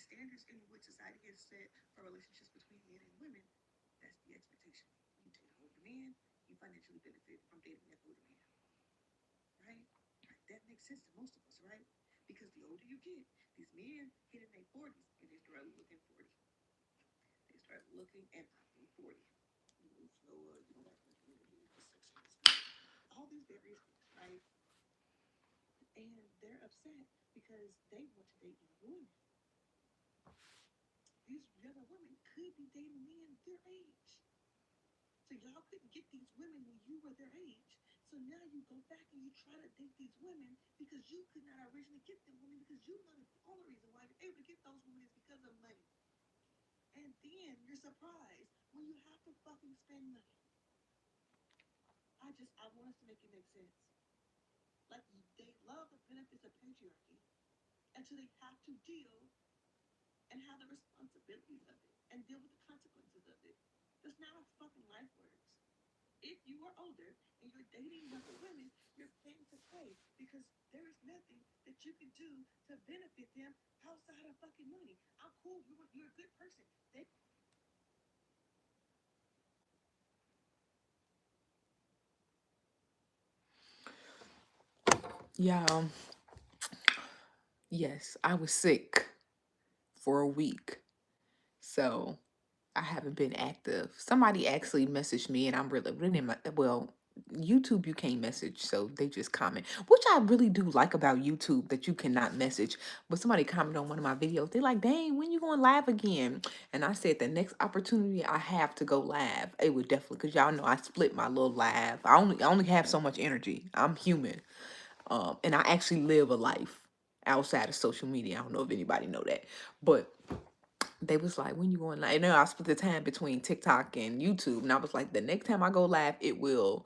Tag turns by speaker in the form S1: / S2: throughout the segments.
S1: standards in which society has set for relationships between men and women, that's the expectation. You date an older man, you financially benefit from dating that older man, right? That makes sense to most of us, right? Because the older you get, these men hit in their 40s and they start looking 40. They start looking and opting 40. You move slower, you don't have much energy, the sex is all these various things, right? And they're upset because they want to date younger women. These younger women could be dating men their age. So y'all couldn't get these women when you were their age. So now you go back and you try to date these women because you could not originally get them women because you know that the only reason why you're able to get those women is because of money. And then you're surprised when you have to fucking spend money. I want us to make it make sense. Like they love the benefits of patriarchy until they have to deal and have the responsibilities of it and deal with the consequences of it. That's not how fucking life works. If you are older and you're dating younger women, you're paying to play because there is nothing that you can do to benefit them outside of fucking money. I'm cool. You're a good person.
S2: Yeah, yes, I was sick for a week. So I haven't been active. Somebody actually messaged me, and I'm really in my, well, YouTube you can't message, so they just comment, which I really do like about YouTube that you cannot message. But somebody commented on one of my videos. They're like, "Dang, when you going live again?" And I said the next opportunity I have to go live, it would definitely, because y'all know I split my little live. I only have so much energy. I'm human, and I actually live a life outside of social media. I don't know if anybody know that, but they was like, when you going live? And then I split the time between TikTok and YouTube. And I was like, the next time I go live, it will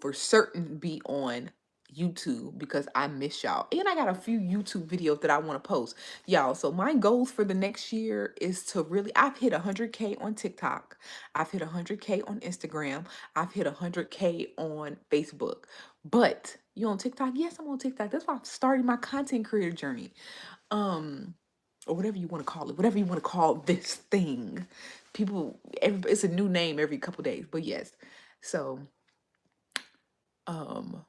S2: for certain be on YouTube because I miss y'all. And I got a few YouTube videos that I want to post. Y'all, so my goals for the next year is to really, I've hit 100K on TikTok. I've hit 100K on Instagram. I've hit 100K on Facebook. But you on TikTok? Yes, I'm on TikTok. That's why I've started my content creator journey. Um, or whatever you want to call it, whatever you want to call this thing. It's a new name every couple days, but yes. So, um,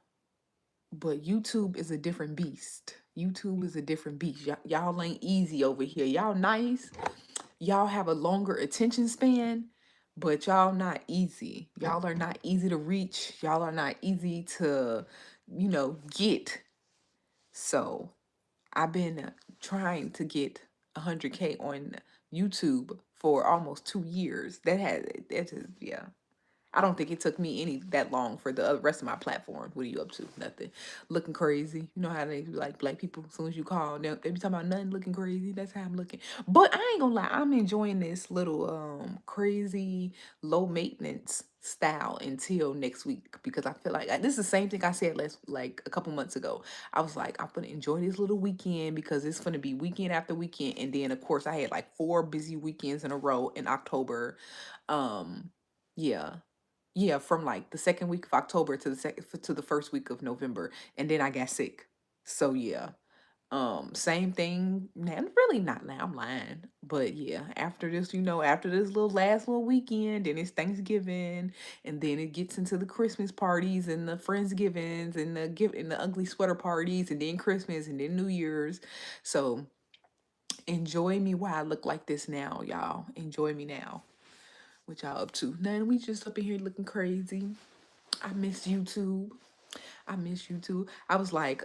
S2: but YouTube is a different beast. YouTube is a different beast. Y'all ain't easy over here. Y'all nice. Y'all have a longer attention span, but y'all not easy. Y'all are not easy to reach. Y'all are not easy to, get. So I've been trying to get 100K on YouTube for almost 2 years. That is, yeah. I don't think it took me any that long for the rest of my platform. What are you up to? Nothing. Looking crazy. You know how they be like black people. As soon as you call, they be talking about nothing looking crazy. That's how I'm looking. But I ain't gonna lie. I'm enjoying this little crazy low maintenance style until next week because I feel like this is the same thing I said last like a couple months ago. I was like, I'm gonna enjoy this little weekend because it's gonna be weekend after weekend, and then of course I had like 4 busy weekends in a row in October. Yeah, yeah, from like the second week of October to the first week of November, and then I got sick. So yeah, same thing. Now, really not now. I'm lying, but yeah, after this little last little weekend, then it's Thanksgiving, and then it gets into the Christmas parties and the Friendsgivings and the ugly sweater parties, and then Christmas and then New Year's. So enjoy me while I look like this now, y'all. Enjoy me now. What y'all up to? None. We just up in here looking crazy. I miss YouTube. I miss YouTube. I was like,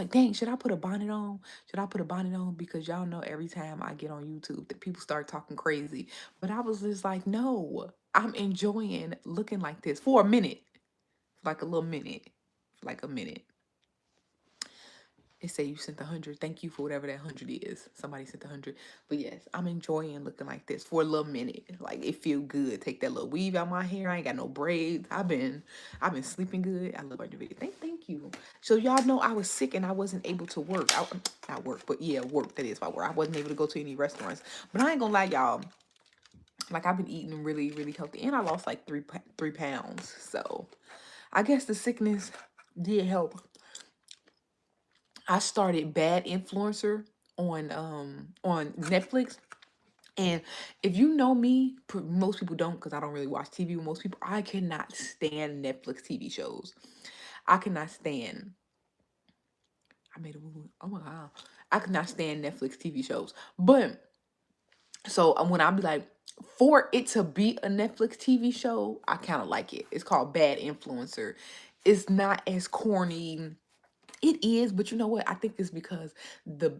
S2: dang, should I put a bonnet on? Should I put a bonnet on? Because y'all know every time I get on YouTube that people start talking crazy. But I was just like, no, I'm enjoying looking like this for a minute. Like a little minute. Like a minute. It say you sent 100. Thank you for whatever that 100 is. Somebody sent 100. But yes, I'm enjoying looking like this for a little minute. Like it feel good. Take that little weave out my hair. I ain't got no braids. I've been sleeping good. I love our video. Thank you. So y'all know I was sick and I wasn't able to work. Not work, but yeah, work. That is my work. I wasn't able to go to any restaurants. But I ain't gonna lie, y'all. Like I've been eating really, really healthy, and I lost like 3 pounds. So I guess the sickness did help. I started Bad Influencer on Netflix. And if you know me, most people don't because I don't really watch TV with most people. I cannot stand Netflix TV shows. I cannot stand. I made a movie. Oh my god, I cannot stand Netflix TV shows. But so when I be like, for it to be a Netflix TV show, I kind of like it. It's called Bad Influencer. It's not as corny. It is, but you know what? I think it's because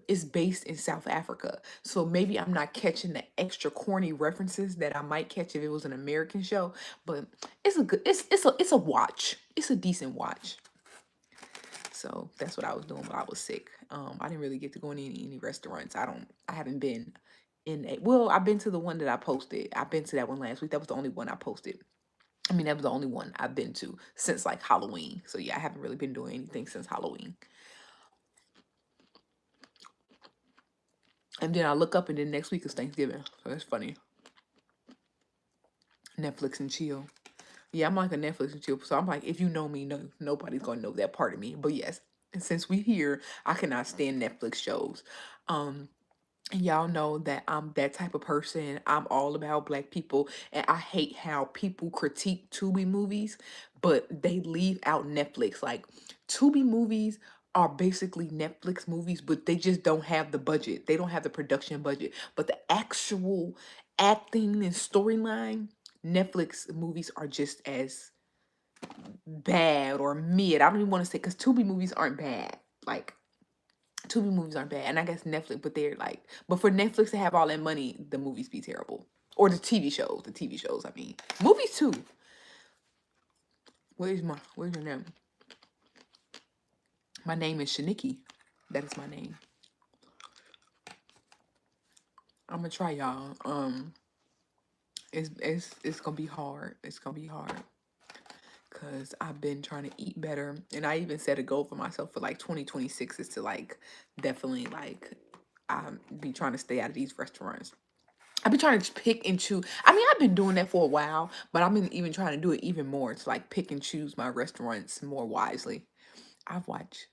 S2: it's based in South Africa. So maybe I'm not catching the extra corny references that I might catch if it was an American show. But it's a good it's a watch. It's a decent watch. So that's what I was doing while I was sick. I didn't really get to go in any restaurants. I haven't been in a well, I've been to the one that I posted. I've been to that one last week. That was the only one I posted. I mean, that was the only one I've been to since like Halloween. So yeah, I haven't really been doing anything since Halloween. And then I look up and then next week is Thanksgiving. So that's funny. Netflix and chill. Yeah, I'm like a Netflix and chill. So I'm like, if you know me, no, nobody's gonna know that part of me. But yes, and since we here, I cannot stand Netflix shows. Um, and y'all know that I'm that type of person. I'm all about black people, and I hate how people critique Tubi movies, but they leave out Netflix. Like Tubi movies are basically Netflix movies, but they just don't have the budget. They don't have the production budget. But the actual acting and storyline, Netflix movies are just as bad or mid. I don't even want to say because Tubi movies aren't bad. Like Tubi movies aren't bad, and I guess Netflix, but they're like, but for Netflix to have all that money, the movies be terrible, or the TV shows. The TV shows, I mean, movies too. Where's your name? My name is Shanikky. That is my name. I'm gonna try y'all. It's gonna be hard. It's gonna be hard because I've been trying to eat better, and I even set a goal for myself for like 2026 is to like definitely like be trying to stay out of these restaurants. I've been trying to pick and choose. I mean, I've been doing that for a while, but I've been even trying to do it even more to like pick and choose my restaurants more wisely. I've watched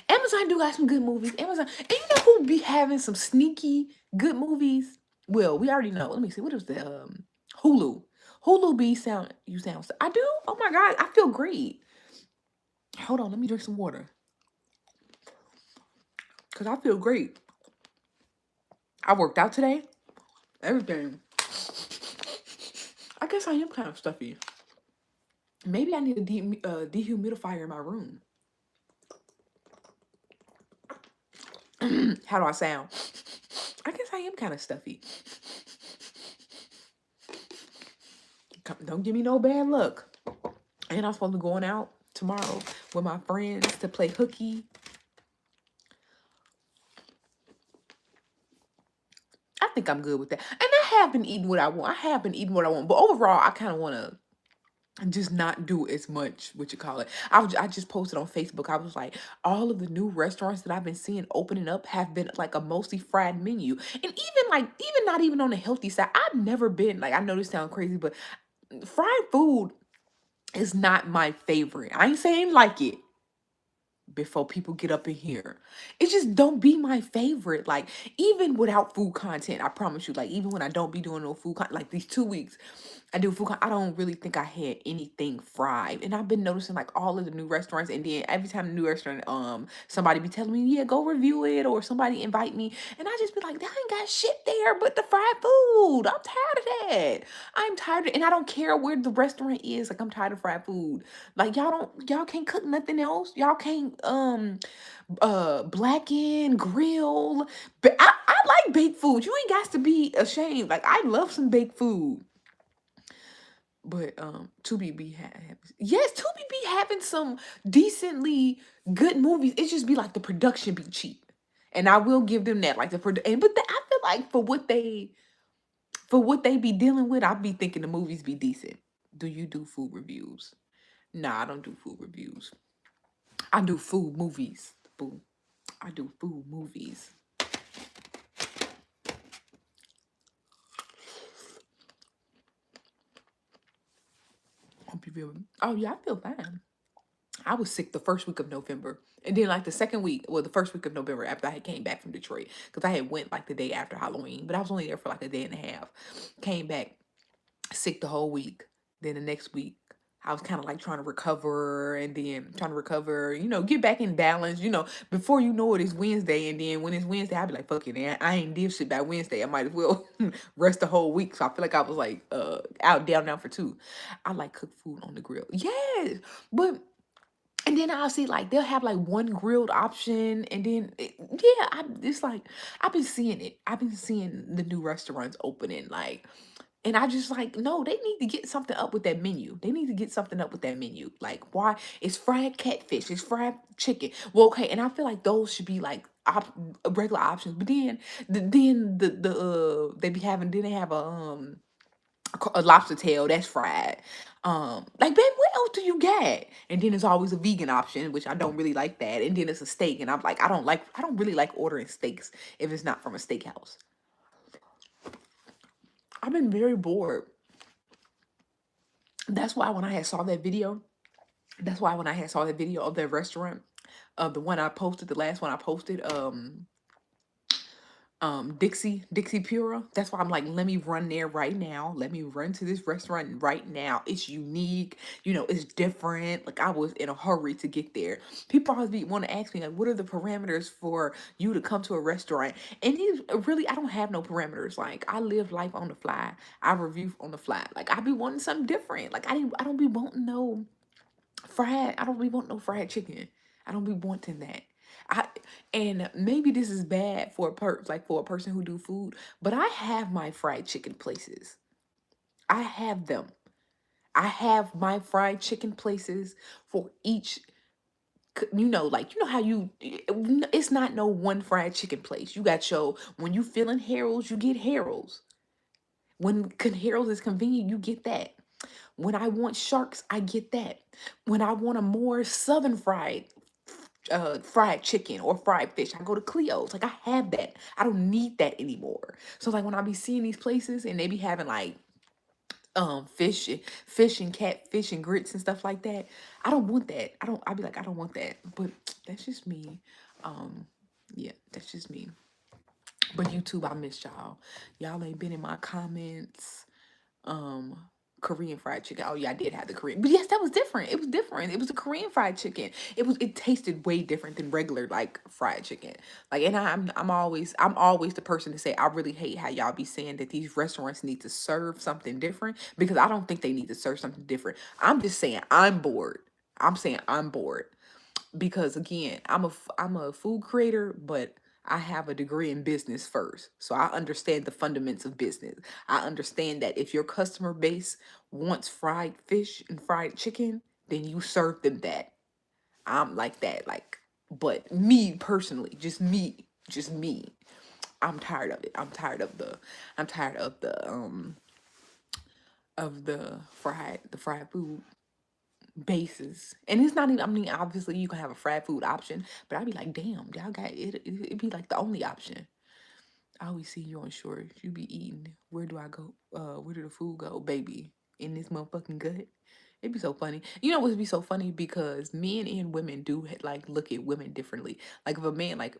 S2: Amazon do got some good movies. Amazon, and you know who be having some sneaky good movies? Well, we already know. Let me see. What is the Hulu? Hulu be sound you sound. I do. Oh my god, I feel great. Hold on, let me drink some water because I feel great. I worked out today. Everything. I guess I am kind of stuffy. Maybe I need a dehumidifier in my room. How do I sound? I guess I am kind of stuffy. Don't give me no bad luck. And I'm supposed to be going out tomorrow with my friends to play hooky. I think I'm good with that. And I have been eating what I want. I have been eating what I want. But overall, I kind of want to just not do as much what you call it. I just posted on Facebook. I was like, all of the new restaurants that I've been seeing opening up have been like a mostly fried menu. And even not even on the healthy side, I've never been like, I know this sounds crazy, but fried food is not my favorite. I ain't saying like it before people get up in here. It just don't be my favorite. Like even without food content, I promise you, like even when I don't be doing no food content, like these 2 weeks, I do food. I don't really think I had anything fried, and I've been noticing like all of the new restaurants. And then every time the new restaurant, somebody be telling me, yeah, go review it, or somebody invite me, and I just be like, they ain't got shit there but the fried food. I'm tired of that. I'm tired, and I don't care where the restaurant is. Like I'm tired of fried food. Like y'all can't cook nothing else. Y'all can't blacken, grill. But I like baked food. You ain't got to be ashamed. Like I love some baked food. But Tubi be yes, Tubi be having some decently good movies. It just be like the production be cheap, and I will give them that. Like I feel like for what they be dealing with, I be thinking the movies be decent. Do you do food reviews? Nah, I don't do food reviews. I do food movies. Boo. I do food movies. Hope you feel. Oh yeah, I feel fine. I was sick the first week of November. And then like the second week, well, the first week of November after I had came back from Detroit. Because I had went like the day after Halloween, but I was only there for like a day and a half. Came back sick the whole week. Then the next week, I was kind of like trying to recover and then trying to recover, get back in balance. Before you know it, it's Wednesday. And then when it's Wednesday, I'll be like, fuck it, man. I ain't did shit by Wednesday. I might as well rest the whole week. So I feel like I was like out down now for two. I like cook food on the grill. Yes. But and then I'll see like they'll have like one grilled option, and then it's like I've been seeing it. I've been seeing the new restaurants opening, like, and I just like no, they need to get something up with that menu. They need to get something up with that menu. Like why it's fried catfish, it's fried chicken. Well, okay, and I feel like those should be like regular options. But then they be having then they have a lobster tail that's fried. Like, babe, what else do you get? And then there's always a vegan option, which I don't really like that. And then it's a steak, and I'm like, I don't really like ordering steaks if it's not from a steakhouse. I've been very bored. That's why when I had saw that video, that's why when I had saw that video of that restaurant, the one I posted, the last one I posted, Dixie Pura. That's why I'm like, let me run there right now. Let me run to this restaurant right now. It's unique, it's different. Like I was in a hurry to get there. People always want to ask me like, what are the parameters for you to come to a restaurant? And these really, I don't have no parameters. Like I live life on the fly. I review on the fly. Like I be wanting something different. Like I don't be wanting no fried. I don't be wanting no fried chicken. I don't be wanting that. I and maybe this is bad for for a person who do food, but I have my fried chicken places. I have them. I have my fried chicken places for each like how it's not no one fried chicken place. You got your when you feeling Harold's, you get Harold's. When Harold's is convenient, you get that. When I want sharks, I get that. When I want a more southern fried chicken or fried fish, I go to Cleo's. Like I have that. I don't need that anymore. So like when I be seeing these places and they be having like fish and catfish and grits and stuff like that, I don't want that. I'll be like, I don't want that. But that's just me. Um yeah, that's just me. But YouTube, I miss y'all. Y'all ain't been in my comments. um Korean fried chicken. Oh yeah, I did have the Korean. But yes, that was different. It was different. It was a Korean fried chicken. It tasted way different than regular like fried chicken. Like and I'm always the person to say I really hate how y'all be saying that these restaurants need to serve something different because I don't think they need to serve something different. I'm just saying I'm bored. I'm saying I'm bored because again, I'm a food creator, but I have a degree in business first. So I understand the fundamentals of business. I understand that if your customer base wants fried fish and fried chicken, then you serve them that. I'm like that. Like, but me personally, just me. I'm tired of it. I'm tired of the fried food bases. And it's not even, I mean, obviously you can have a fried food option, but I'd be like, damn, y'all got it'd be like the only option. I always see you on shore. You be eating. Where do I go? Where do the food go, baby? In this motherfucking gut. It'd be so funny. You know what'd be so funny? Because men and women do like look at women differently. Like if a man like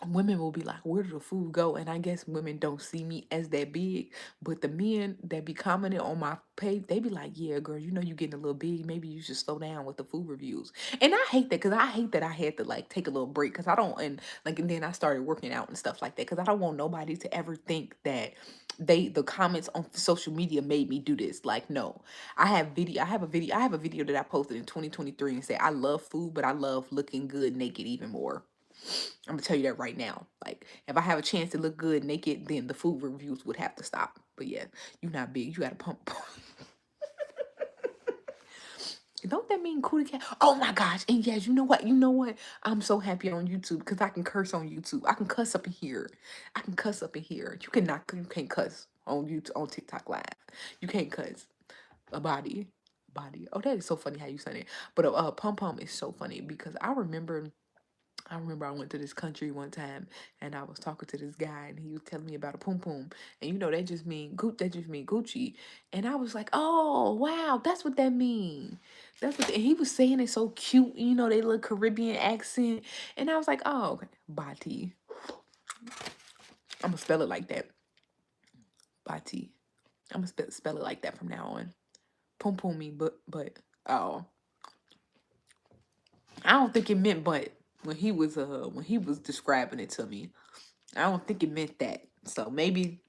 S2: women will be like, where did the food go? And I guess women don't see me as that big. But the men that be commenting on my page, they be like, yeah, girl, you getting a little big. Maybe you should slow down with the food reviews. And I hate that because I hate that I had to like take a little break because I don't, and like, and then I started working out and stuff like that because I don't want nobody to ever think that the comments on social media made me do this. Like, no, I have a video that I posted in 2023 and said, I love food, but I love looking good naked even more. I'm gonna tell you that right now. Like, if I have a chance to look good naked, then the food reviews would have to stop. But yeah, you not big. You gotta pump. Don't that mean cootie cat? Oh my gosh! And yes, you know what? You know what? I'm so happy on YouTube because I can curse on YouTube. I can cuss up in here. I can cuss up in here. You cannot. You can't cuss on YouTube on TikTok Live. You can't cuss a body. Oh, that is so funny how you said it. But pum pum is so funny because I remember I remember I went to this country one time and I was talking to this guy and he was telling me about a poom poom. And you know that just mean Gucci. And I was like, oh wow, that's what that mean. That's what and he was saying it so cute, you know, they little Caribbean accent. And I was like, oh okay. Bati. I'm gonna spell it like that. Bati. I'm gonna spell it like that from now on. Poom poom mean but oh. I don't think it meant but when he was describing it to me. I don't think it meant that. So maybe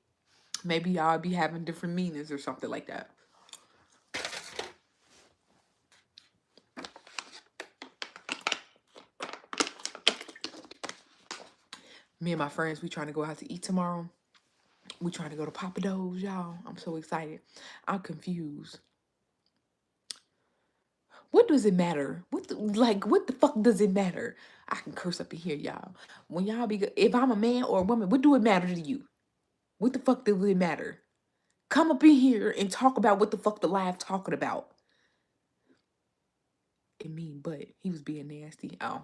S2: y'all be having different meanings or something like that. Me and my friends, we trying to go out to eat tomorrow. We trying to go to Papa Do's, y'all. I'm so excited. I'm confused. What does it matter? What the fuck does it matter? I can curse up in here, y'all. When y'all be if I'm a man or a woman, what do it matter to you? What the fuck does it matter? Come up in here and talk about what the fuck the live talking about. It mean, but he was being nasty. Oh,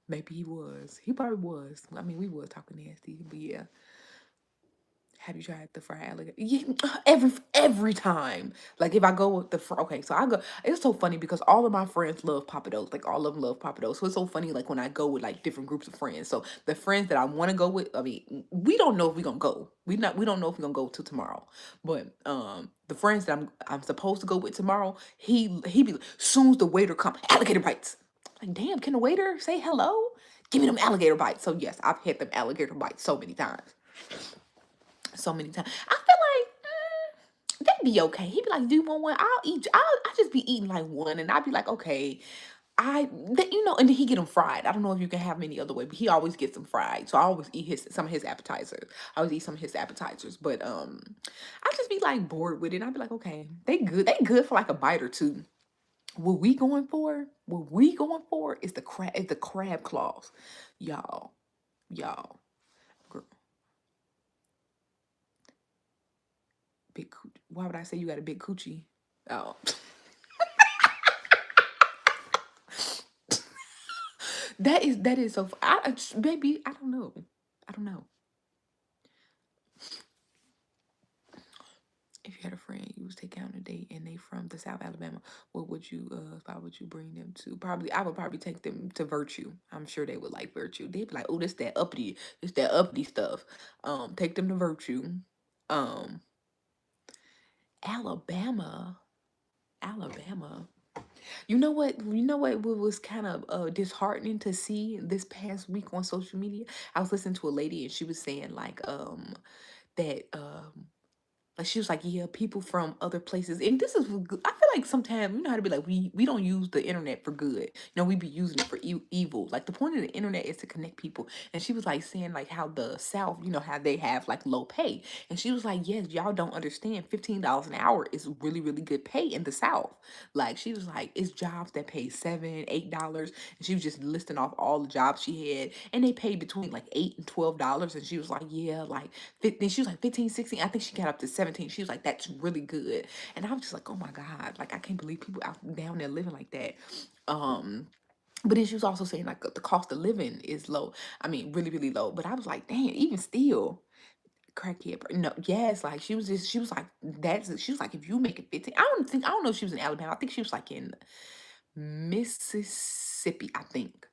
S2: maybe he was. He probably was. I mean, we was talking nasty, but yeah. Have you tried the fried alligator? Yeah, every time. Like if I go with okay, so I go. It's so funny because all of my friends love Papados. Like all of them love Papados. So it's so funny. Like when I go with like different groups of friends. So the friends that I want to go with, I mean, we don't know if we're gonna go. We don't know if we're gonna go till tomorrow. But the friends that I'm supposed to go with tomorrow, he be soon as the waiter come, alligator bites. Like damn, can the waiter say hello? Give me them alligator bites. So yes, I've had them alligator bites so many times, so many times. I feel like that'd be okay. He'd be like, "Do you want one? I'll eat. I just be eating like one," and I'd be like, "Okay." You know, and then he get them fried. I don't know if you can have them any other way, but he always gets them fried. So I always eat some of his appetizers. I always eat some of his appetizers, but I just be like bored with it. I'd be like, okay, they good. They good for like a bite or two. What we going for is the crab claws, y'all, y'all. Girl, why would I say you got a big coochie? Oh. That is so. Baby, I don't know. I don't know. If you had a friend you was taking out on a date and they from the South Alabama, what would you spot would you bring them to? Probably I would probably take them to Virtue. I'm sure they would like Virtue. They'd be like, oh, this that uppity stuff. Take them to Virtue. Um, Alabama. Alabama. What was kind of disheartening to see this past week on social media? I was listening to a lady and she was saying that like she was like, yeah, people from other places, and this is I feel like sometimes you know how to be like we don't use the internet for good. You know, we be using it for evil. Like the point of the internet is to connect people. And she was like saying like how the South, you know, how they have like low pay, and she was like, yes, y'all don't understand. $15 an hour is really good pay in the South. Like she was like, it's jobs that pay $7, $8, and she was just listing off all the jobs she had, and they paid between like $8 and $12. And she was like, yeah, like then she was like 15, 16. I think she got up to 17. She was like, that's really good. And I was just like, oh my God, like I can't believe people out down there living like that. But then she was also saying like the cost of living is low. I mean, really low. But I was like, damn, even still, crackhead. No, yes, like she was like, she was like, if you make it 15, I don't know if she was in Alabama. I think she was like in Mississippi, I think.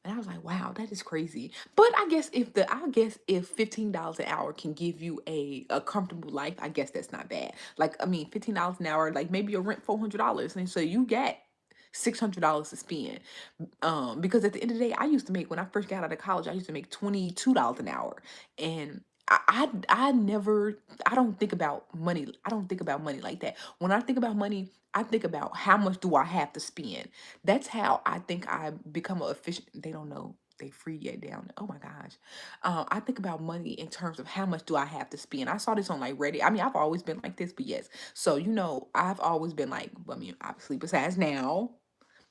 S2: And I was like, wow, that is crazy. But I guess if $15 an hour can give you a comfortable life, I guess that's not bad. Like, I mean, $15 an hour, like maybe your rent $400. And so you get $600 to spend. Because at the end of the day, I used to make when I first got out of college, I used to make $22 an hour. And I never I don't think about money. I don't think about money like that. When I think about money, I think about how much do I have to spend. That's how I think I become a efficient. They don't know they free yet down. Oh my gosh. I think about money in terms of how much do I have to spend. I saw this on like Reddit. I mean, I've always been like this, but yes. So, you know, I've always been like, I mean, obviously besides now,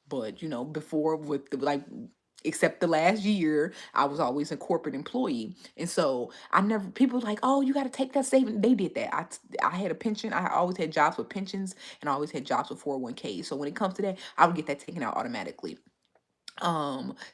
S2: but you know, before with the, like except the last year, I was always a corporate employee. And so I never people like, oh, you got to take that saving. They did that. I had a pension. I always had jobs with pensions and I always had jobs with 401k. So when it comes to that, I would get that taken out automatically.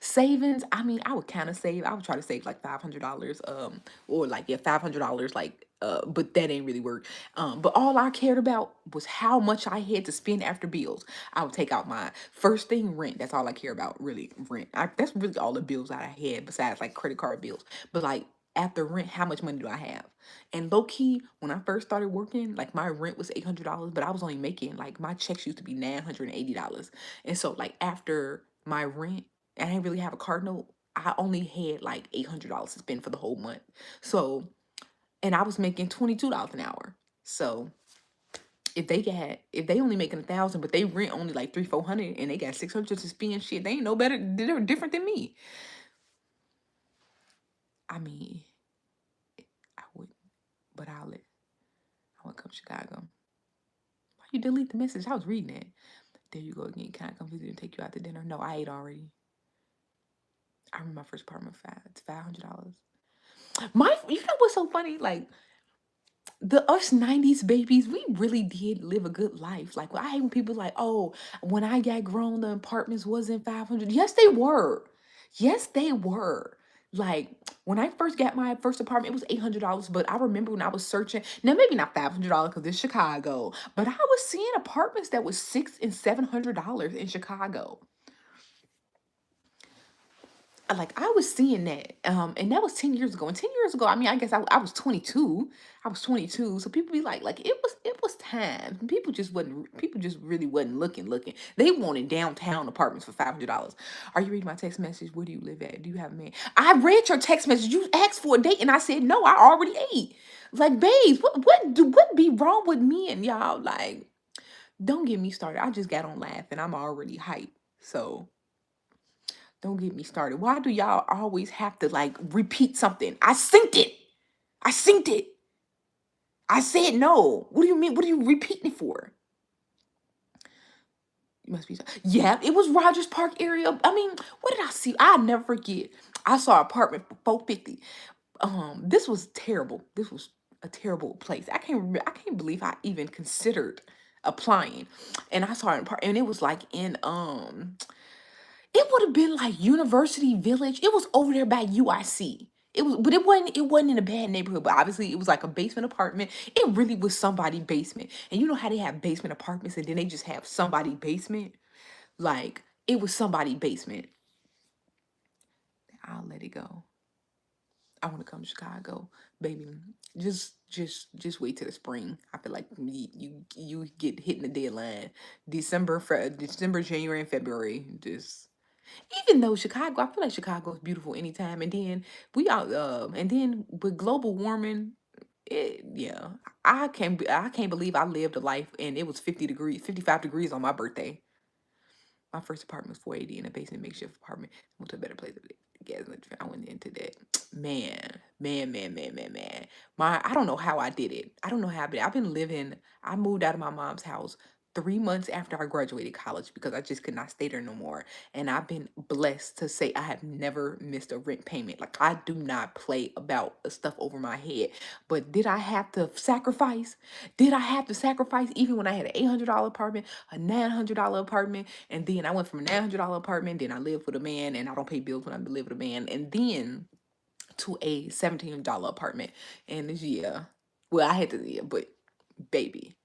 S2: Savings, I mean, I would kind of save. I would try to save like $500, or like, yeah, $500, like, but that ain't really work. But all I cared about was how much I had to spend after bills. I would take out my first thing, rent. That's all I care about, really, rent. That's really all the bills that I had besides like credit card bills. But like, after rent, how much money do I have? And low key, when I first started working, like my rent was $800, but I was only making, like, my checks used to be $980. And so like after my rent, and I didn't really have a car note, I only had like $800 to spend for the whole month. So, and I was making $22 an hour. So if they only making 1,000, but they rent only like 300-400, and they got 600 to spend, shit, they ain't no better. They're different than me. I mean, I would, but I would come to Chicago. Why you delete the message? I was reading it. There you go again. Can I come visit and take you out to dinner? No, I ate already. I remember my first apartment. It's $500. You know what's so funny? Like, the us 90s babies, we really did live a good life. Like, I hate when people like, oh, when I got grown, the apartments wasn't 500. Yes, they were. Yes, they were. Like, when I first got my first apartment, it was $800. But I remember when I was searching, now maybe not $500 because it's Chicago, but I was seeing apartments that was $600 and $700 in Chicago. Like, I was seeing that, and that was 10 years ago. And 10 years ago, I mean, I guess I was 22. I was 22. So people be like it was time. People just really wasn't looking. They wanted downtown apartments for $500. Are you reading my text message? Where do you live at? Do you have a man? I read your text message. You asked for a date, and I said no, I already ate. Like, babes, what be wrong with me and y'all? Like, don't get me started. I just got on laughing. I'm already hyped. So don't get me started. Why do y'all always have to like repeat something? I synced it. I synced it. I said no. What do you mean? What are you repeating it for? You must be. Yeah, it was Rogers Park area. I mean, what did I see? I'll never forget. I saw an apartment for 450. This was terrible. This was a terrible place. I can't believe I even considered applying. And I saw an apartment, and it was like in it would have been like University Village. It was over there by UIC. It was, but it wasn't in a bad neighborhood. But obviously, it was like a basement apartment. It really was somebody basement. And you know how they have basement apartments, and then they just have somebody basement. Like, it was somebody basement. I'll let it go. I want to come to Chicago, baby. Just wait till the spring. I feel like you get hitting the deadline, December, January, and February. Just, even though Chicago, I feel like Chicago is beautiful anytime. And then and then with global warming, yeah, I can't believe I lived a life and it was 50 degrees, 55 degrees on my birthday. My first apartment was 480 in a basement makeshift apartment. Went to a better place to live. I went into that. Man. I don't know how I did it. I don't know how I did it. I moved out of my mom's house 3 months after I graduated college because I just could not stay there no more. And I've been blessed to say I have never missed a rent payment. Like, I do not play about the stuff over my head. But did I have to sacrifice? Did I have to sacrifice even when I had an $800 apartment, a $900 apartment? And then I went from a $900 apartment, then I lived with a man, and I don't pay bills when I live with a man, and then to a $1,700 apartment. And this year, well, I had to, yeah, but baby,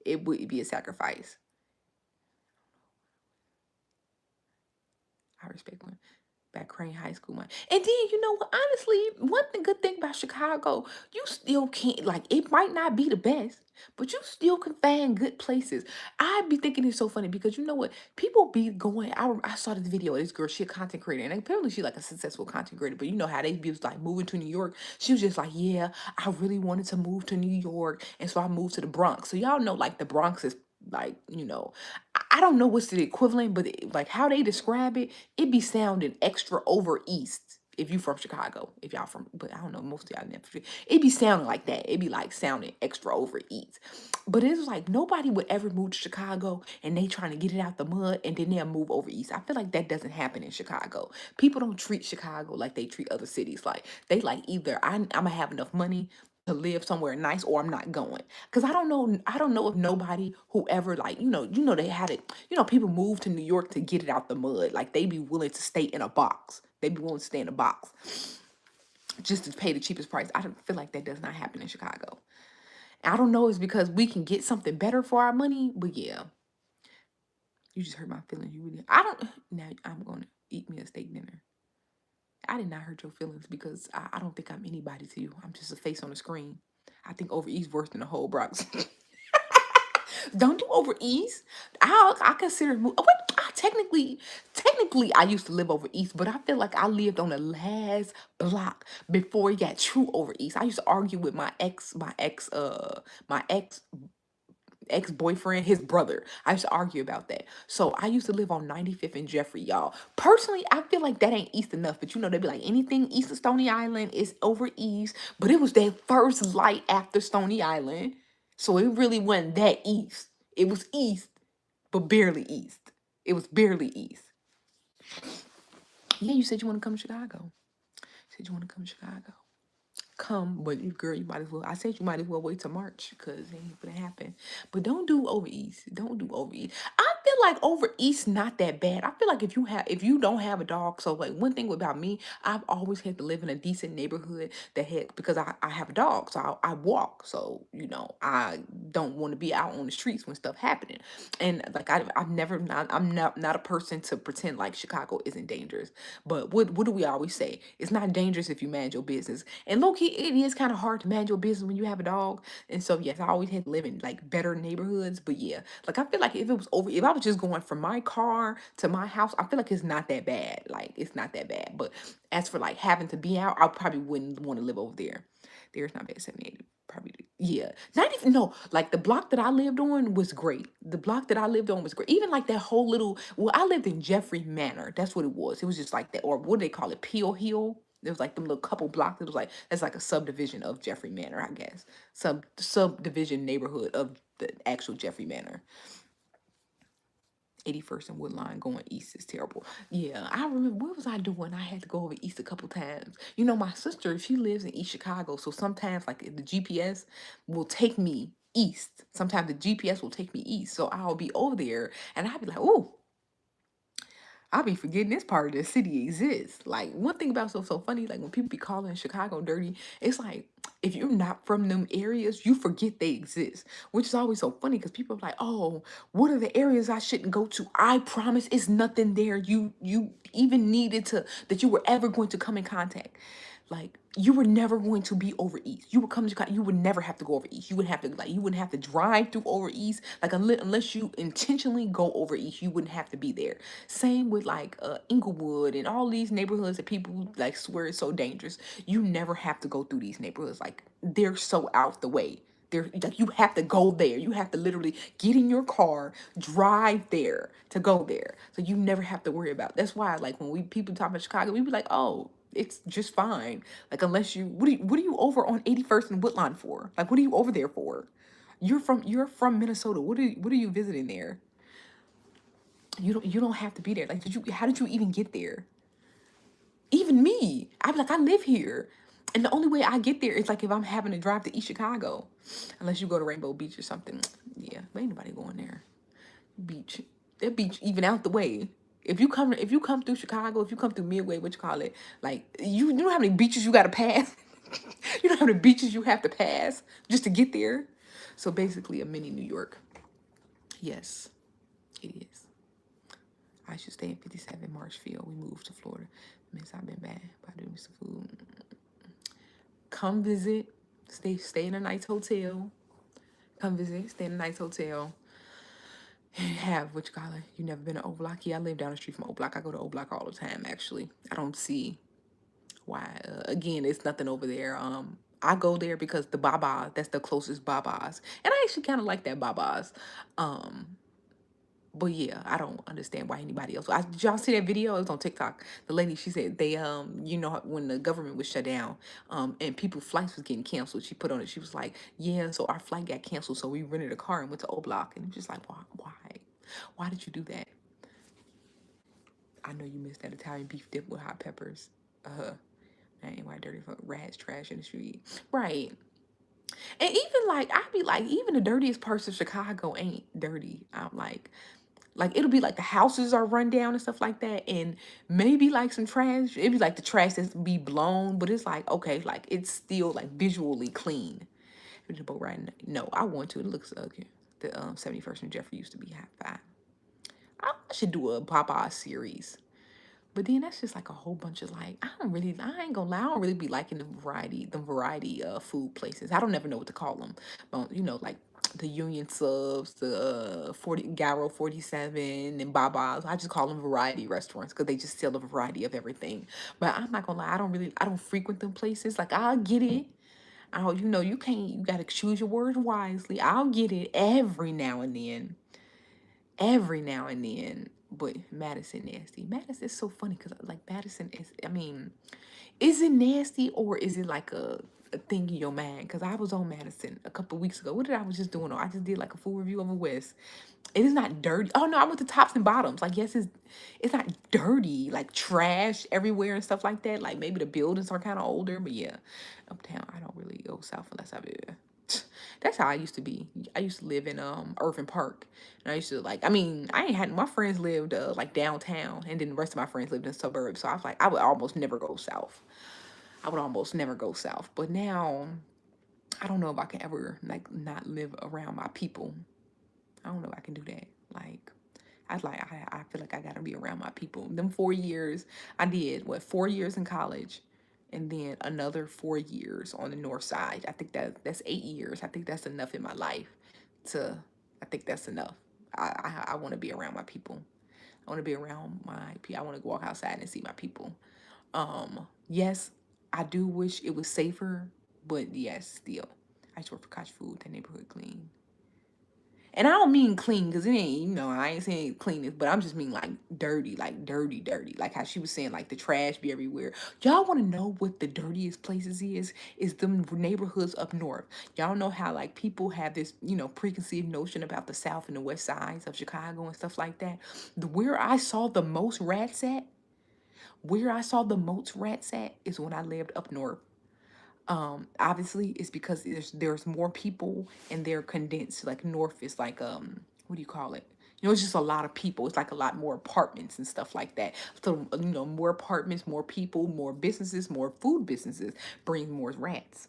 S2: it would be a sacrifice. I respect one. Back Crane High School one. And then, you know what? Honestly, good thing about Chicago, you still can't, like, it might not be the best, but you still can find good places. I be thinking it's so funny because you know what? People be going, I saw this video of this girl, she a content creator, and apparently she like a successful content creator, but you know how they be like moving to New York. She was just like, yeah, I really wanted to move to New York. And so I moved to the Bronx. So y'all know, like, the Bronx is like, I don't know what's the equivalent, but like how they describe it, it be sounding extra over east. If you from Chicago, if y'all from, but I don't know, most of y'all never. It be sounding like that. It be like sounding extra over east. But it's like nobody would ever move to Chicago and they trying to get it out the mud and then they'll move over east. I feel like that doesn't happen in Chicago. People don't treat Chicago like they treat other cities. Like, they like, either I'm gonna have enough money to live somewhere nice, or I'm not going. Cause I don't know if nobody who ever, like, they had it, people move to New York to get it out the mud. Like, they be willing to stay in a box. They be willing to stay in a box just to pay the cheapest price. I don't feel like that does not happen in Chicago. I don't know, it's because we can get something better for our money, but yeah, you just hurt my feelings. You really, I don't, now I'm going to eat me a steak dinner. I did not hurt your feelings because I don't think I'm anybody to you. I'm just a face on the screen. I think over East worse than the whole Bronx. Don't do over East. I consider what technically I used to live over East, but I feel like I lived on the last block before it got true over East. I used to argue with my ex boyfriend, his brother. I used to argue about that. So I used to live on 95th and Jeffrey, y'all. Personally, I feel like that ain't east enough. But they'd be like, anything east of Stony Island is over east. But it was that first light after Stony Island. So it really wasn't that east. It was east, but barely east. It was barely east. Yeah, you said you want to come to Chicago. You said you want to come to Chicago. Come, but girl, you might as well. I said you might as well wait till March because it ain't gonna happen. But don't do over east. Don't do over east. I feel like over east not that bad. I feel like if you don't have a dog, so like one thing about me, I've always had to live in a decent neighborhood that had because I have a dog, so I walk. So I don't want to be out on the streets when stuff happening. And like I've never not I'm not a person to pretend like Chicago isn't dangerous. But what do we always say? It's not dangerous if you manage your business. And low key, it is kind of hard to manage your business when you have a dog. And so yes, I always had to live in like better neighborhoods. But yeah, like I feel like if I was just going from my car to my house, I feel like it's not that bad. Like it's not that bad. But as for like having to be out, I probably wouldn't want to live over there. There's not bad 78. Probably yeah. Not even no, like the block that I lived on was great. The block that I lived on was great. Even like that whole little I lived in Jeffrey Manor. That's what it was. It was just like that, or what do they call it? Peel Hill. There was like them little couple blocks. It was like that's like a subdivision of Jeffrey Manor, I guess. Subdivision neighborhood of the actual Jeffrey Manor. 81st and Woodline going east is terrible. Yeah, I remember what was I doing? I had to go over east a couple times. My sister, she lives in East Chicago, so sometimes like the GPS will take me east. Sometimes the GPS will take me east. So I'll be over there and I'll be like, oh, I be forgetting this part of the city exists. Like one thing about so funny, like when people be calling Chicago dirty, it's like if you're not from them areas, you forget they exist. Which is always so funny because people are like, "Oh, what are the areas I shouldn't go to?" I promise, it's nothing there. You even needed to that you were ever going to come in contact. Like you were never going to be over east. You would come to Chicago, you would never have to go over east. You wouldn't have to drive through over east. Like unless you intentionally go over east, you wouldn't have to be there. Same with like Inglewood and all these neighborhoods that people like swear is so dangerous. You never have to go through these neighborhoods. Like they're so out the way. They're like you have to go there. You have to literally get in your car, drive there to go there. So you never have to worry about. That's why like when we people talk about Chicago, we be like, oh, it's just fine. Like unless you what are you over on 81st and Woodline for? Like what are you over there for? You're from Minnesota. What are you visiting there? You don't have to be there. Like how did you even get there? Even me. I'm like I live here. And the only way I get there is like if I'm having to drive to East Chicago. Unless you go to Rainbow Beach or something. Yeah, but ain't nobody going there. Beach. That beach even out the way. If you come through Chicago, if you come through Midway, what you call it, like you know how many beaches you gotta pass? You know how many beaches you have to pass just to get there? So basically a mini New York. Yes, it is. I should stay in 57 Marshfield. We moved to Florida. Miss I've been bad by doing some food. Come visit. Stay in a nice hotel. Come visit. Stay in a nice hotel. Have what you call it. You never been to O Block? Yeah, I live down the street from O Block. I go to O Block all the time. Actually, I don't see why. Again, it's nothing over there. I go there because the Baba. That's the closest Babas, and I actually kind of like that Babas. Um, but yeah, I don't understand why anybody else. Did y'all see that video? It was on TikTok. The lady, she said they when the government was shut down, and people flights was getting canceled. She put on it. She was like, yeah, so our flight got canceled, so we rented a car and went to O Block, and it was just like, why did you do that? I know you missed that Italian beef dip with hot peppers. That ain't why dirty fuck rats trash in the street. Right. And even like I'd be like, even the dirtiest parts of Chicago ain't dirty. I'm like it'll be like the houses are run down and stuff like that, and maybe like some trash. It'd be like the trash that's be blown, but it's like okay, like it's still like visually clean. But right now, no, I want to. It looks okay. The 71st and Jeffrey used to be high five. I should do a Popeye series. But then that's just like a whole bunch of like I ain't gonna lie, I don't really be liking the variety of food places. I don't never know what to call them. But like the Union Subs, the 40 Garrow 47 and Baba's. I just call them variety restaurants because they just sell a variety of everything. But I'm not gonna lie, I don't frequent them places. Like I'll get it. I'll you gotta choose your words wisely. I'll get it every now and then every now and then. But Madison nasty. Madison is so funny because like Madison is. I mean, is it nasty or is it like a thing in your mind? Because I was on Madison a couple weeks ago. What did I was just doing? I just did like a full review of a West. It is not dirty. Oh no, I went to tops and bottoms. Like yes, it's not dirty, like trash everywhere and stuff like that. Like maybe the buildings are kind of older, but yeah, uptown I don't really go south unless I be. That's how I used to be. I used to live in Irving Park, and I used to like. I mean, I ain't had my friends lived like downtown, and then the rest of my friends lived in suburbs. So I was like, I would almost never go south. I would almost never go south. But now, I don't know if I can ever like not live around my people. I don't know if I can do that. Like, I feel like I gotta be around my people. Them 4 years, I did what 4 years in college, and then another 4 years on the north side. I think that's 8 years. I think that's enough in my life to. I think that's enough. I want to be around my people. I want to be around my people. I want to walk outside and see my people. Yes, I do wish it was safer, but yes, still, I just work for Koch Food. That neighborhood clean. And I don't mean clean because it ain't, I ain't saying cleanness, but I'm just mean like dirty, dirty. Like how she was saying, like the trash be everywhere. Y'all want to know what the dirtiest places is? Is them neighborhoods up north. Y'all know how like people have this, preconceived notion about the south and the west sides of Chicago and stuff like that. Where I saw the most rats at, where I saw the most rats at is when I lived up north. Obviously it's because there's more people and they're condensed. Like north is like what do you call it? It's just a lot of people. It's like a lot more apartments and stuff like that. So more apartments, more people, more businesses, more food businesses bring more rats.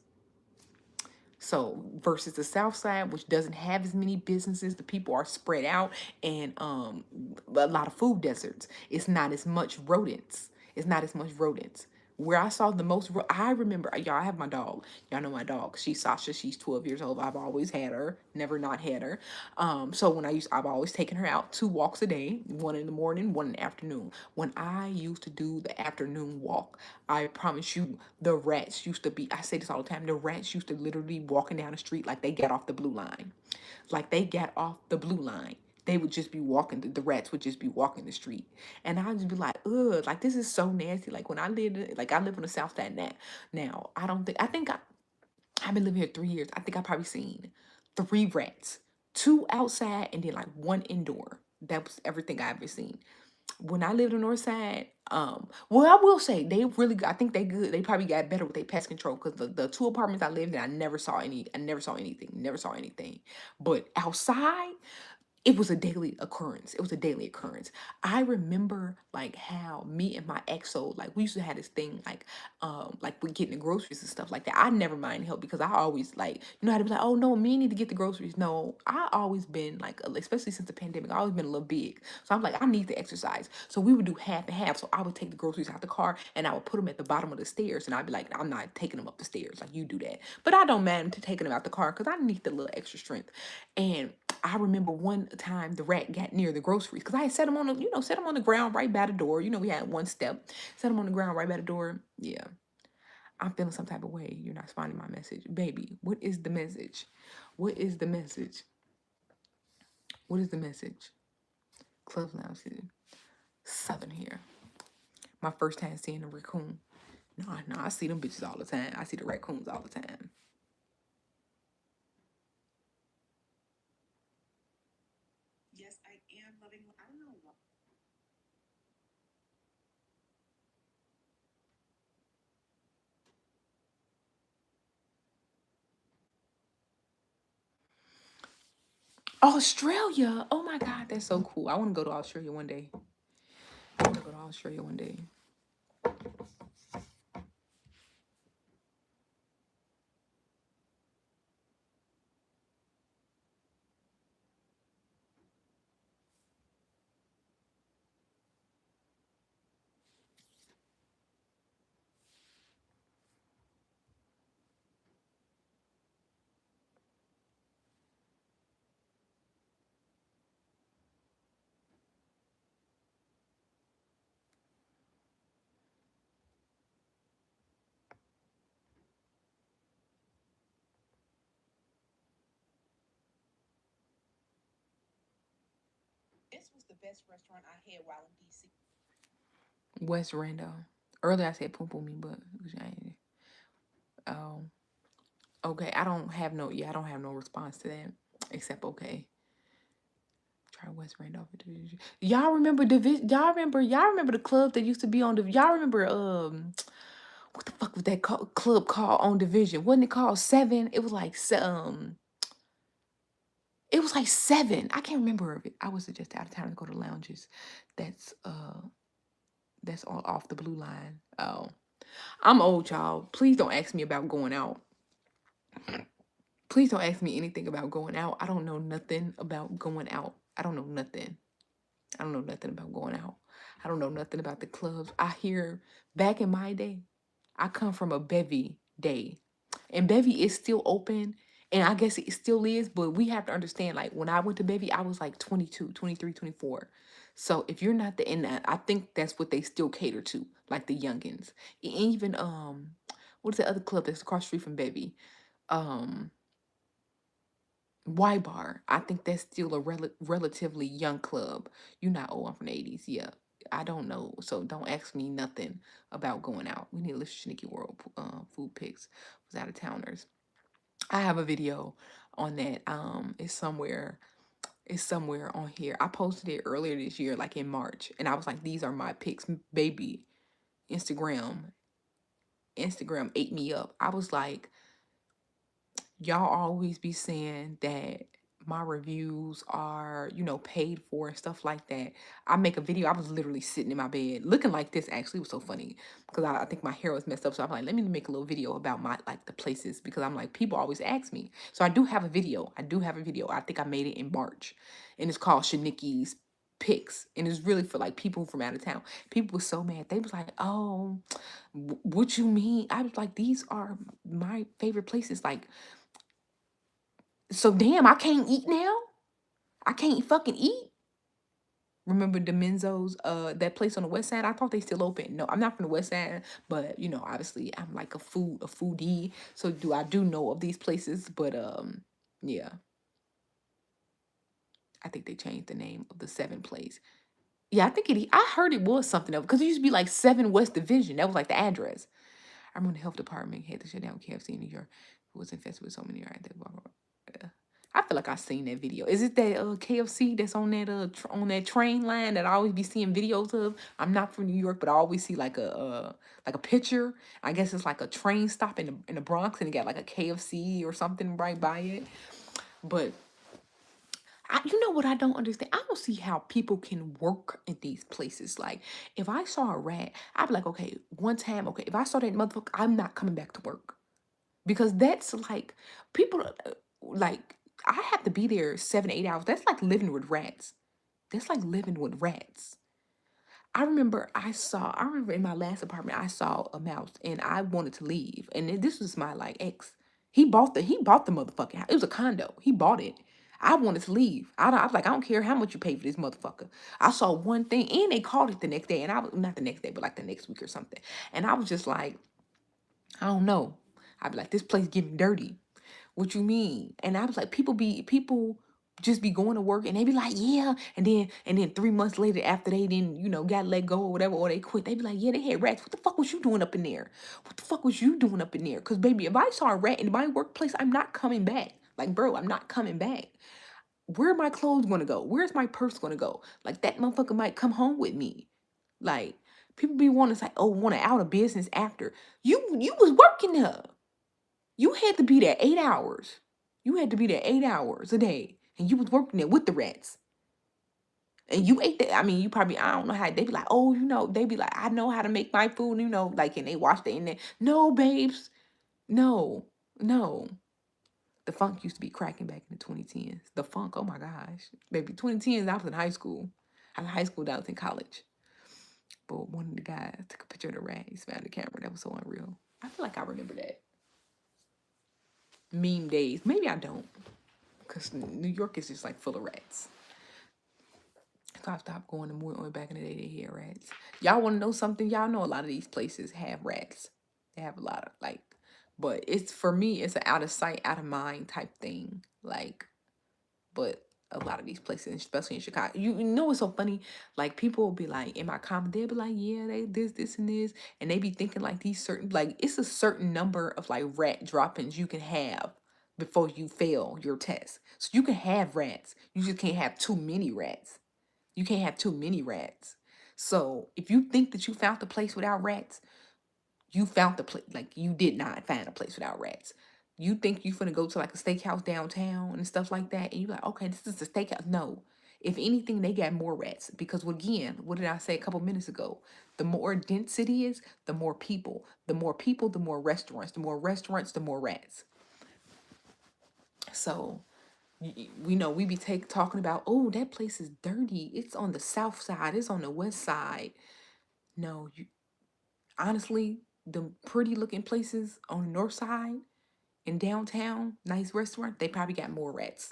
S2: So versus the south side, which doesn't have as many businesses, the people are spread out, and a lot of food deserts. It's not as much rodents. It's not as much rodents. Where I saw the most, I remember, y'all, I have my dog. Y'all know my dog. She's Sasha. She's 12 years old. I've always had her, never not had her. So I've always taken her out 2 walks a day, one in the morning, one in the afternoon. When I used to do the afternoon walk, I promise you, the rats used to be, I say this all the time, the rats used to literally walking down the street like they got off the blue line. Like they got off the blue line. They would just be walking, the rats would just be walking the street. And I'd just be like, ugh, like this is so nasty. Like when I lived, like I live on the south side now. Now, I've been living here 3 years. I think I probably seen 3 rats, 2 outside and then like 1 indoor. That was everything I ever seen. When I lived on the north side, well, I will say they really, I think they good. They probably got better with their pest control because the 2 apartments I lived in, I never saw anything, never saw anything. But outside, it was a daily occurrence. It was a daily occurrence. I remember like how me and my exo, like we used to have this thing like we getting the groceries and stuff like that. I never mind help because I always like, how to be like, oh no, me need to get the groceries. No, I always been like, especially since the pandemic, I always been a little big. So I'm like, I need to exercise. So we would do half and half. So I would take the groceries out the car and I would put them at the bottom of the stairs. And I'd be like, I'm not taking them up the stairs. Like you do that. But I don't mind to taking them out the car because I need the little extra strength. And I remember one time the rat got near the groceries because I had set him on the, set him on the ground right by the door. We had one step, set him on the ground right by the door. Yeah, I'm feeling some type of way. You're not responding to my message, baby. What is the message? What is the message? What is the message? Club Lounge City, Southern here. My first time seeing a raccoon. No, no, I see them bitches all the time. I see the raccoons all the time.
S1: Yes, I am loving. I don't know why.
S2: Australia. Oh my God, that's so cool. I want to go to Australia one day. I want to go to Australia one day. West Rando. Earlier I said pum pum me, but oh, okay. I don't have no. Yeah, I don't have no response to that except okay. Try West Randolph. Y'all remember division? Y'all remember? Y'all remember the club that used to be on the? Y'all remember? What the fuck was that club called on Division? Wasn't it called Seven? It was like it was like Seven. I can't remember of it. I was just out of town to go to lounges. That's that's all off the blue line. Oh, I'm old, y'all. Please don't ask me about going out. Please don't ask me anything about going out. I don't know nothing about going out. I don't know nothing. I don't know nothing about going out. I don't know nothing about the clubs. I hear back in my day, I come from a bevy day. And bevy is still open. And I guess it still is, but we have to understand like when I went to bevy, I was like 22, 23, 24. So if you're not the in that, I think that's what they still cater to, like the youngins. Even what's the other club that's across the street from bevy? Um Y Bar. I think that's still a relatively young club. You're not old. I'm from the 80s. Yeah. I don't know. So don't ask me nothing about going out. We need to listen to Shanikky World food pics was out of towners. I have a video on that. It's somewhere on here. I posted it earlier this year, like in March. And I was like, these are my pics, baby. Instagram. Instagram ate me up. I was like, y'all always be saying that my reviews are, paid for and stuff like that. I make a video. I was literally sitting in my bed looking like this. Actually, it was so funny because I think my hair was messed up. So I'm like, let me make a little video about my like the places because I'm like, people always ask me. So I do have a video. I do have a video. I think I made it in March, and it's called Shanikky's Pics, and it's really for like people from out of town. People were so mad. They was like, oh, what you mean? I was like, these are my favorite places. Like, so damn, I can't eat now? I can't fucking eat? Remember Demenzo's, that place on the west side? I thought they still open. No, I'm not from the west side, but obviously I'm like a foodie. So I do know of these places, but yeah, I think they changed the name of the seven place. Yeah, I heard it was something else because it used to be like 7 West Division. That was like the address. I remember the health department had to shut down KFC in New York. It was infested with so many right there. I feel like I seen that video. Is it that KFC that's on that on that train line that I always be seeing videos of? I'm not from New York, but I always see like a picture. I guess it's like a train stop in the Bronx, and it got like a KFC or something right by it. But you know what I don't understand? I don't see how people can work in these places. Like, if I saw a rat, I'd be like, okay, one time, okay, if I saw that motherfucker, I'm not coming back to work because that's like people like I have to be there 7 8 hours. That's like living with rats. That's like living with rats. I remember in my last apartment I saw a mouse and I wanted to leave. And this was my like ex. He bought the motherfucking house. It was a condo. He bought it. I wanted to leave. I was like, I don't care how much you pay for this motherfucker. I saw one thing and they called it the next day. And I was not the next day, but like the next week or something. And I was just like, I don't know. I'd be like, this place getting dirty. What you mean? And I was like, people just be going to work and they be like, yeah. And then 3 months later, after they didn't, got let go or whatever, or they quit, they be like, yeah, they had rats. What the fuck was you doing up in there? What the fuck was you doing up in there? Cause baby, if I saw a rat in my workplace, I'm not coming back. Like, bro, I'm not coming back. Where are my clothes gonna go? Where's my purse gonna go? Like that motherfucker might come home with me. Like, people be wanting to say, oh, want to out of business after. You was working there. You had to be there 8 hours. You had to be there 8 hours a day. and you was working there with the rats. And you ate that. I mean, you probably, I don't know how they be like, oh, they be like, I know how to make my food, like, and they wash the internet. No, babes. No, no. The funk used to be cracking back in the 2010s. The funk, oh my gosh. Baby, 2010s, I was in high school. I was in high school, I was in college. But one of the guys took a picture of the rat. He found the camera. That was so unreal. I feel like I remember that. Meme days. Maybe I don't. Because New York is just like full of rats. So I stopped going to more back in the day. They had rats. Y'all want to know something? Y'all know a lot of these places have rats. They have a lot of like, but it's for me, it's an out of sight, out of mind type thing. Like, but a lot of these places, especially in Chicago, you know what's so funny? Like people will be like in my comment, they'll be like, yeah, they this and this, and they be thinking like these certain like it's a certain number of like rat droppings you can have before you fail your test. So you can have rats, you just can't have too many rats. You can't have too many rats. So if you think that you found the place without rats, you found the place. Like you did not find a place without rats. You think you finna go to like a steakhouse downtown and stuff like that, and you're like, okay, this is a steakhouse. No. If anything, they got more rats because again, what did I say a couple minutes ago? The more dense it is, the more people. The more people, the more restaurants. The more restaurants, the more rats. So we know we be talking about, oh, that place is dirty. It's on the south side. It's on the west side. No, honestly, the pretty looking places on the north side in downtown, nice restaurant, they probably got more rats.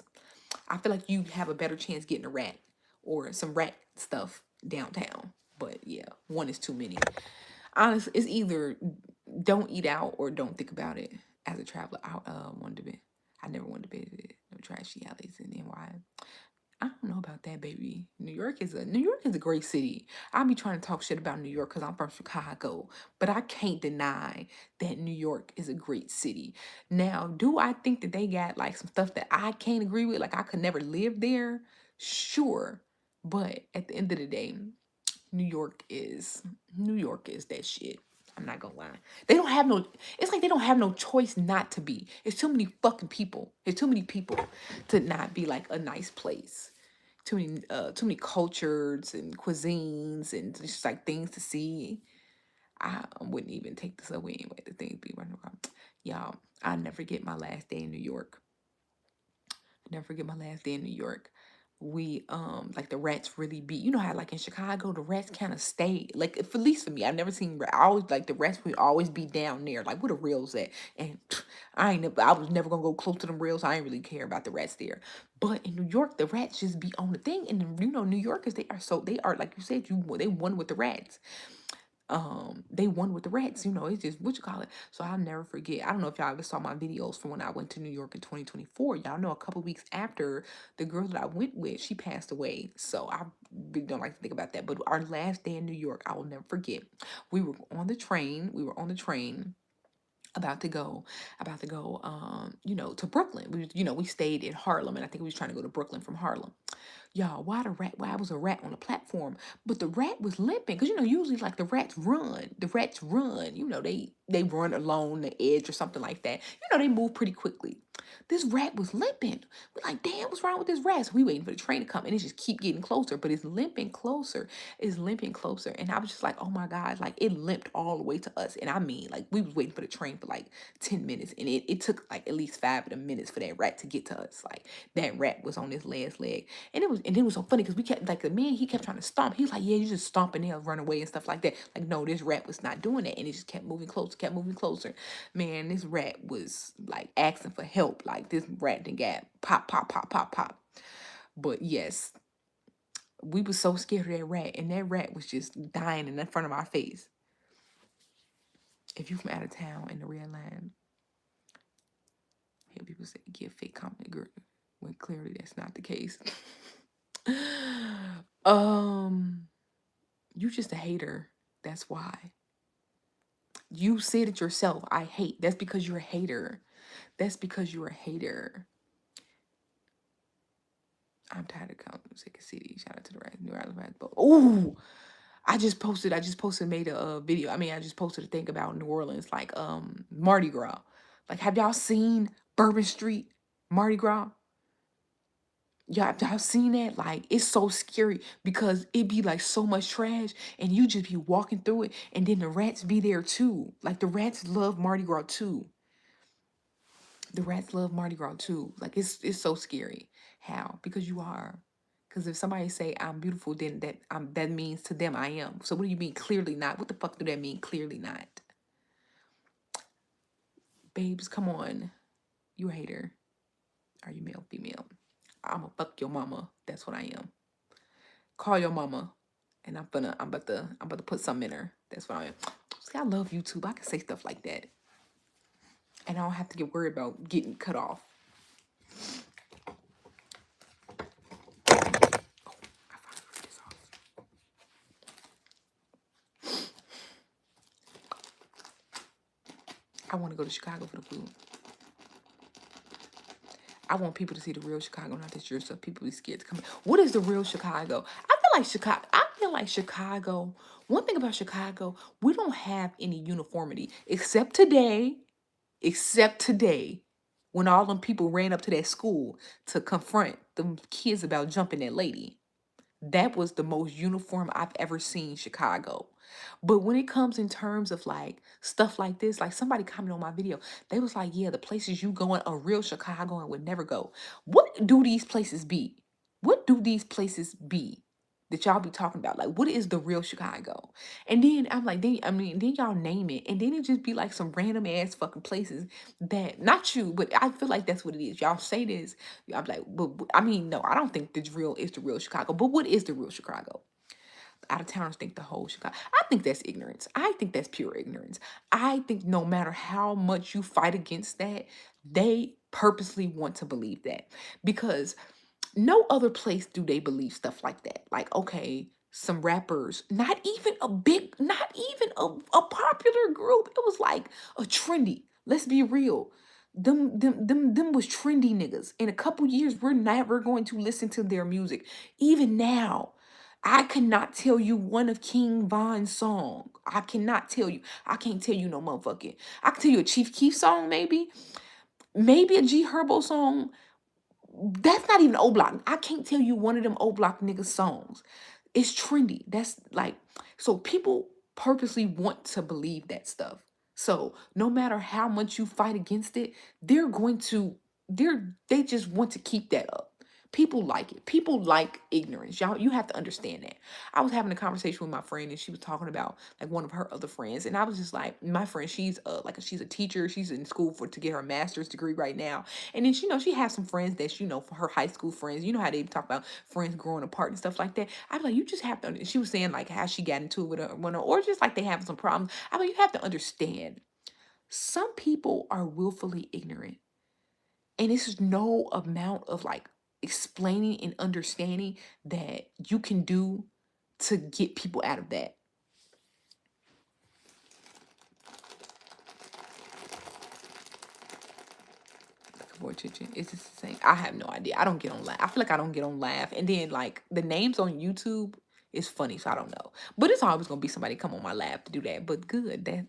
S2: I feel like you have a better chance getting a rat or some rat stuff downtown. But yeah, one is too many. Honestly, it's either don't eat out or don't think about it as a traveler. Wanted to be. I never wanted to visit no trashy alleys in NY. I don't know about that, baby. New York is a great city. I'll be trying to talk shit about New York because I'm from Chicago, but I can't deny that New York is a great city. Now, do I think that they got like some stuff that I can't agree with? Like I could never live there? Sure. But at the end of the day, New York is New York is that shit. I'm not gonna lie. They don't have no. It's like they don't have no choice not to be. It's too many fucking people. It's too many people to not be like a nice place. Too many cultures and cuisines and just like things to see. I wouldn't even take this away anyway. The things be running around. Y'all, I'll never forget my last day in New York. Never forget my last day in New York. We like the rats really be, you know how like in Chicago the rats kind of stay like at least for me I've never seen I always like the rats would always be down there like where the rails at, and I was never gonna go close to them rails. I ain't really care about the rats there, but in New York the rats just be on the thing, and New Yorkers they are like you said they won with the rats. They won with the rats, it's just what you call it. So I'll never forget. I don't know if y'all ever saw my videos from when I went to New York in 2024. Y'all know a couple weeks after the girl that I went with, she passed away. So I really don't like to think about that. But our last day in New York, I will never forget. We were on the train. About to go to Brooklyn. We stayed in Harlem, and I think we was trying to go to Brooklyn from Harlem. Y'all, why was a rat on the platform, but the rat was limping because usually like the rats run, they run along the edge or something like that. They move pretty quickly. This rat was limping. We're like, damn, what's wrong with this rat? So we waiting for the train to come, and it just keep getting closer, but it's limping closer, and I was just like, oh my god, like it limped all the way to us. And I mean, like we was waiting for the train for like 10 minutes, and it took like at least 5 of the minutes for that rat to get to us. Like that rat was on his last leg. And it was so funny because we kept like the man, he kept trying to stomp. He's like, yeah, you just stomping there, run away and stuff like that. Like, no, this rat was not doing that. And it just kept moving closer, kept moving closer. Man, this rat was like asking for help. Like this rat done got pop, pop, pop, pop, pop. But yes, we was so scared of that rat, and that rat was just dying in front of our face. If you from out of town in the real line, hear people say give fake comment, girl, when clearly that's not the case. um You just a hater. That's why. You said it yourself. I hate. That's because you're a hater. That's because you're a hater. I'm tired of calling Second City. Shout out to the New Orleans basketball. Ooh, I just posted, made a video. I mean, I just posted a thing about New Orleans, like Mardi Gras. Like, have y'all seen Bourbon Street Mardi Gras? Y'all seen that? Like, it's so scary because it be like so much trash and you just be walking through it and then the rats be there too. Like, the rats love Mardi Gras too. The rats love Mardi Gras too. Like, it's so scary. How? Because you are. Because if somebody say I'm beautiful, then that means to them I am. So what do you mean clearly not? What the fuck do that mean clearly not? Babes, come on. You a hater. Are you male, female? I'ma fuck your mama. That's what I am. Call your mama. And I'm about to put something in her. That's what I am. See, I love YouTube. I can say stuff like that. And I don't have to get worried about getting cut off. I finally ripped this off. I want to go to Chicago for the food. I want people to see the real Chicago, not this year stuff. People be scared to come. What is the real Chicago? I feel like Chicago. One thing about Chicago, we don't have any uniformity except today. Except today, when all them people ran up to that school to confront them kids about jumping that lady. That was the most uniform I've ever seen Chicago. But when it comes in terms of like stuff like this, like somebody commented on my video, they was like, yeah, the places you going, a real Chicagoan would never go. What do these places be? What do these places be that y'all be talking about? Like, what is the real Chicago? And then I'm like, then y'all name it. And then it just be like some random ass fucking places that, not you, but I feel like that's what it is. Y'all say this, I'm like, but I mean, no, I don't think the real is the real Chicago. But what is the real Chicago? Out of towners think the whole Chicago. I think that's ignorance. I think that's pure ignorance. I think no matter how much you fight against that, they purposely want to believe that because no other place do they believe stuff like that. Like, okay, some rappers, not even a popular group. It was like a trendy. Let's be real. Them was trendy niggas. In a couple years, we're never going to listen to their music. Even now, I cannot tell you one of King Von's song. I cannot tell you. I can't tell you no motherfucking. I can tell you a Chief Keef song, maybe. Maybe a G Herbo song. That's not even O Block. I can't tell you one of them O Block niggas songs. It's trendy. That's like, so people purposely want to believe that stuff. So no matter how much you fight against it, they're going to, they just want to keep that up. People like it. People like ignorance. Y'all, you have to understand that. I was having a conversation with my friend and she was talking about like one of her other friends. And I was just like, my friend, she's a teacher. She's in school to get her master's degree right now. And then, she has some friends that, for her high school friends, you know how they talk about friends growing apart and stuff like that. I'm like, you just have to, she was saying like how she got into it with her, or just like they have some problems. I'm like, you have to understand, some people are willfully ignorant. And this is no amount of like explaining and understanding that you can do to get people out of that. For attention. It's just the same. I have no idea. I don't get on laugh. I feel like I don't get on laugh. And then like the names on YouTube is funny, so I don't know. But it's always gonna be somebody come on my laugh to do that. But good. That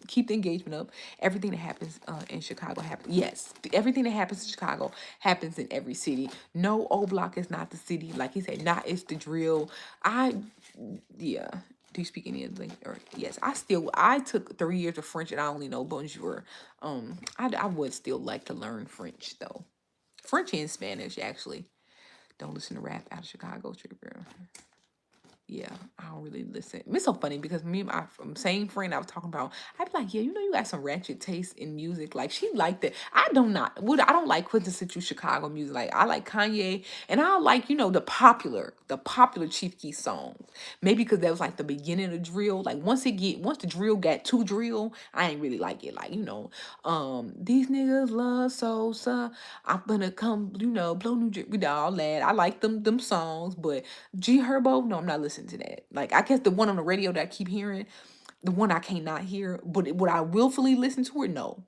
S2: keep the engagement up. Everything that happens in Chicago happens. Yes. Everything that happens in Chicago happens in every city. No, O Block is not the city. Like he said, not it's the drill. Yeah. Do you speak any other language? Or yes, I took 3 years of French and I only know bonjour. I would still like to learn French though. French and Spanish actually. Don't listen to rap out of Chicago, Trigger. Yeah, I don't really listen. It's so funny because me and my same friend I was talking about, I'd be like, yeah, you got some ratchet taste in music. Like she liked it. I don't like quintessential Chicago music. Like I like Kanye and I like, the popular Chief Keef songs. Maybe because that was like the beginning of drill. Like once the drill got too drill, I ain't really like it. Like, these niggas love Sosa. I'm gonna come, blow New Jersey, all that. I like them songs, but G Herbo, no, I'm not listening to that. Like I guess the one on the radio that I keep hearing, the one I cannot hear, but would I willfully listen to it? No.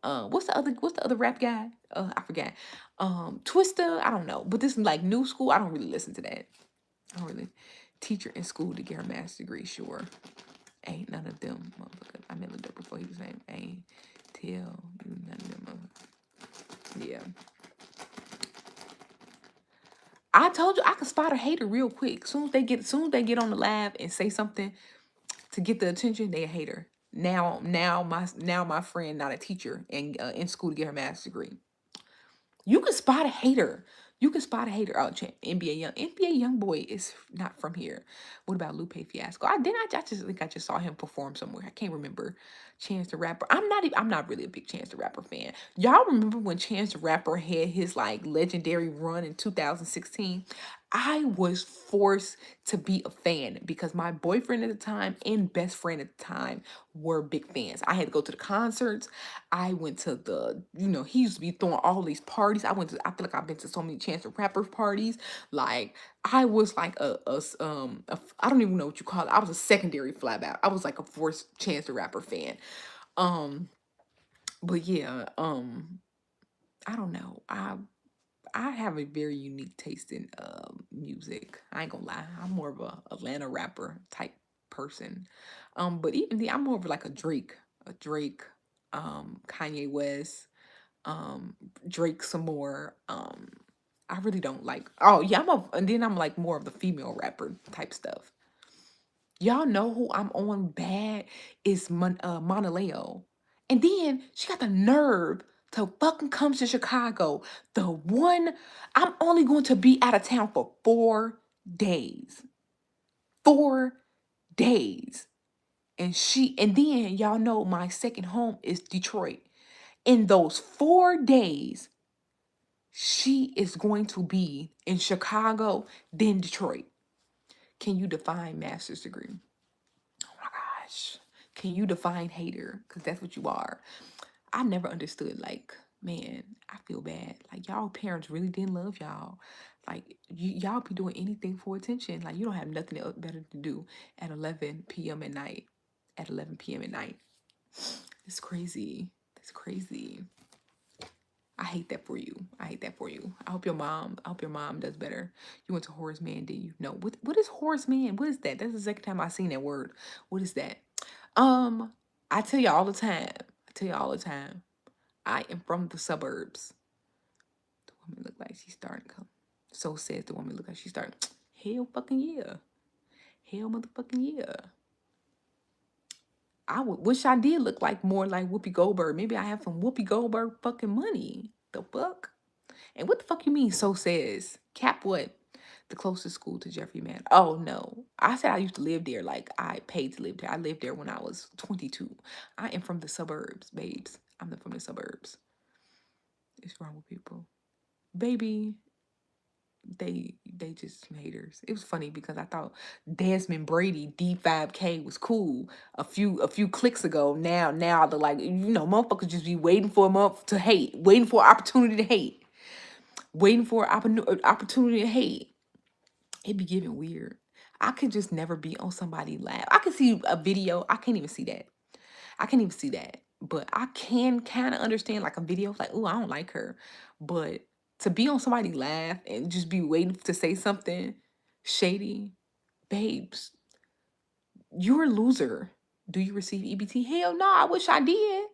S2: What's the other rap guy? I forgot. Twista, I don't know. But this is like new school. I don't really listen to that. I don't really. Teacher in school to get her master's degree, sure. Ain't none of them motherfuckers. I met Lil before he was named. Ain't tell you none of them motherfuckers. Yeah. I told you I can spot a hater real quick. Soon as they get on the live and say something to get the attention, they a hater. Now my friend, not a teacher, and in school to get her master's degree. You can spot a hater. You can spot a hater. Oh, NBA young boy is not from here. What about Lupe Fiasco? I just think I just saw him perform somewhere. I can't remember. Chance the Rapper. I'm not really a big Chance the Rapper fan. Y'all remember when Chance the Rapper had his like legendary run in 2016? I was forced to be a fan because my boyfriend at the time and best friend at the time were big fans. I had to go to the concerts. I went to he used to be throwing all these parties. I feel like I've been to so many Chance the Rapper parties. Like, I was like I don't even know what you call it. I was a secondary flat out. I was like a forced Chance the Rapper fan. Um, but yeah, I don't know. I have a very unique taste in music. I ain't gonna lie. I'm more of a Atlanta rapper type person. But even I'm more of like a Drake, Kanye West, um, Drake some more. I really don't like. Oh yeah, and then I'm like more of the female rapper type stuff. Y'all know who I'm on bad is Monaleo. And then she got the nerve to fucking come to Chicago. The one, I'm only going to be out of town for 4 days. 4 days. And then y'all know my second home is Detroit. In those 4 days, she is going to be in Chicago, then Detroit. Can you define master's degree? Oh my gosh. Can you define hater? Because that's what you are. I never understood, like, man, I feel bad. Like, y'all parents really didn't love y'all. Like, y'all be doing anything for attention. Like, you don't have nothing else better to do at 11 p.m. at night. At 11 p.m. at night. It's crazy. It's crazy. I hate that for you. I hate that for you. I hope your mom does better. You went to Horace Mann, did you? No. What is Horace Mann? What is that? That's the second time I seen that word. What is that? Um, I tell you all the time. I tell you all the time. I am from the suburbs. The woman look like she's starting to come. So says the woman look like she's starting. Hell fucking yeah. Hell motherfucking yeah. I would wish I did look like more like Whoopi Goldberg. Maybe I have some Whoopi Goldberg fucking money. The fuck? And what the fuck you mean? So says Cap what? The closest school to Jeffrey Man. Oh no. I said I used to live there. Like, I paid to live there. I lived there when I was 22. I am from the suburbs, babes. From the suburbs. It's wrong with people. Baby, they just some haters. It was funny because I thought Desmond Brady D5K was cool a few clicks ago. Now they're like, motherfuckers just be waiting for a month to hate, waiting for an opportunity to hate, waiting for an opportunity to hate. It be getting weird. I could just never be on somebody live. I can see a video. I can't even see that. I can't even see that. But I can kind of understand like a video like, oh, I don't like her. But to be on somebody laugh and just be waiting to say something shady, babes, you're a loser. Do you receive EBT? Hell no, I wish I did.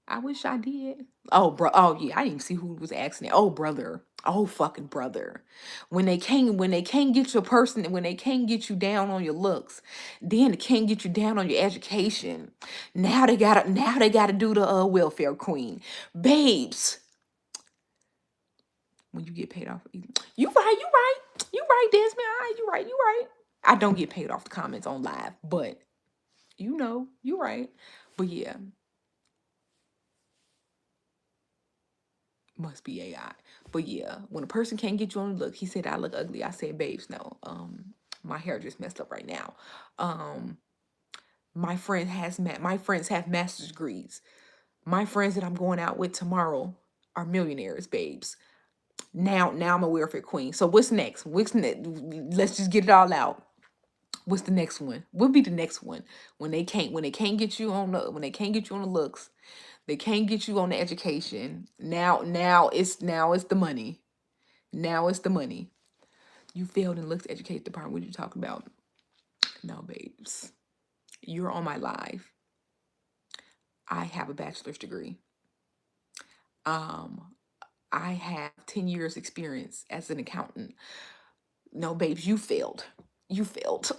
S2: I wish I did. Oh, bro. Oh, yeah. I didn't even see who was asking it. Oh, brother. Oh, fucking brother. When they can't get your person, when they can't get you down on your looks, then they can't get you down on your education. Now they gotta do the welfare queen, babes. When you get paid off, you right, Desmond. All right, you right. I don't get paid off the comments on live, but you right. But yeah, must be AI. But yeah, when a person can't get you on the look, he said I look ugly. I said, babes, no. My hair just messed up right now. Um, my friends have master's degrees. My friends that I'm going out with tomorrow are millionaires, babes. Now I'm a welfare queen. So what's next? What's next? Let's just get it all out. What's the next one? What be the next one? When they can't get you on the looks, they can't get you on the education. Now it's the money. Now it's the money. You failed in looks educate department. What are you talking about? No, babes. You're on my live. I have a bachelor's degree. Um, I have 10 years experience as an accountant. No, babes, you failed. You failed.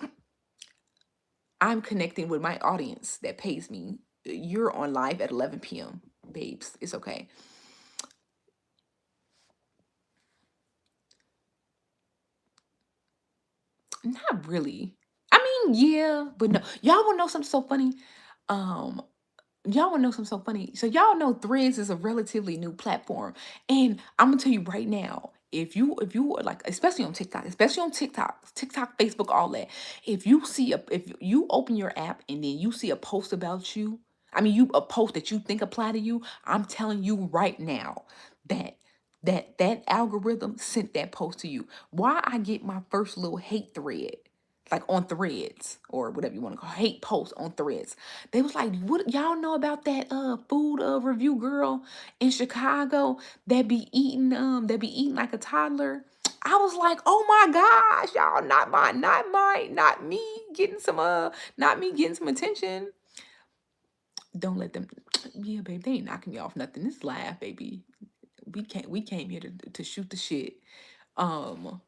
S2: I'm connecting with my audience that pays me. You're on live at 11 p.m. Babes, it's okay. Not really. I mean, yeah, but no. Y'all wanna know something so funny? Um, y'all wanna know something so funny? So y'all know Threads is a relatively new platform, and I'm gonna tell you right now, if you are like, especially on TikTok, Facebook, all that, if you open your app and then you see a post about you, I mean, you a post that you think apply to you, I'm telling you right now that that algorithm sent that post to you. Why I get my first little hate thread, like on Threads or whatever you want to call hate post on Threads. They was like, "What y'all know about that food review girl in Chicago that be eating like a toddler?" I was like, "Oh my gosh, y'all, not me getting some not me getting some attention. Don't let them yeah, babe, they ain't knocking me off nothing. This live, baby. We came here to shoot the shit. Um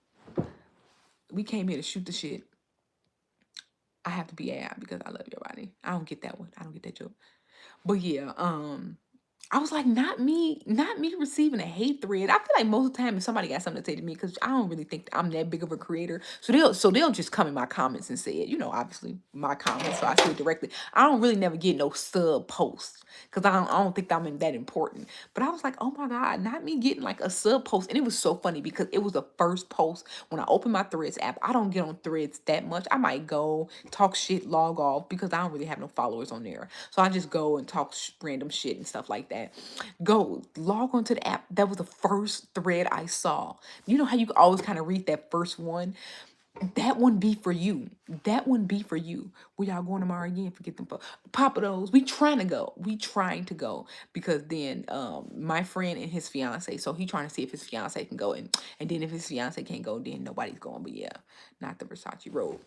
S2: we came here to shoot the shit. I have to be AI because I love your body. I don't get that one. I don't get that joke. But yeah, I was like, not me receiving a hate thread. I feel like most of the time if somebody got something to say to me, because I don't really think I'm that big of a creator. So they'll just come in my comments and say it. Obviously my comments, so I see it directly. I don't really never get no sub posts because I don't think I'm that important. But I was like, oh my God, not me getting like a sub post. And it was so funny because it was the first post when I opened my Threads app. I don't get on Threads that much. I might go talk shit, log off because I don't really have no followers on there. So I just go and talk random shit and stuff like that. Go log onto the app. That was the first thread I saw. You know how you always kind of read that first one? That one be for you. That one be for you. We y'all going tomorrow again? Forget them. Papa those. We trying to go. We trying to go because then my friend and his fiance. So he trying to see if his fiance can go and then if his fiance can't go, then nobody's going. But yeah, not the Versace robe.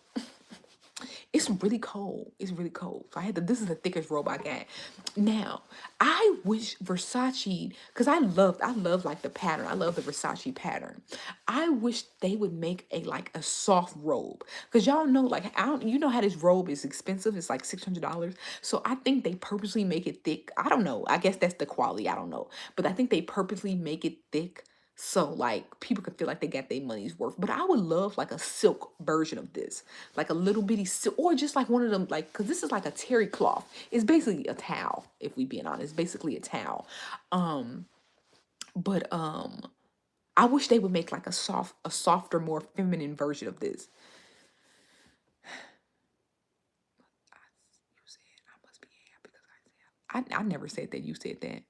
S2: It's really cold. It's really cold. So I had to, this is the thickest robe I got. Now, I wish Versace, because I love like the pattern. I love the Versace pattern. I wish they would make a soft robe. Because y'all know, like, I don't, you know how this robe is expensive. It's like $600. So I think they purposely make it thick. I don't know. I guess that's the quality. I don't know. But I think they purposely make it thick so like people could feel like they got their money's worth. But I would love like a silk version of this, like a little bitty silk, or just like one of them, like because this is like a terry cloth. It's basically a towel, if we being honest. It's basically a towel. Um, but I wish they would make like a softer, more feminine version of this. You said I must be happy because I never said that. You said that.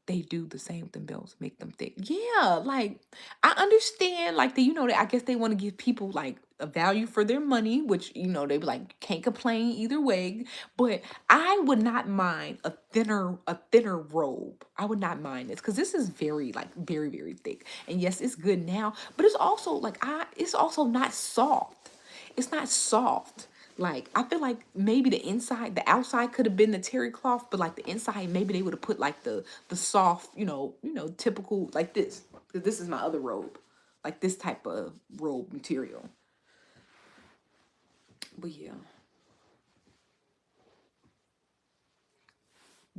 S2: They do the same with them belts, make them thick. Yeah, like I understand, like that. I guess they want to give people like a value for their money, which they be like can't complain either way. But I would not mind a thinner robe. I would not mind this because this is very like very very thick. And yes, it's good now, but it's also like it's also not soft. It's not soft. Like I feel like maybe the outside could have been the terry cloth, but like the inside, maybe they would have put like the soft, typical like this. 'Cause this is my other robe, like this type of robe material. But yeah,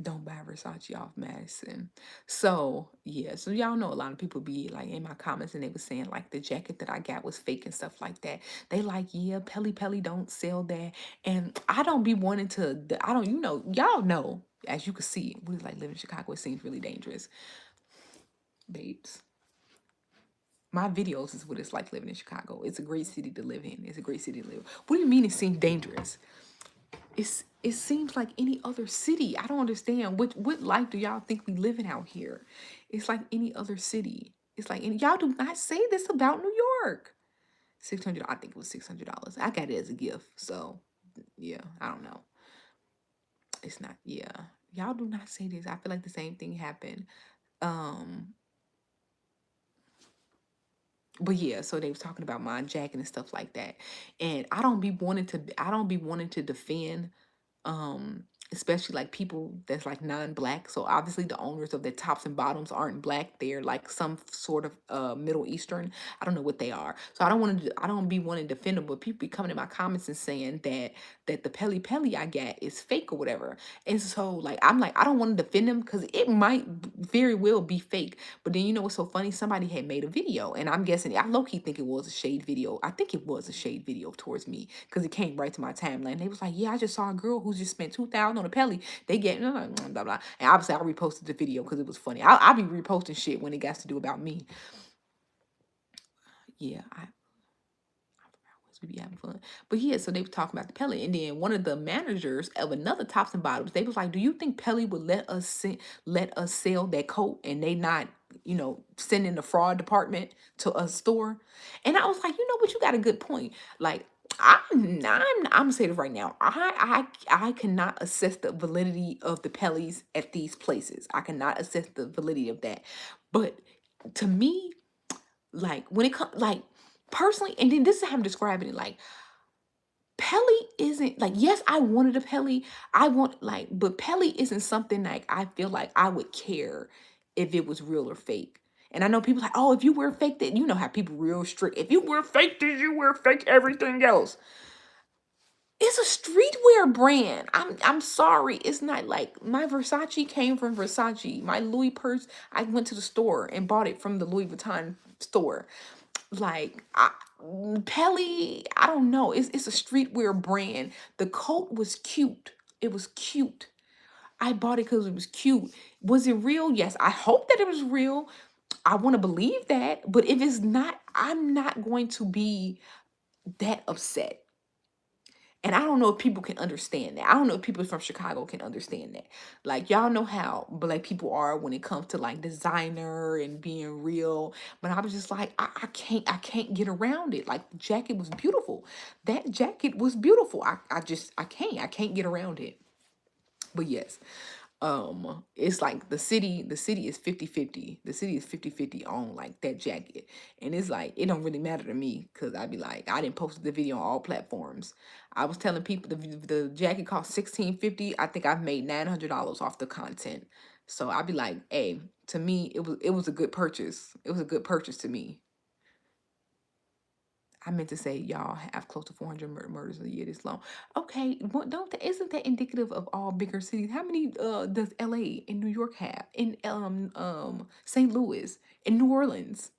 S2: don't buy Versace off Madison. So yeah, so y'all know a lot of people be like in my comments and they were saying like the jacket that I got was fake and stuff like that. They like, yeah, Pelly Pelly don't sell that. And I don't be wanting to, I don't, y'all know, as you can see, we like living in Chicago, it seems really dangerous. Babes. My videos is what it's like living in Chicago. It's a great city to live in. It's a great city to live. What do you mean it seems dangerous? It seems like any other city. I don't understand what life do y'all think we living out here? It's like any other city. It's like any y'all do not say this about New York. 600. I think it was $600. I got it as a gift. So yeah, I don't know. It's not. Yeah, y'all do not say this. I feel like the same thing happened. Um, but yeah, so they was talking about my jacket and stuff like that, and I don't be wanting to defend um especially like people that's like non-black. So obviously the owners of the tops and bottoms aren't black. They're like some sort of Middle Eastern. I don't know what they are. So I don't be wanting to defend them, but people be coming in my comments and saying that the Peli Peli I got is fake or whatever. And so like I'm like, I don't want to defend them because it might very well be fake. But then you know what's so funny? Somebody had made a video, and I'm guessing I low key think it was a shade video. I think it was a shade video towards me because it came right to my timeline. They was like, "Yeah, I just saw a girl who just spent 2,000 on a Pelly. They get blah blah blah." And obviously, I reposted the video because it was funny. I'll be reposting shit when it got to do about me. Yeah, we be having fun. But yeah, so they were talking about the Pelly. And then one of the managers of another tops and bottoms, they was like, "Do you think Pelly would let us sell that coat and they not, send in the fraud department to a store?" And I was like, you know what, you got a good point. Like I'm gonna say this right now. I cannot assess the validity of the Pellys at these places. I cannot assess the validity of that. But to me, like when it comes like personally, and then this is how I'm describing it, like Pelly isn't like, yes, I wanted a Pelly. I want like, but Pelly isn't something like I feel like I would care if it was real or fake. And I know people like, oh, if you wear fake, that you know how people real strict. If you wear fake this, you wear fake everything else. It's a streetwear brand. I'm sorry. It's not like my Versace came from Versace. My Louis purse, I went to the store and bought it from the Louis Vuitton store. Like Pelly, I don't know. It's a streetwear brand. The coat was cute. It was cute. I bought it because it was cute. Was it real? Yes. I hope that it was real. I want to believe that. But if it's not, I'm not going to be that upset. And I don't know if people can understand that. I don't know if people from Chicago can understand that. Like y'all know how black people are when it comes to like designer and being real. But I was just like, I can't get around it. Like the jacket was beautiful. That jacket was beautiful. I can't get around it. But yes, it's like the city is 50-50. The city is 50-50 on like that jacket. And it's like it don't really matter to me because I'd be like, I didn't post the video on all platforms. I was telling people the jacket cost 16.50. I think I've made $900 off the content. So I'd be like, hey, to me it was a good purchase. It was a good purchase to me. I meant to say y'all have close to 400 murders a year this long. Okay, what isn't that indicative of all bigger cities? How many does LA and New York have? In St. Louis, in New Orleans?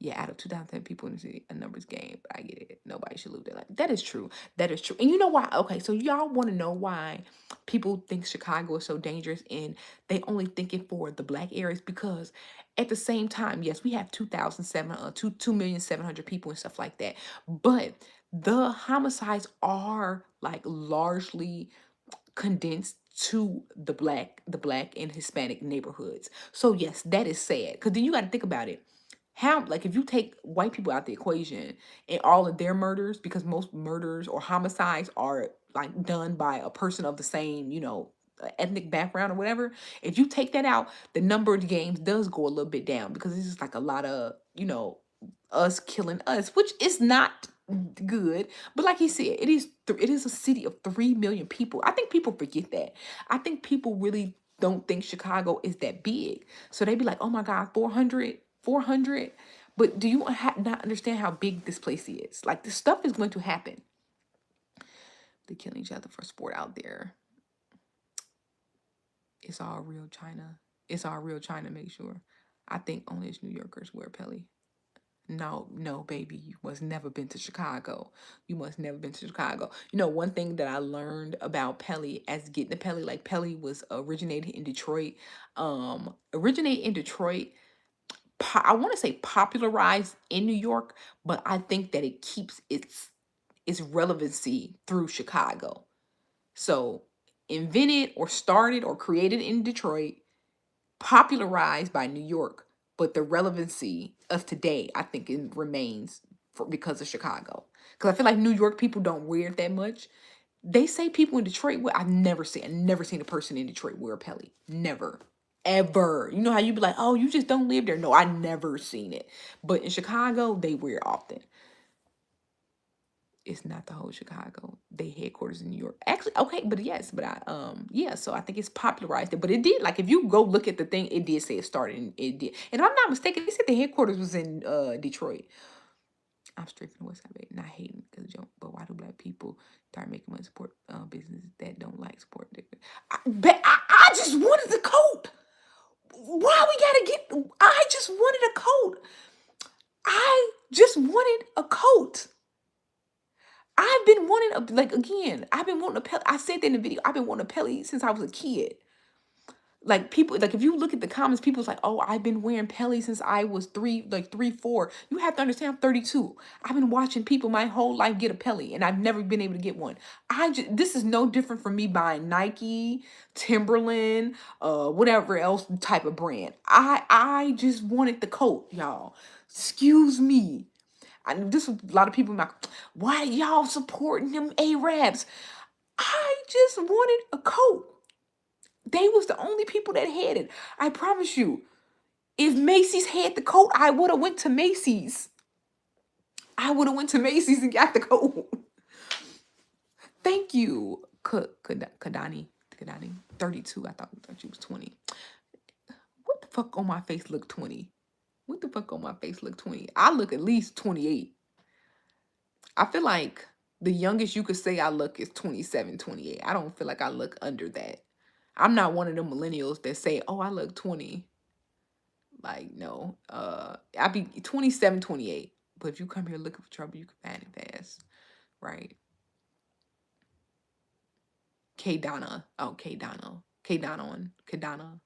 S2: Yeah, out of 2,010 people in the city, a numbers game, but I get it. Nobody should live there. Like that is true. That is true. And you know why? Okay, so y'all want to know why people think Chicago is so dangerous and they only think it for the black areas because at the same time, yes, we have 2,700 people and stuff like that. But the homicides are like largely condensed to the black and Hispanic neighborhoods. So yes, that is sad. Because then you got to think about it. How like if you take white people out the equation and all of their murders, because most murders or homicides are like done by a person of the same, ethnic background or whatever. If you take that out, the number of games does go a little bit down because it's just like a lot of, us killing us, which is not good. But like he said, it is a city of 3 million people. I think people forget that. I think people really don't think Chicago is that big. So they be like, oh my God, 400, 400. But do you not understand how big this place is? Like this stuff is going to happen. They're killing each other for sport out there. It's all real China. It's all real China, make sure. I think only as New Yorkers wear Pelly. No, no, baby, you must never been to Chicago. You must never been to Chicago. One thing that I learned about Pelly as getting the Pelly, like Pelly was originated in Detroit. Originated in Detroit. I want to say popularized in New York, but I think that it keeps its relevancy through Chicago. So invented or started or created in Detroit, popularized by New York, but the relevancy of today, I think, it remains because of Chicago. Because I feel like New York people don't wear it that much. They say people in Detroit wear. I've never seen a person in Detroit wear a Pelly. Never, ever. You know how you be like, oh, you just don't live there. No, I never seen it. But in Chicago, they wear it often. It's not the whole Chicago. They headquarters in New York. Actually, okay, but yes, but I yeah, so I think it's popularized it. But it did, like, if you go look at the thing, it did say it started and it did. And if I'm not mistaken, they said the headquarters was in Detroit. I'm straight from the West Side, not hating because joke, but why do black people start making money support businesses that don't like support? I just wanted the coat. Why we gotta get? I just wanted a coat. I just wanted a coat. I've been wanting a, like, again, I've been wanting a pelly. I said that in the video. I've been wanting a pelly since I was a kid. Like, people, like, if you look at the comments, people's like, oh, I've been wearing pelly since I was three, 4. You have to understand, I'm 32. I've been watching people my whole life get a pelly, and I've never been able to get one. This is no different from me buying Nike, Timberland, whatever else type of brand. I just wanted the coat, y'all. Excuse me. I this was a lot of people like, why y'all supporting them Arabs? I just wanted a coat. They was the only people that had it. I promise you. If Macy's had the coat, I would have went to Macy's. I would have went to Macy's and got the coat. Thank you, Kadani. Kadani, 32. I thought she was 20. What the fuck on my face look 20? What the fuck on my face look 20? I look at least 28. I feel like the youngest you could say I look is 27, 28. I don't feel like I look under that. I'm not one of the millennials that say, oh, I look 20. Like, no. I be 27, 28. But if you come here looking for trouble, you can find it fast. Right. K Donna. Oh, K Donna. K Donna on. K Donna.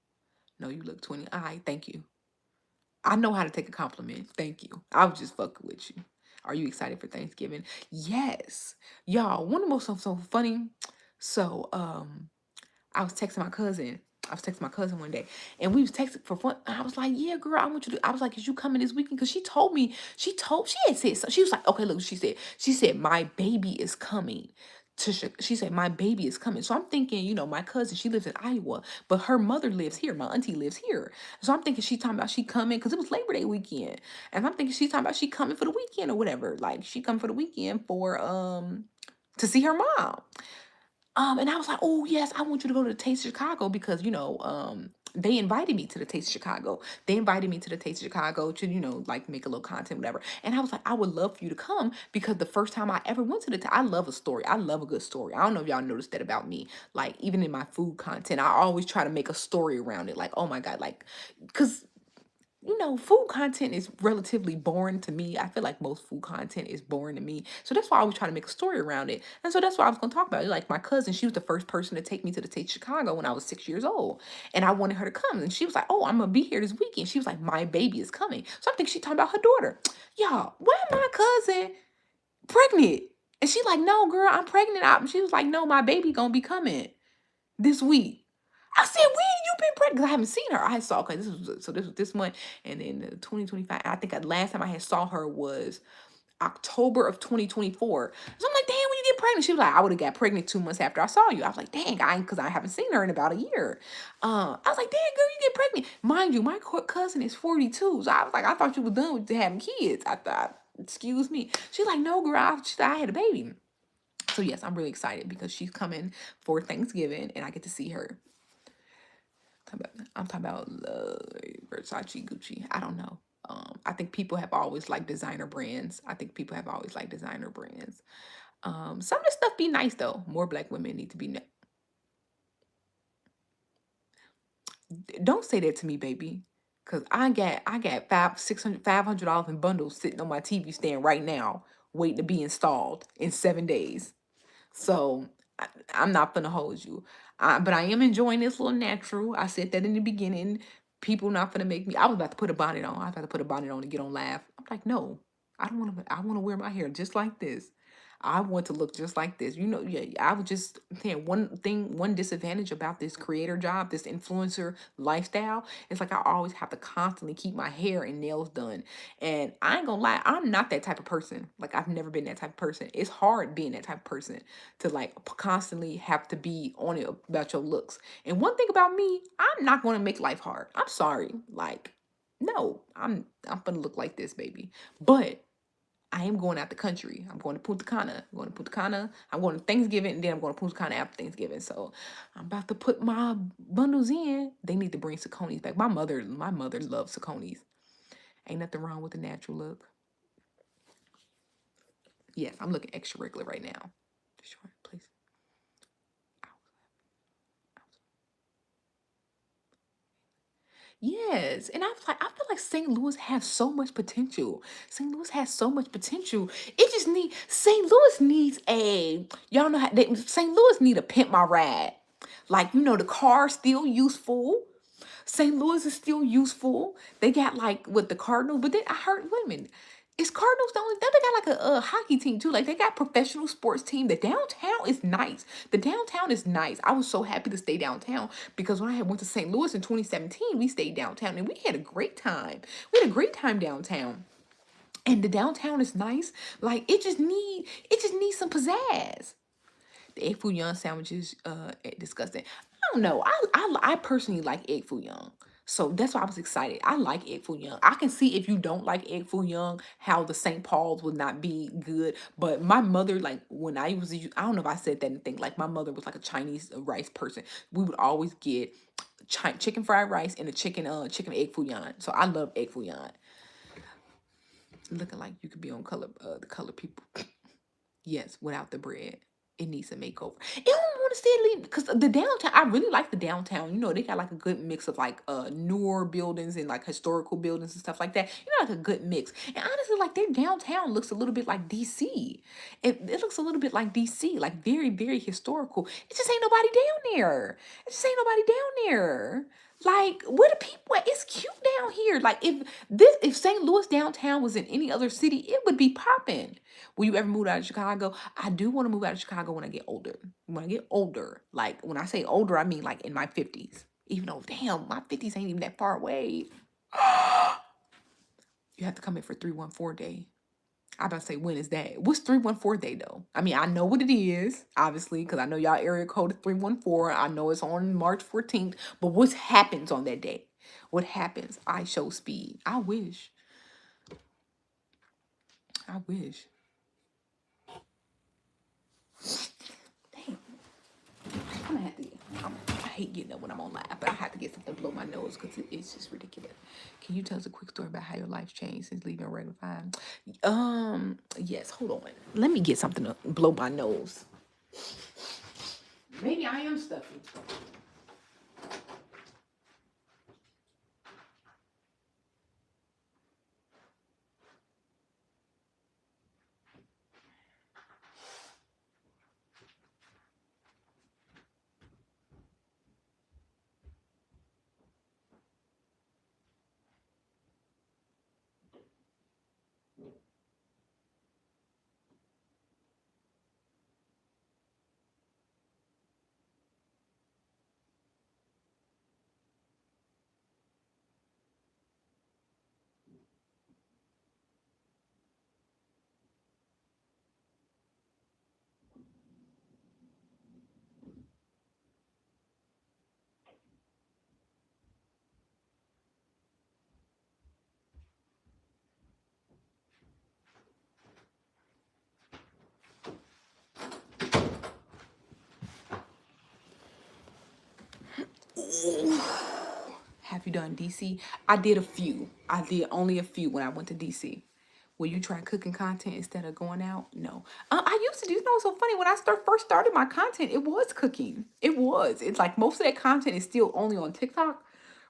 S2: No, you look 20. All right, thank you. I know how to take a compliment. Thank you. I was just fucking with you. Are you excited for Thanksgiving? Yes. Y'all, one of the most so funny. So, I was texting my cousin. I was texting my cousin one day, and we was texting for fun. And I was like, "Yeah, girl, I want you to." I was like, "Is you coming this weekend?" Because she told me. She had said so. She was like, "Okay, look." She said. She said my baby is coming. She said my baby is coming. So I'm thinking, my cousin. She lives in Iowa, but her mother lives here. My auntie lives here. So I'm thinking she talking about she coming because it was Labor Day weekend, and I'm thinking she talking about she coming for the weekend or whatever. Like she come for the weekend for to see her mom. And I was like, oh yes, I want you to go to the Taste of Chicago because they invited me to the Taste of Chicago. They invited me to the Taste of Chicago to like make a little content, whatever. And I was like, I would love for you to come because the first time I ever went to I love a story. I love a good story. I don't know if y'all noticed that about me. Like even in my food content, I always try to make a story around it. Like oh my god, like because food content is relatively boring to me. I feel like most food content is boring to me. So that's why I was trying to make a story around it. And so that's what I was going to talk about. Like my cousin, she was the first person to take me to the Taste of Chicago when I was 6 years old. And I wanted her to come. And she was like, oh, I'm going to be here this weekend. She was like, my baby is coming. So I think she talking about her daughter. Y'all, why my cousin pregnant? And she like, no, girl, I'm pregnant. She was like, no, my baby going to be coming this week. I said, when you been pregnant? Because I haven't seen her. I saw, okay, this was this month. And then 2025, I think the last time I had saw her was October of 2024. So I'm like, damn, when you get pregnant? She was like, I would have got pregnant 2 months after I saw you. I was like, dang, because I haven't seen her in about a year. I was like, damn, girl, you get pregnant. Mind you, my cousin is 42. So I was like, I thought you was done with having kids. I thought, excuse me. She's like, no, girl, I had a baby. So yes, I'm really excited because she's coming for Thanksgiving and I get to see her. I'm talking about Versace, Gucci. I don't know. I think people have always liked designer brands. Some of this stuff be nice though. More black women need to be. Don't say that to me, baby, because I got $500 in bundles sitting on my TV stand right now, waiting to be installed in 7 days. So I'm not gonna hold you. But I am enjoying this little natural. I said that in the beginning. People not gonna make me. I was about to put a bonnet on. I was about to put a bonnet on to get on live. I'm like, no, I don't want to. I want to wear my hair just like this. I want to look just like this. Yeah, I was just saying one disadvantage about this creator job, this influencer lifestyle, is like I always have to constantly keep my hair and nails done. And I ain't gonna lie, I'm not that type of person. Like I've never been that type of person. It's hard being that type of person to like constantly have to be on it about your looks. And one thing about me, I'm not gonna make life hard. I'm sorry. Like, no, I'm gonna look like this, baby. But I am going out the country. I'm going to Punta Cana. I'm going to Punta Cana. I'm going to Thanksgiving, and then I'm going to Punta Cana after Thanksgiving. So I'm about to put my bundles in. They need to bring Saucony's back. My mother loves Saucony's. Ain't nothing wrong with the natural look. Yes, I'm looking extra regular right now. Sure, please. Yes, and I feel like St. Louis has so much potential. St. Louis has so much potential. It just need St. Louis needs a y'all know how St. Louis need a pimp my ride. Like the car's still useful. St. Louis is still useful. They got like with the Cardinals, but then I heard women. Is Cardinals the only? They got like a hockey team too. Like they got professional sports team. The downtown is nice. The downtown is nice. I was so happy to stay downtown because when I had went to St. Louis in 2017, we stayed downtown and we had a great time. We had a great time downtown. And the downtown is nice. Like it just needs some pizzazz. The egg foo young sandwiches, disgusting. I don't know. I personally like egg foo young. So that's why I was excited. I like egg foo young. I can see if you don't like egg foo young, how the St. Paul's would not be good. But my mother, like when I don't know if I said that anything. Like my mother was like a Chinese rice person. We would always get chicken fried rice and a chicken egg foo young. So I love egg foo young. Looking like you could be on the color people. Yes, without the bread. It needs a makeover. It don't want to stay leave because the downtown. I really like the downtown. They got like a good mix of like newer buildings and like historical buildings and stuff like that. Like a good mix. And honestly, like their downtown looks a little bit like DC. It looks a little bit like DC, like very, very historical. It just ain't nobody down there. It just ain't nobody down there. Like, where the people at? It's cute down here. Like, if St. Louis downtown was in any other city, it would be popping. Will you ever move out of Chicago? I do want to move out of Chicago when I get older. When I get older, like when I say older, I mean like in my 50s. Even though, damn, my 50s ain't even that far away. You have to come in for 314 day. I about to say, when is that? What's 314 day though? I mean, I know what it is, obviously, because I know y'all area code is 314. I know it's on March 14th, but what happens on that day? What happens? I show speed. I wish. I wish. Damn. I'm gonna have to I hate getting up when I'm on live, but I have to get something to blow my nose because it's just ridiculous. Can you tell us a quick story about how your life changed since leaving regular five? Yes, hold on. Let me get something to blow my nose. Maybe I am stuffy. Have you done DC? I did a few. I did only a few when I went to DC. Will you try cooking content instead of going out? No. I used to do. It's so funny when I first started my content. It was cooking. It was. It's like most of that content is still only on TikTok.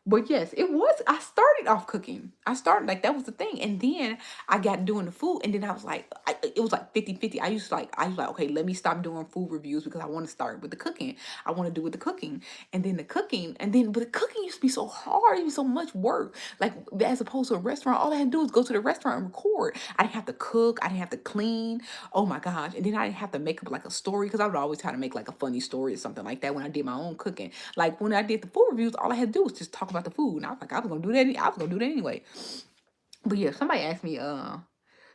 S2: But yes, it was. I started off cooking. I started like that was the thing. And then I got doing the food. And then I was like, it was like 50-50. I was like, okay, let me stop doing food reviews because I want to start with the cooking. I want to do with the cooking. And then the cooking. But the cooking used to be so hard. It was so much work. Like as opposed to a restaurant, all I had to do was go to the restaurant and record. I didn't have to cook. I didn't have to clean. Oh my gosh. And then I didn't have to make up like a story because I would always try to make like a funny story or something like that when I did my own cooking. Like when I did the food reviews, all I had to do was just talk about the food. And I was like, I was gonna do that. I was gonna do that anyway. But yeah, somebody asked me,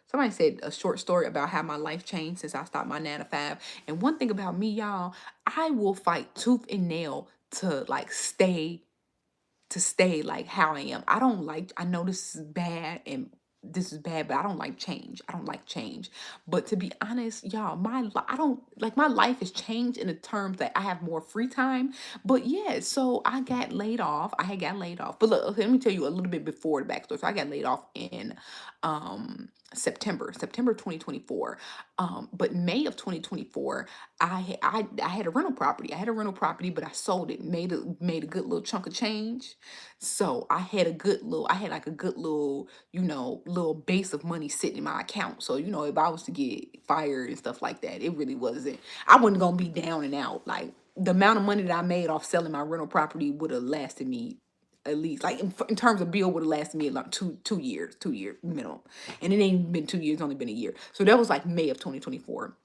S2: somebody said a short story about how my life changed since I stopped my 9 to 5. And one thing about me, y'all, I will fight tooth and nail to like stay like how I am. I don't like, I know this is bad and this is bad, but I don't like change. I don't like change. But to be honest, y'all, I don't like, my life has changed in the terms that I have more free time. But yeah, so I got laid off. I had got laid off. But look, okay, let me tell you a little bit before the backstory. So I got laid off in September 2024. But May of 2024, I had a rental property. I had a rental property, but I sold it, made a good little chunk of change. So I had like a good little, little base of money sitting in my account. So, if I was to get fired and stuff like that, it really wasn't, I wasn't gonna be down and out. Like, the amount of money that I made off selling my rental property would have lasted me at least, like, in terms of bill, would have lasted me like 2 years minimum. And it ain't been 2 years, only been a year. So that was like May of 2024.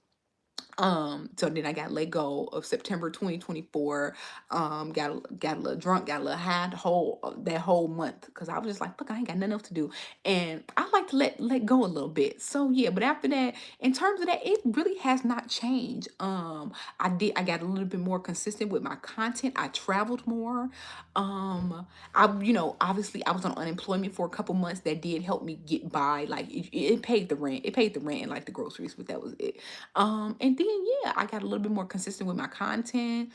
S2: So then I got let go of September 2024. Got a little drunk, got a little high the whole that whole month, because I was just like, look, I ain't got nothing else to do. And I like to let go a little bit. So yeah, but after that, in terms of that, it really has not changed. I got a little bit more consistent with my content. I traveled more. Obviously I was on unemployment for a couple months. That did help me get by. Like, it paid the rent. It paid the rent and like the groceries, but that was it. And then yeah, I got a little bit more consistent with my content.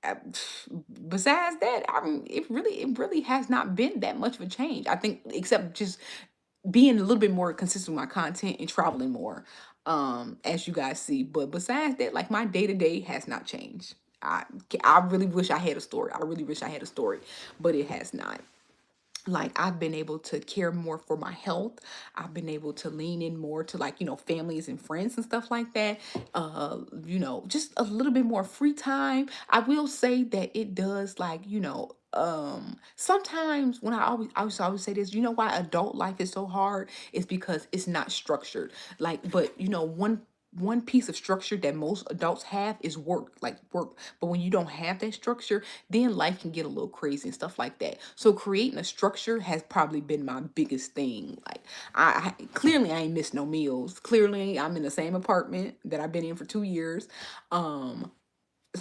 S2: Uh, Besides that, it really has not been that much of a change. I think, except just being a little bit more consistent with my content and traveling more, as you guys see. But besides that, like, my day-to-day has not changed. I really wish I had a story. I really wish I had a story, but it has not. Like, I've been able to care more for my health. I've been able to lean in more to, like, families and friends and stuff like that. Just a little bit more free time. I will say that it does, like, sometimes, when I always say this, why adult life is so hard, is because it's not structured. Like, but one piece of structure that most adults have is work, like work. But when you don't have that structure, then life can get a little crazy and stuff like that. So creating a structure has probably been my biggest thing. Like, clearly I ain't missed no meals. Clearly I'm in the same apartment that I've been in for 2 years. So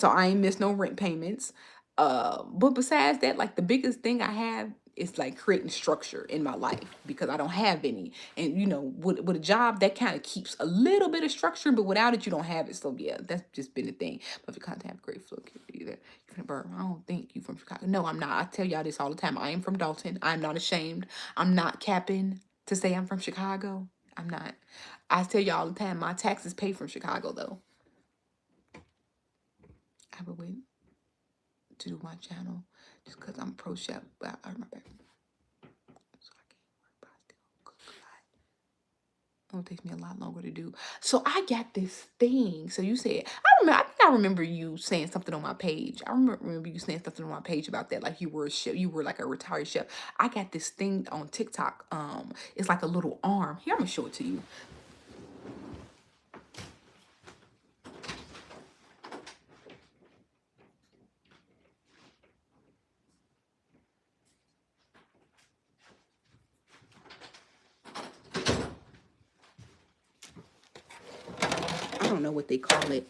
S2: I ain't missed no rent payments. But besides that, like, the biggest thing I have is like creating structure in my life, because I don't have any. And with a job, that kind of keeps a little bit of structure, but without it, you don't have it. So yeah, that's just been the thing. But if you can't have great flow, either you're gonna burn. I don't think you from Chicago. No, I'm not. I tell y'all this all the time. I am from Dalton. I'm not ashamed. I'm not capping to say I'm from Chicago. I'm not. I tell y'all all the time, my taxes pay from Chicago though. I would wait to do my channel just because I'm pro chef. But I remember, so I can't work, but I still cook a lot. It takes me a lot longer to do. So I got this thing. So you said, I think I remember you saying something on my page. I remember you saying something on my page about that. Like, you were a chef, you were like a retired chef. I got this thing on TikTok. It's like a little arm. Here, I'm gonna show it to you. I don't know what they call it.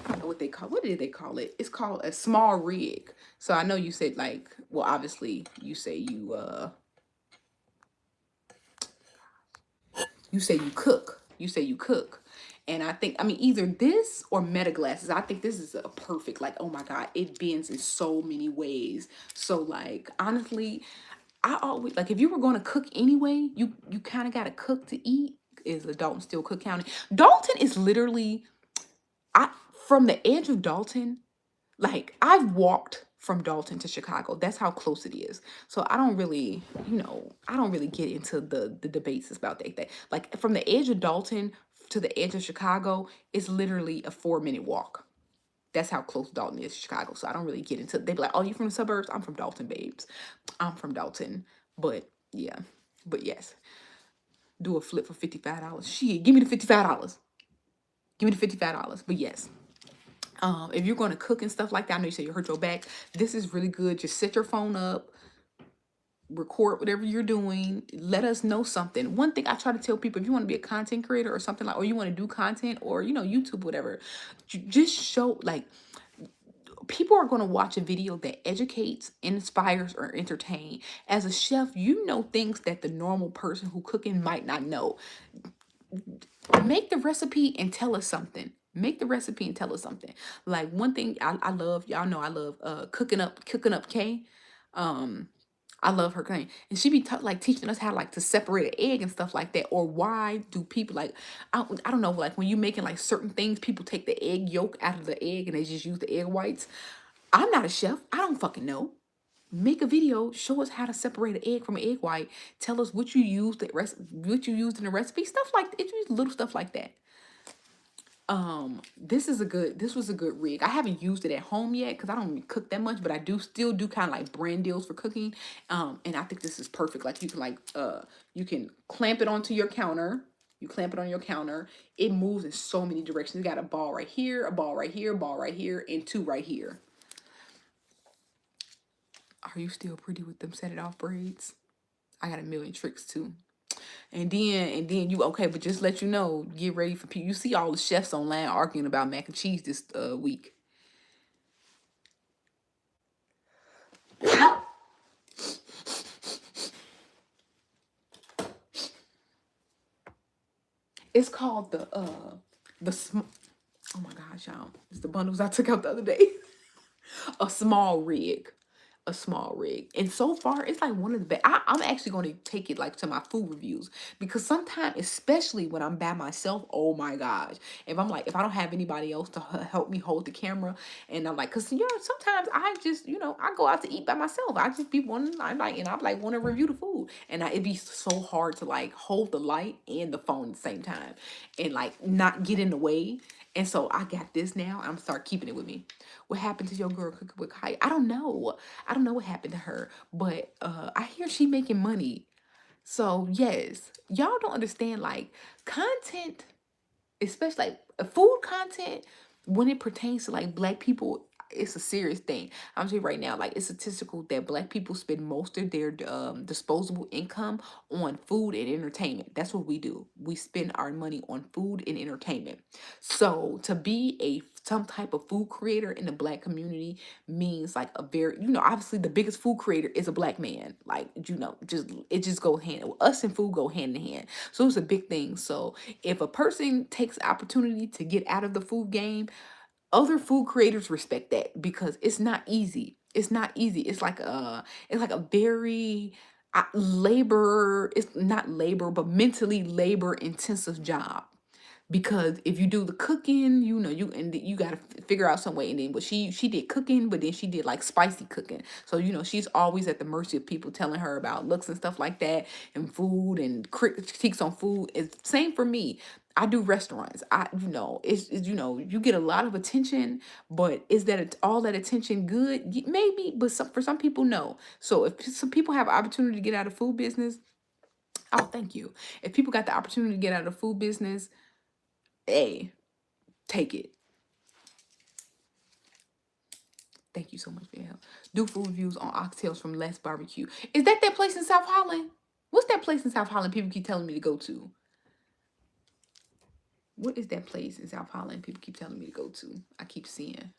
S2: I don't know what did they call it? It's called a small rig. So I know you said, like, well, obviously you say you cook. You say you cook. And I think, I mean, either this or Meta glasses. I think this is a perfect, like, oh my God, it bends in so many ways. So, like, honestly, I always, like, if you were going to cook anyway, you kind of got to cook to eat. Is the Dalton still Cook County? Dalton is literally, I from the edge of Dalton, like, I've walked from Dalton to Chicago. That's how close it is. So I don't really get into the debates about that. Like, from the edge of Dalton to the edge of Chicago, it's literally a 4-minute walk. That's how close Dalton is to Chicago. So I don't really get into, they be like, oh, you from the suburbs? I'm from Dalton, babes. I'm from Dalton. But yeah. But yes. Do a flip for $55. Shit, give me the $55. Give me the $55. But yes. If you're going to cook and stuff like that, I know you say you hurt your back. This is really good. Just set your phone up, record whatever you're doing. Let us know something. One thing I try to tell people, if you want to be a content creator or something, like, or you want to do content, or YouTube, whatever, just show, like, People are going to watch a video that educates, inspires, or entertain. As a chef, you know things that the normal person who cooking might not know. Make the recipe and tell us something. Make the recipe and tell us something. Like one thing I love, y'all know I love cooking up Kay. Um I love her cooking. And she be like teaching us how like to separate an egg and stuff like that. Or why do people like I don't know, like when you making like certain things, people take the egg yolk out of the egg and they just use the egg whites. I'm not a chef. I don't fucking know. Make a video, show us how to separate an egg from an egg white. Tell us what you used, what you used in the recipe, stuff like it's just little stuff like that. This was a good rig. I haven't used it at home yet because I don't really cook that much, but I do still do kind of like brand deals for cooking. And I think this is perfect. Like you can clamp it onto your counter. You clamp it on your counter. It moves in so many directions. You got a ball right here, a ball right here, a ball right here, and two right here. Are you still pretty with them set it off braids? I got a million tricks too. And then you okay, but just let you know, get ready for people. You see all the chefs online arguing about mac and cheese this week. It's called oh my gosh, y'all. It's the bundles I took out the other day. A small rig. A small rig. And so far, it's like one of the best. I'm actually going to take it like to my food reviews because sometimes, especially when I'm by myself, oh my gosh. If I don't have anybody else to help me hold the camera, and I'm like, because, sometimes I just, I go out to eat by myself. I just be wanting, I'm like, want to review the food. And it'd be so hard to like hold the light and the phone at the same time and like not get in the way. And so I got this now. I'm start keeping it with me. What happened to your girl cooking with Kai? I don't know. I don't know what happened to her, but I hear she making money. So yes, y'all don't understand like content, especially like food content when it pertains to like black people. It's a serious thing. I'm saying right now, like it's statistical that black people spend most of their disposable income on food and entertainment. That's what we do. We spend our money on food and entertainment. So to be some type of food creator in the black community means like a very, obviously the biggest food creator is a black man. Like, just it just goes hand. Us and food go hand in hand. So it's a big thing. So if a person takes opportunity to get out of the food game, other food creators respect that because it's not easy. It's not easy. It's like a very labor, it's not labor, but mentally labor intensive job because if you do the cooking, you got to figure out some way. And then, but she did cooking, but then she did like spicy cooking. So she's always at the mercy of people telling her about looks and stuff like that, and food and critiques on food. It's same for me. I do restaurants. It's you get a lot of attention, but is all that attention good? Maybe, but for some people, no. So if some people have an opportunity to get out of food business, oh, thank you. If people got the opportunity to get out of food business, hey, take it. Thank you so much for your help. Do food reviews on oxtails from Les Barbecue. Is that place in South Holland? What's that place in South Holland people keep telling me to go to? What is that place in South Holland people keep telling me to go to? I keep seeing.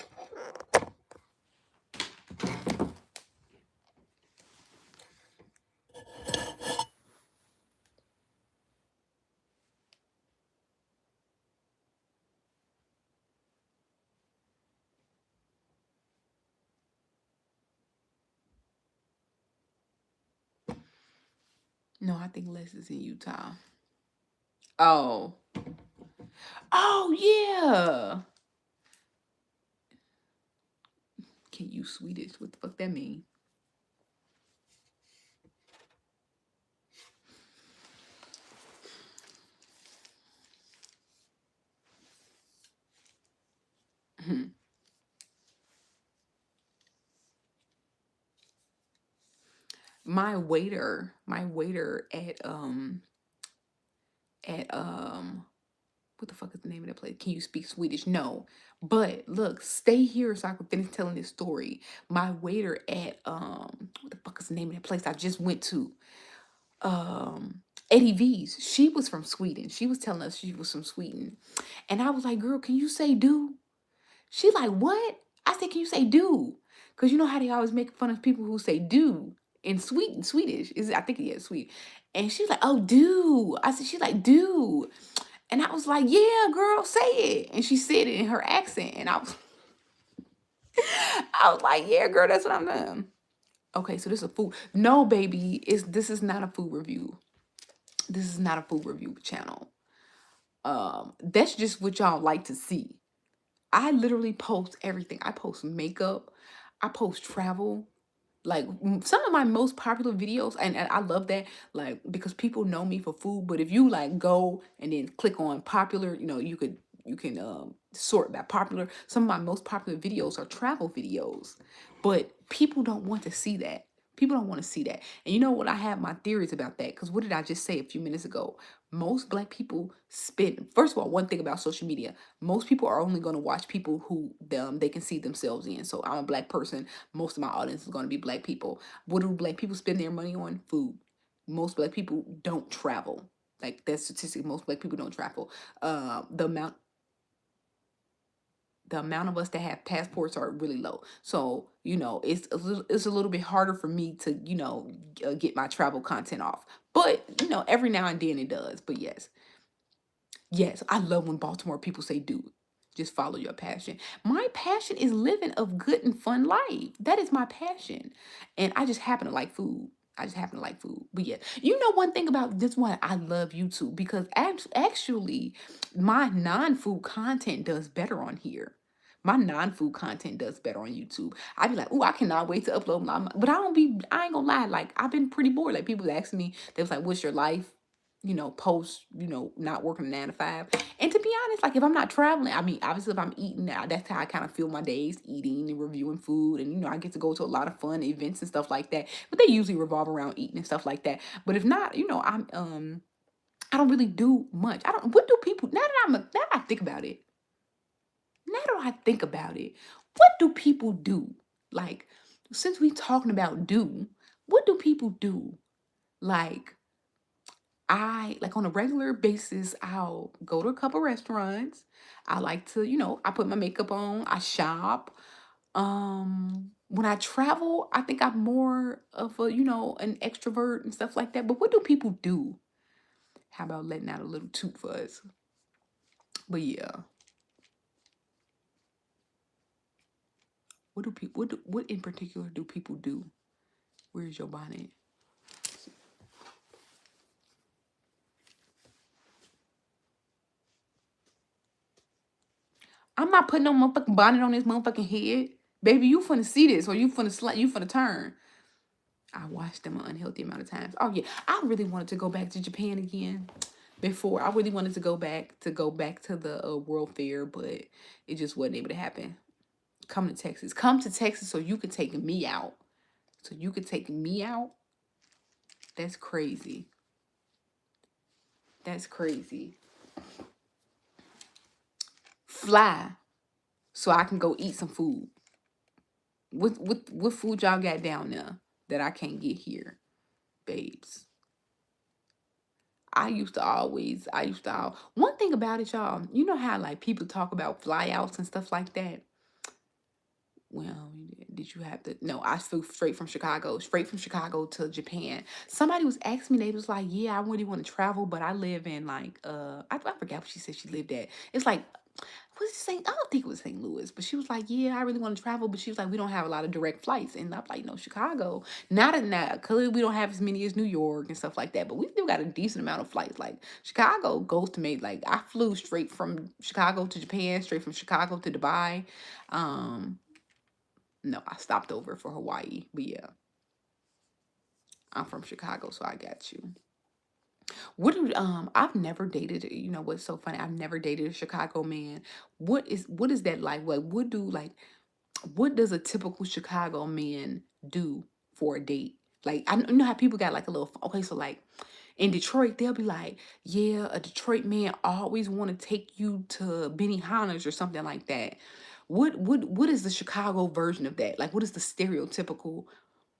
S2: No, I think Les is in Utah. Oh. Oh, yeah. Can you Swedish? What the fuck that mean? My waiter at what the fuck is the name of that place? Can you speak Swedish? No. But look, stay here so I can finish telling this story. My waiter at what the fuck is the name of that place I just went to? Um Eddie V's. She was from Sweden. She was telling us she was from Sweden. And I was like, girl, can you say do? She like, what? I said, can you say do? Because you know how they always make fun of people who say do in Swedish. Is it, I think yeah, sweet. And she's like, oh, do. I said, she's like, do. And I was like, yeah, girl, say it. And she said it in her accent. And I was like, yeah, girl, that's what I'm doing. Okay, so this is a food. No, baby, this is not a food review. This is not a food review channel. That's just what y'all like to see. I literally post everything. I post makeup. I post travel. Like some of my most popular videos, and I love that, like because people know me for food. But if you like go and then click on popular, you can sort by popular. Some of my most popular videos are travel videos, but people don't want to see that. People don't want to see that. And you know what? I have my theories about that. Because what did I just say a few minutes ago? Most black people spend, first of all, one thing about social media, most people are only going to watch people who they can see themselves in. So I'm a black person. Most of my audience is going to be black people. What do black people spend their money on? Food. Most black people don't travel. Like that's statistic. Most black people don't travel. The amount of us that have passports are really low. So, it's a little bit harder for me to, get my travel content off. But, every now and then it does. But yes, yes, I love when Baltimore people say, dude, just follow your passion. My passion is living a good and fun life. That is my passion. And I just happen to like food. I just happen to like food. But yeah, one thing about this one, I love YouTube because actually my non-food content does better on here. My non-food content does better on YouTube. I'd be like, oh, I cannot wait to upload but I ain't gonna lie, like I've been pretty bored. Like people asking me, they was like, what's your life? Post, not working 9 to 5. And to be honest, like if I'm not traveling, I mean, obviously if I'm eating now, that's how I kind of feel my days, eating and reviewing food. And, I get to go to a lot of fun events and stuff like that. But they usually revolve around eating and stuff like that. But if not, I don't really do much. What do people, now that I think about it, what do people do? Like, since we talking about what do people do? Like, I like on a regular basis, I'll go to a couple restaurants. I like to, I put my makeup on, I shop. When I travel, I think I'm more of a, an extrovert and stuff like that. But what do people do? How about letting out a little toot for us? But yeah, what in particular do people do? Where's your bonnet? I'm not putting no motherfucking bonnet on this motherfucking head. Baby, you finna see this or you finna turn. I watched them an unhealthy amount of times. Oh yeah, I really wanted to go back to Japan again. Before I really wanted to go back to the World Fair, but it just wasn't able to happen. Come to Texas, so you could take me out. So you could take me out. That's crazy. That's crazy. Fly, so I can go eat some food. What food y'all got down there that I can't get here, babes? One thing about it, y'all, you know how like people talk about flyouts and stuff like that? Well, did you have to? No, I flew straight from Chicago to Japan. Somebody was asking me, they was like, yeah, I really want to travel, but I live in like, I forgot what she said she lived at. It's like, what's it saying? I don't think it was St. Louis, but she was like, yeah, I really want to travel, but she was like, we don't have a lot of direct flights. And I'm like, no, Chicago, not in that, clearly we don't have as many as New York and stuff like that, but we still got a decent amount of flights. Like Chicago goes to me, like I flew straight from Chicago to Japan, straight from Chicago to Dubai. Um, no, I stopped over for Hawaii, but yeah, I'm from Chicago, so I got you. I've never dated, what's so funny? I've never dated a Chicago man. What is that like? What does a typical Chicago man do for a date? Like I know how people got like a little okay, so like in Detroit, they'll be like, yeah, a Detroit man always want to take you to Benihana's or something like that. What is the Chicago version of that? Like what is the stereotypical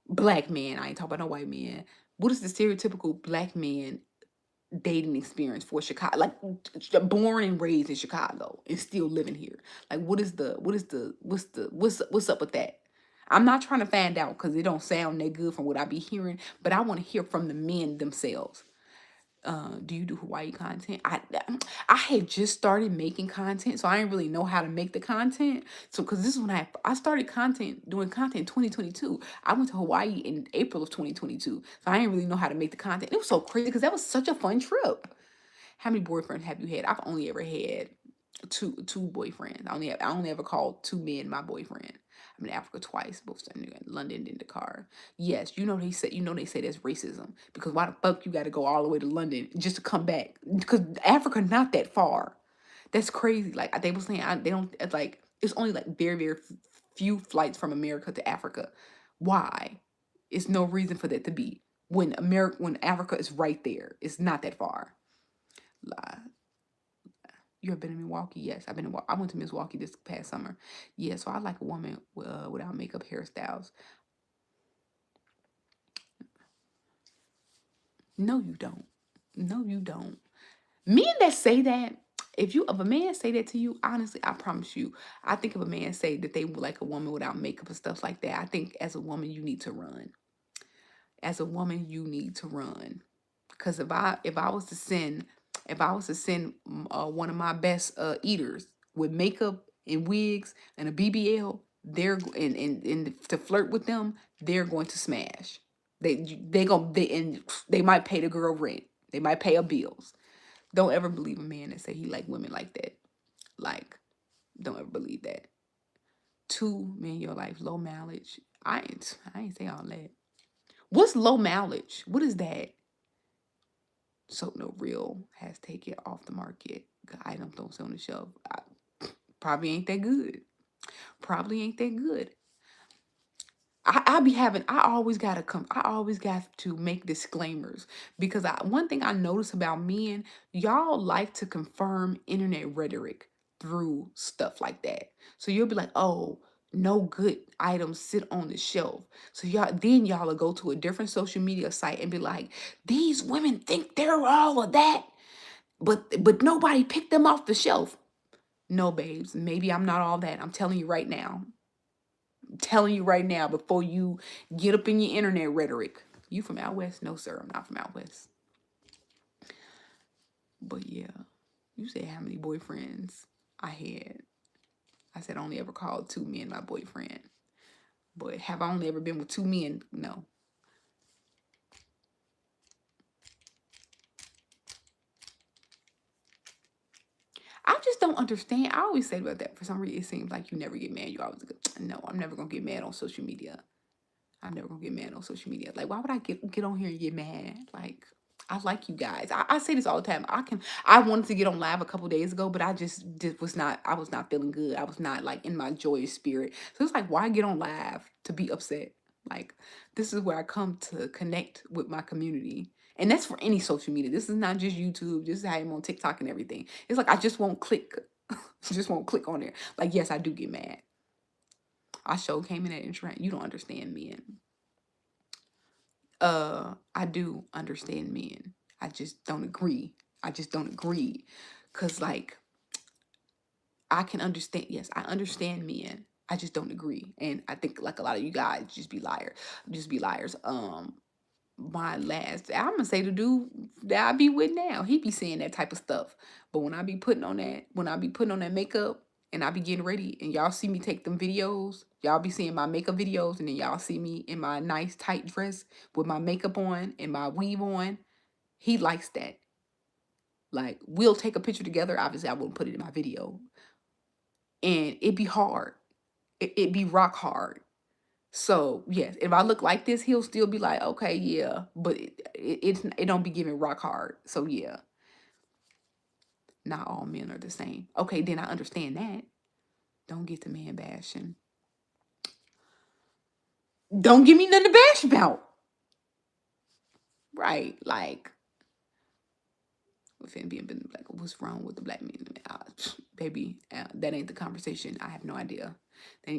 S2: black man? I ain't talking about no white man. What is the stereotypical black man dating experience for Chicago, like born and raised in Chicago and still living here. Like, what's up with that? I'm not trying to find out because it don't sound that good from what I be hearing, but I want to hear from the men themselves. Do you do Hawaii content? I had just started making content, so I didn't really know how to make the content. So because this is when I started doing content in 2022. I went to Hawaii in April of 2022, so I didn't really know how to make the content. It was so crazy because that was such a fun trip. How many boyfriends have you had? I've only ever had two boyfriends. I only ever called two men my boyfriend. I'm in Africa twice, both in London and Dakar. Yes, they say that's racism because why the fuck you got to go all the way to London just to come back? Because Africa not that far. That's crazy. Like they were saying, they don't. It's like it's only like very few flights from America to Africa. Why? It's no reason for that to be when Africa is right there. It's not that far. Lie. You have been in Milwaukee? Yes, I've been in. I went to Milwaukee this past summer. Yeah, so I like a woman without makeup hairstyles. No, you don't. No, you don't. Men that say that, if a man say that to you, honestly, I promise you, I think if a man say that they would like a woman without makeup and stuff like that, I think as a woman you need to run. As a woman, you need to run. Because if I was to send one of my best eaters with makeup and wigs and a BBL, and to flirt with them, they're going to smash. They might pay the girl rent. They might pay her bills. Don't ever believe a man that say he like women like that. Like, don't ever believe that. Two men in your life, low mileage. I ain't say all that. What's low mileage? What is that? Soap No Real has taken off the market. Items don't sell on the shelf. Probably ain't that good. Probably ain't that good. I always got to make disclaimers because one thing I notice about men, y'all like to confirm internet rhetoric through stuff like that. So you'll be like, oh, no good items sit on the shelf. So y'all will go to a different social media site and be like, these women think they're all of that, but nobody picked them off the shelf. No, babes, maybe I'm not all that. I'm telling you right now. Telling you right now before you get up in your internet rhetoric. You from out west? No, sir, I'm not from out west. But yeah, you said how many boyfriends I had. I said I only ever called two men my boyfriend. But have I only ever been with two men? No. I just don't understand. I always say about that. For some reason, it seems like you never get mad. You always go, no, I'm never gonna get mad on social media. I'm never gonna get mad on social media. Like, why would I get on here and get mad? Like, I like you guys. I say this all the time. I wanted to get on live a couple days ago, but I just was not. I was not feeling good. I was not like in my joyous spirit. So it's like, why get on live to be upset? Like, this is where I come to connect with my community. And that's for any social media. This is not just YouTube. This is how I'm on TikTok and everything. It's like I just won't click. Just won't click on there. Like, yes, I do get mad. I sure came in at internet. You don't understand men. I do understand men. I just don't agree. I just don't agree. Cause like I can understand, yes, I understand men. I just don't agree. And I think like a lot of you guys just be liars. My last I'm gonna say the dude that I be with now, he be saying that type of stuff. But when I be putting on that makeup and I be getting ready and y'all see me take them videos, y'all be seeing my makeup videos and then y'all see me in my nice tight dress with my makeup on and my weave on. He likes that. Like we'll take a picture together. Obviously, I wouldn't put it in my video. And it'd be hard. It'd be rock hard. So yes, if I look like this, he'll still be like, okay, yeah, but it don't be giving rock hard. So yeah, not all men are the same. Okay, then I understand that. Don't get the man bashing. Don't give me nothing to bash about. Right, like within being like, what's wrong with the black man? Baby, that ain't the conversation. I have no idea. That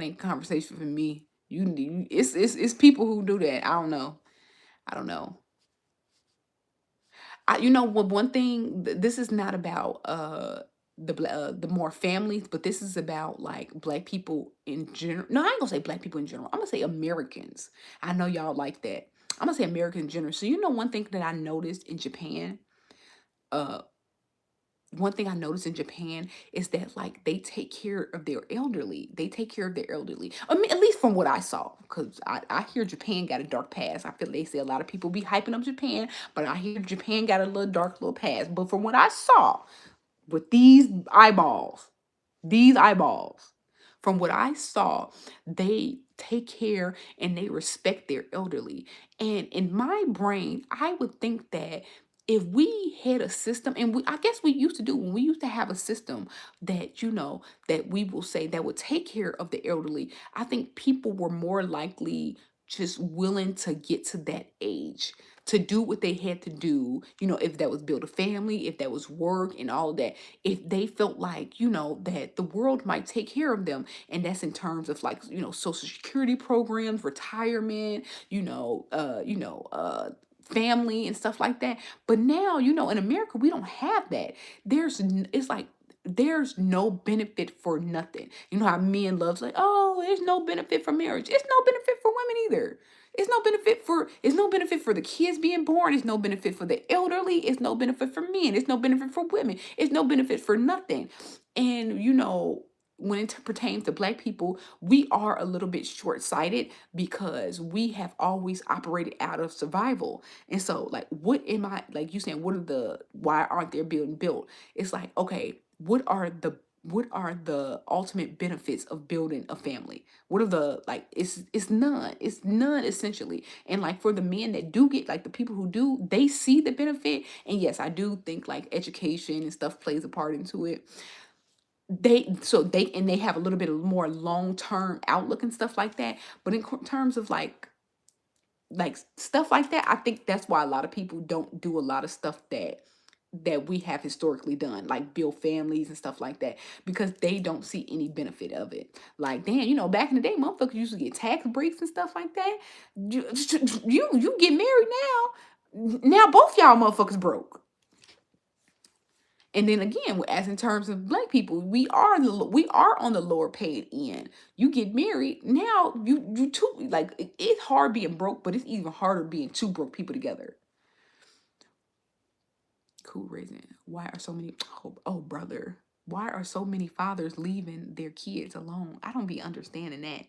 S2: ain't conversation for me. It's people who do that. I don't know. I don't know. one thing, this is not about the more families, but this is about like black people in general. No, I ain't gonna say black people in general. I'm gonna say Americans. I know y'all like that. I'm gonna say Americans in general. So one thing that I noticed in Japan, uh one thing I noticed in Japan is that like they take care of their elderly. They take care of their elderly. I mean, at least from what I saw, because I hear Japan got a dark past. I feel they say a lot of people be hyping up Japan, but I hear Japan got a little dark little past. But from what I saw with these eyeballs, from what I saw, they take care and they respect their elderly. And in my brain, I would think that if we had a system, and I guess we used to do when we used to have a system that that we will say that would take care of the elderly, I think people were more likely just willing to get to that age to do what they had to do, if that was build a family, if that was work and all that, if they felt like, that the world might take care of them. And that's in terms of like, social security programs, retirement, family and stuff like that. But now, in America, we don't have that. It's like there's no benefit for nothing. You know how men loves like, oh, there's no benefit for marriage. It's no benefit for women either. It's no benefit for the kids being born. It's no benefit for the elderly. It's no benefit for men. It's no benefit for women. It's no benefit for nothing. And when it pertains to black people, we are a little bit short-sighted because we have always operated out of survival. And so like what am I like you saying, why aren't they being built? It's like, okay, what are the ultimate benefits of building a family? What are the like it's none essentially. And like for the men that do get, like the people who do, they see the benefit. And yes, I do think like education and stuff plays a part into it. They have a little bit of more long-term outlook and stuff like that. But in terms of like stuff like that, I think that's why a lot of people don't do a lot of stuff that we have historically done, like build families and stuff like that, because they don't see any benefit of it. Like, damn, back in the day, motherfuckers used to get tax breaks and stuff like that. You get married now both y'all motherfuckers broke. And then again, as in terms of black people, we are on the lower paid end. You get married now, you two, like it's hard being broke, but it's even harder being two broke people together. Cool reason. Why are so many? Oh, brother. Why are so many fathers leaving their kids alone? I don't be understanding that.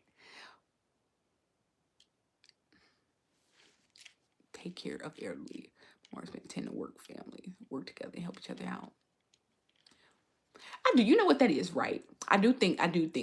S2: Take care of elderly. More tend to work together and help each other out. I do. You know what that is, right? I do think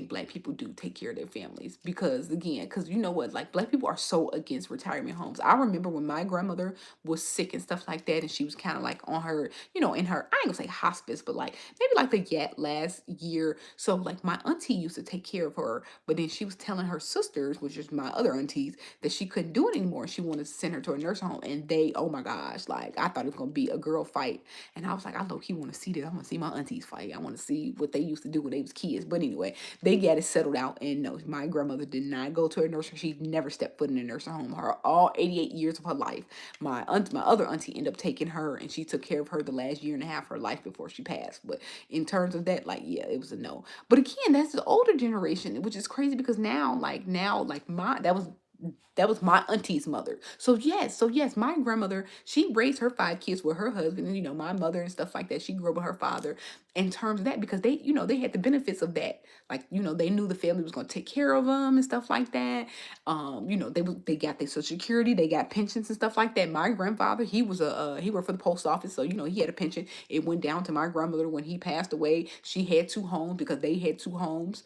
S2: black people do take care of their families because again, because you know what, like black people are so against retirement homes. I remember when my grandmother was sick and stuff like that, and she was kind of like on her, in her, I ain't gonna say hospice, but like maybe like the yet last year. So like my auntie used to take care of her, but then she was telling her sisters, which is my other aunties, that she couldn't do it anymore. She wanted to send her to a nursing home, and they, oh my gosh, like I thought it was gonna be a girl fight. And I was like, I low key want to see this. I want to see my aunties fight. I want to see what they used to do when they was kids. But anyway, they got it settled out. And no, my grandmother did not go to a nursing. She never stepped foot in a nursing home. Her all 88 years of her life. My other auntie ended up taking her, and she took care of her the last year and a half of her life before she passed. But in terms of that, like yeah, it was a no. But again, that's the older generation, which is crazy because now, my that was my auntie's mother. So yes, my grandmother, she raised her 5 kids with her husband, and my mother and stuff like that. She grew up with her father. In terms of that, because they had the benefits of that. Like, they knew the family was gonna take care of them and stuff like that. They got their social security, they got pensions and stuff like that. My grandfather, he worked for the post office, so he had a pension. It went down to my grandmother when he passed away. She had two homes because they had two homes.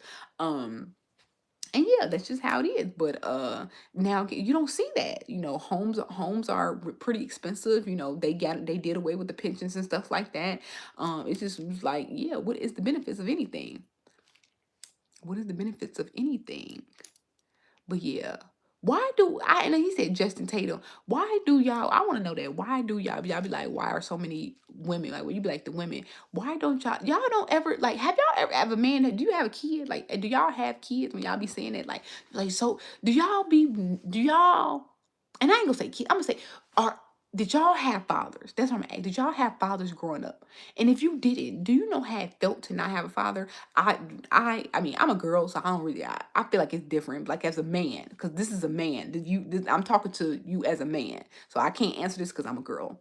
S2: And yeah, that's just how it is. But now you don't see that. Homes are pretty expensive. They did away with the pensions and stuff like that. It's just was like, yeah, what is the benefits of anything? What is the benefits of anything? But yeah. Why do I, and he said Justin Tatum, why do y'all, I want to know that, why do y'all be like, why are so many women, like when you be like the women, why don't y'all don't ever, like, have y'all ever have a man that, do you have a kid? Like, do y'all have kids when y'all be saying that? So do y'all, and I ain't gonna say kids, I'm gonna say, are, Did y'all have fathers? That's what I'm asking. Did y'all have fathers growing up? And if you didn't, do you know how it felt to not have a father? I mean, I'm a girl, so I don't really. I feel like it's different. Like as a man, because this is a man. I'm talking to you as a man, so I can't answer this because I'm a girl.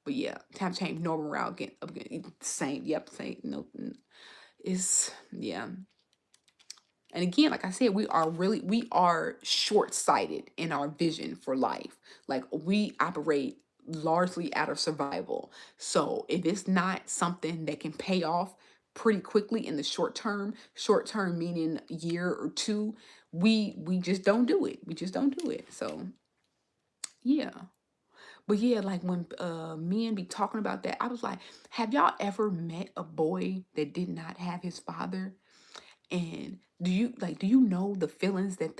S2: But yeah, time change. Normal route again. Again, same. Yep, same. No, it's yeah. And again, like I said, we are short-sighted in our vision for life. Like we operate largely out of survival. So if it's not something that can pay off pretty quickly in the short term meaning a year or two, we just don't do it. We just don't do it. So yeah. But yeah, like when men be talking about that, I was like, have y'all ever met a boy that did not have his father? And do you know the feelings that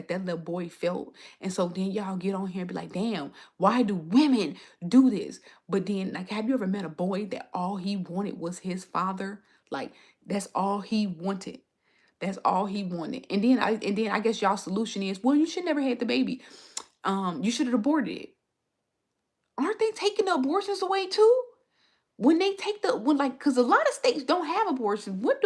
S2: little boy felt? And so then y'all get on here and be like, damn, why do women do this? But then like, have you ever met a boy that all he wanted was his father? Like that's all he wanted. That's all he wanted. And then I guess y'all solution is, well, you should never had the baby. You should have aborted it. Aren't they taking the abortions away too? When they take the when like because a lot of states don't have abortions, what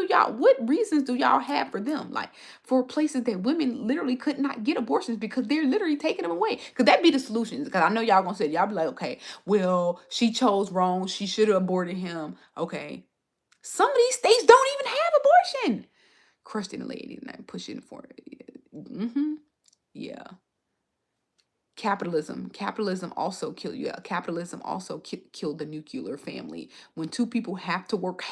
S2: reasons do y'all have for them, like for places that women literally could not get abortions because they're literally taking them away? Because that'd be the solution. Because I know y'all gonna say, y'all be like, okay, well, she chose wrong, she should have aborted him. Okay, some of these states don't even have abortion. Crushed in the lady and I'm pushing for it. Mm-hmm. Yeah. Capitalism also killed you. Capitalism also killed the nuclear family. When two people have to work.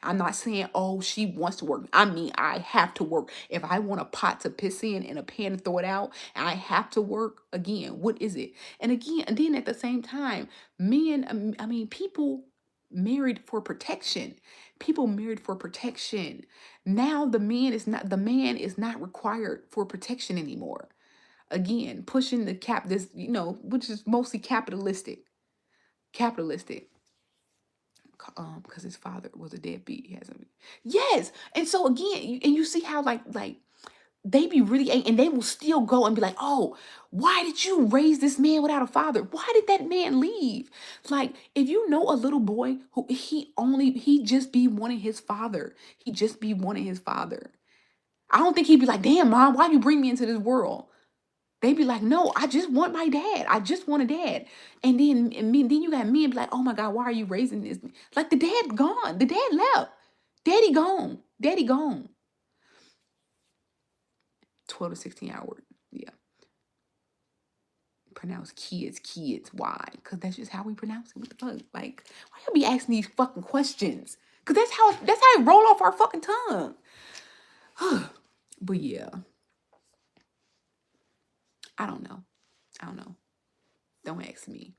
S2: I'm not saying, oh, she wants to work. I mean, I have to work. If I want a pot to piss in and a pan to throw it out, I have to work. Again, what is it? And again, and then at the same time, men, I mean, people married for protection. People married for protection. Now the man is not required for protection anymore. Again, pushing the this, which is mostly capitalistic, because his father was a deadbeat. He has a yes. And so again, and you see how like they be really and they will still go and be like, oh, why did you raise this man without a father? Why did that man leave? Like, if you know a little boy who he just be wanting his father. He just be wanting his father. I don't think he'd be like, damn, mom, why you bring me into this world? They be like, no, I just want my dad. I just want a dad. And then you got men be like, oh my God, why are you raising this? Like the dad gone. The dad left. Daddy gone. Daddy gone. 12 to 16 hour. Yeah. Pronounce kids. Why? Because that's just how we pronounce it. What the fuck? Like, why you be asking these fucking questions? Because that's how it roll off our fucking tongue. But yeah, I don't know. I don't know. Don't ask me.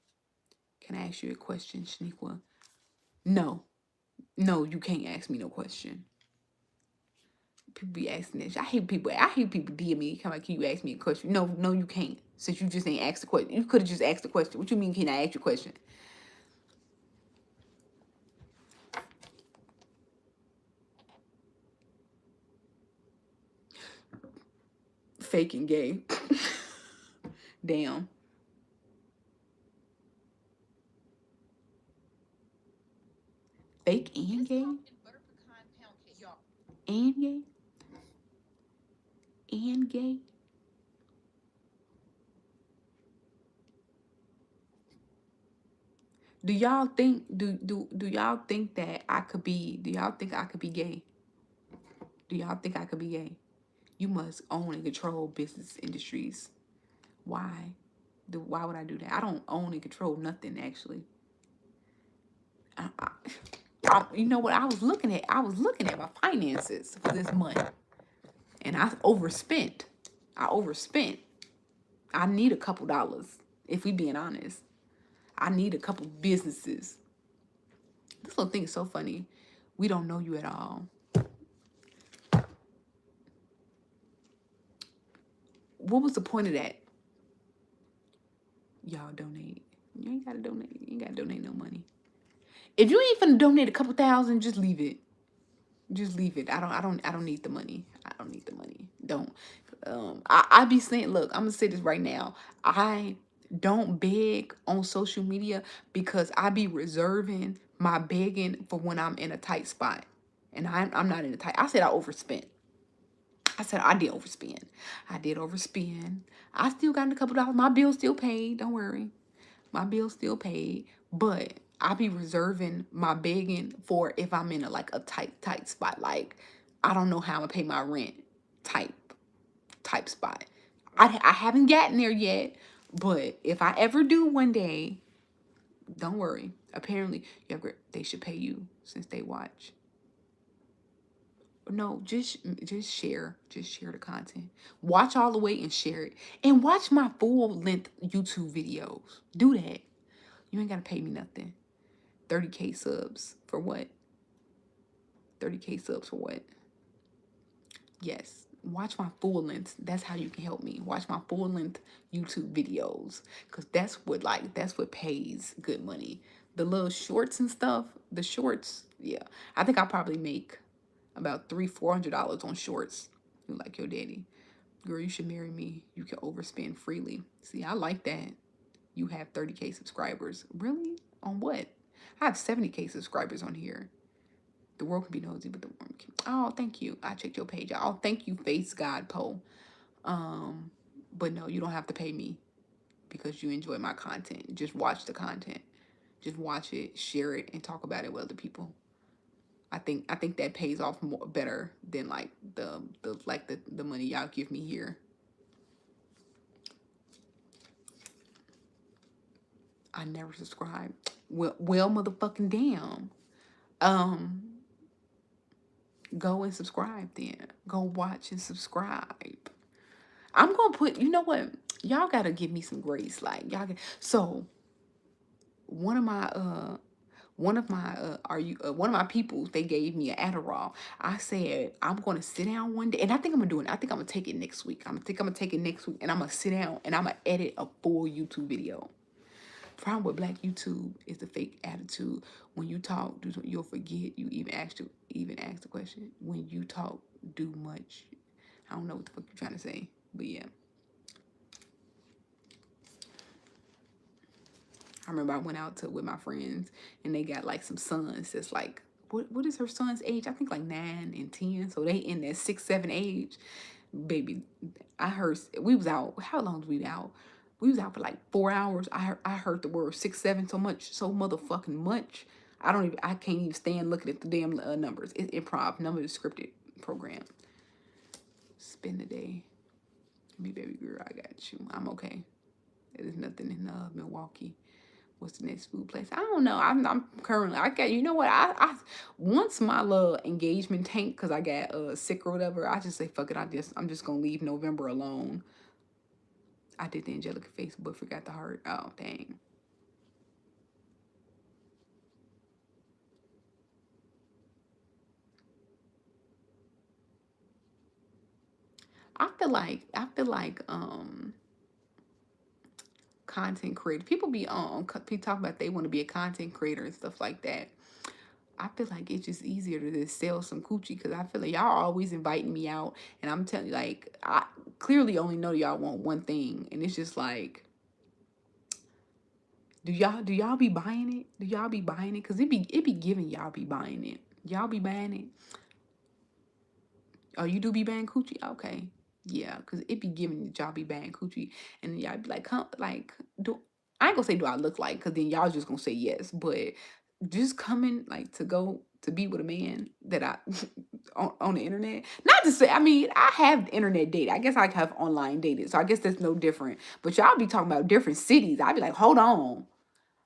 S2: Can I ask you a question, Shaniqua? No. No, you can't ask me no question. People be asking this. I hate people DM me. Come like, can you ask me a question? No, no, you can't. Since you just ain't asked the question. You could have just asked the question. What you mean, can I ask you a question? Fake and gay. Damn. Fake and gay? And gay? And gay? Do y'all think that I could be do y'all think I could be gay? Do y'all think I could be gay? You must own and control business industries. Why? Why would I do that? I don't own and control nothing actually. I, I, you know what? I was looking at my finances for this month, and I overspent. I overspent. I need a couple dollars. If we being honest, I need a couple businesses. This little thing is so funny. We don't know you at all. What was the point of that? Y'all donate. You ain't gotta donate. You ain't gotta donate no money. If you ain't finna donate a couple thousand, just leave it. Just leave it. I don't need the money. I don't need the money. Don't. I be saying, look, I'm gonna say this right now. I Don't beg on social media because I be reserving my begging for when I'm in a tight spot. And I'm not in a tight. I said I overspent. I said I did overspend. I did overspend. I still got a couple dollars. My bill still paid. Don't worry. My bill still paid. But I be reserving my begging for if I'm in a tight spot. Like I don't know how I'm gonna pay my rent type spot. I haven't gotten there yet, but if I ever do one day, don't worry. Apparently, they should pay you since they watch. No, just share the content. Watch all the way and share it, and watch my full length YouTube videos. Do that. You ain't gotta pay me nothing. 30K subs for what? 30K subs for what? Yes. Watch my full length. That's how you can help me. Watch my full length YouTube videos. Cause that's what pays good money. The little shorts and stuff, the shorts, yeah. I think I probably make about $300-$400 on shorts. You like your daddy. Girl, you should marry me. You can overspend freely. See, I like that. You have 30K subscribers. Really? On what? I have 70K subscribers on here. The world can be nosy, but the worm can. Oh, thank you. I checked your page out. Oh, thank you, Face God Poe. Um, but no, you don't have to pay me because you enjoy my content. Just watch the content. Just watch it, share it, and talk about it with other people. I think that pays off more better than like the money y'all give me here. I never subscribe. Well, motherfucking damn. Um, go and subscribe then. Go watch and subscribe. I'm gonna put. You know what? Y'all gotta give me some grace. Like y'all. So one of my one of my peoples, they gave me an Adderall. I said I'm gonna sit down one day, and I think I'm gonna do it. I think I'm gonna take it next week. I'm gonna take it next week, and I'm gonna sit down and I'm gonna edit a full YouTube video. Problem with Black YouTube is the fake attitude. When you talk, you'll forget you even ask the question. When you talk, do much. I don't know what the fuck you're trying to say, but yeah. I remember I went out to with my friends and they got like some sons that's like what is her son's age? I think like 9 and 10. So they in that 6, 7 age. Baby, I heard we was out. How long was we out? We was out for like 4 hours. I heard the word 6, 7 so motherfucking much. I can't even stand looking at the damn numbers. It's improv, number scripted program. Spend the day. Me baby girl, I got you. I'm okay. There's nothing in Milwaukee. What's the next food place? I don't know. I'm currently. I got. You know what? I once my little engagement tank because I got sick or whatever. I just say fuck it. I'm just gonna leave November alone. I did the Angelica face, but forgot the heart. Oh dang. I feel like content creator. People be people talk about they want to be a content creator and stuff like that. I feel like it's just easier to just sell some coochie because I feel like y'all always inviting me out, and I'm telling you, like, I clearly only know y'all want one thing, and it's just like, do y'all be buying it? Do y'all be buying it? Cause it be giving y'all be buying it. Y'all be buying it. Oh, you do be buying coochie? Okay. Yeah, cause it be giving y'all be buying coochie, and y'all be like, come, like, do I ain't gonna say do I look like? Cause then y'all just gonna say yes, but just coming like to go to be with a man that I on the internet. Not to say, I mean, I have internet date. I guess I have online dated, so I guess that's no different. But y'all be talking about different cities. I'd be like, hold on,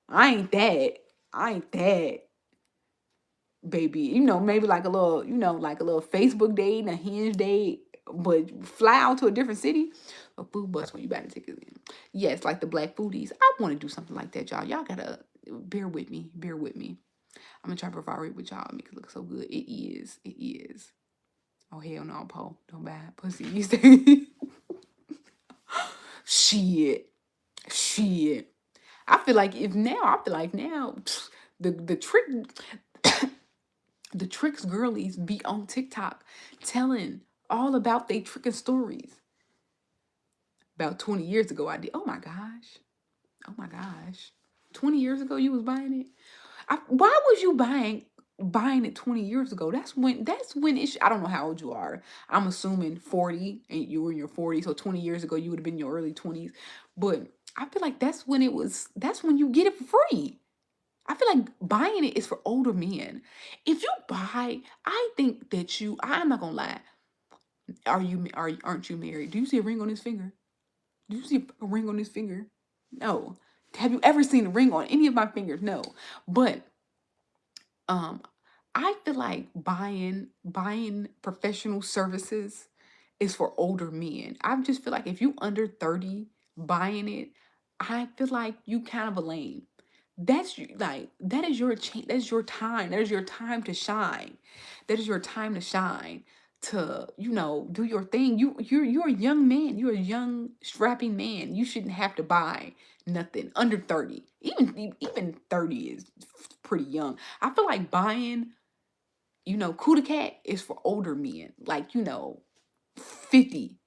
S2: I ain't that. I ain't that, baby. Maybe like a little, like a little Facebook date and a hinge date, but fly out to a different city. A food bus when you buy the tickets in. Yes, like the Black Foodies. I want to do something like that, y'all. Y'all gotta bear with me. Bear with me. I'm gonna try to provide it with y'all, make it look so good. It is. It is. Oh hell no, Poe. Don't buy pussy these days. Shit. Shit. I feel like now the trick the tricks girlies be on TikTok telling all about they tricking stories. About 20 years ago I did. Oh my gosh. Oh my gosh. 20 years ago you was buying it? Why was you buying it 20 years ago? That's when I don't know how old you are. I'm assuming 40 and you were in your 40s, so 20 years ago you would have been in your early 20s. But I feel like that's when you get it for free. I feel like buying it is for older men. If you buy, I think that I'm not gonna lie. Aren't you married? Do you see a ring on his finger? Do you see a ring on his finger? No. Have you ever seen a ring on any of my fingers? No. But um I feel like buying professional services is for older men. I just feel like if you under 30 buying it, I feel like you kind of a lame. That is your chance. That is your time. That is your time to shine. That is your time to shine. To do your thing. You're a young man. You're a young strapping man. You shouldn't have to buy nothing under 30. Even 30 is pretty young. I feel like buying Kuda Cat is for older men, like 50.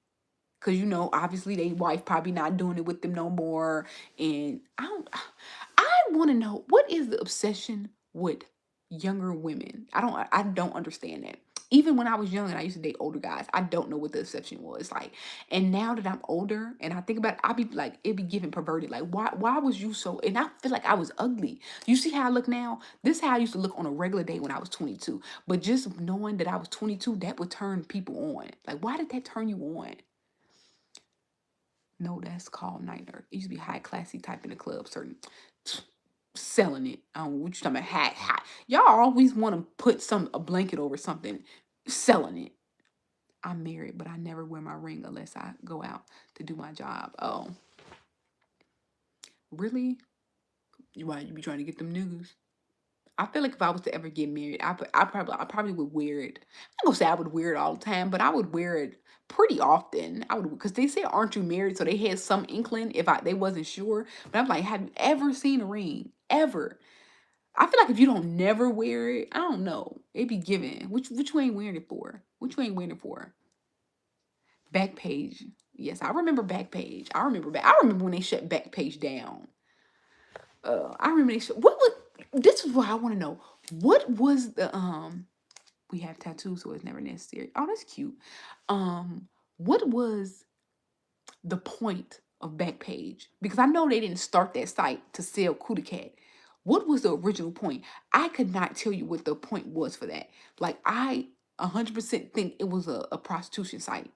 S2: Cause obviously they wife probably not doing it with them no more. And I want to know, what is the obsession with younger women? I don't understand that. Even when I was young and I used to date older guys, I don't know what the obsession was like. And now that I'm older and I think about it, I be like, it be giving perverted. Like, why was you so? And I feel like I was ugly. You see how I look now? This is how I used to look on a regular day when I was 22. But just knowing that I was 22, that would turn people on. Like, why did that turn you on? No, that's called night nerd. It used to be high classy type in the club, certain selling it. I don't know what you talking about. Hat. Y'all always want to put a blanket over something, selling it. I'm married, but I never wear my ring unless I go out to do my job. Oh, really? Why you be trying to get them niggas? I feel like if I was to ever get married, I probably would wear it. I'm not gonna say I would wear it all the time, but I would wear it pretty often. I would, because they said, "Aren't you married?" So they had some inkling if they wasn't sure. But I'm like, have you ever seen a ring? Ever? I feel like if you don't never wear it, I don't know. It be given. Which you ain't wearing it for? Which you ain't wearing it for? Backpage. Yes, I remember Backpage. I remember when they shut Backpage down. I remember they shut. What was? This is what I want to know. What was the? We have tattoos, so it's never necessary. Oh, that's cute. What was the point of Backpage? Because I know they didn't start that site to sell Kuda Cat. What was the original point? I could not tell you what the point was for that. Like, I 100% think it was a prostitution site.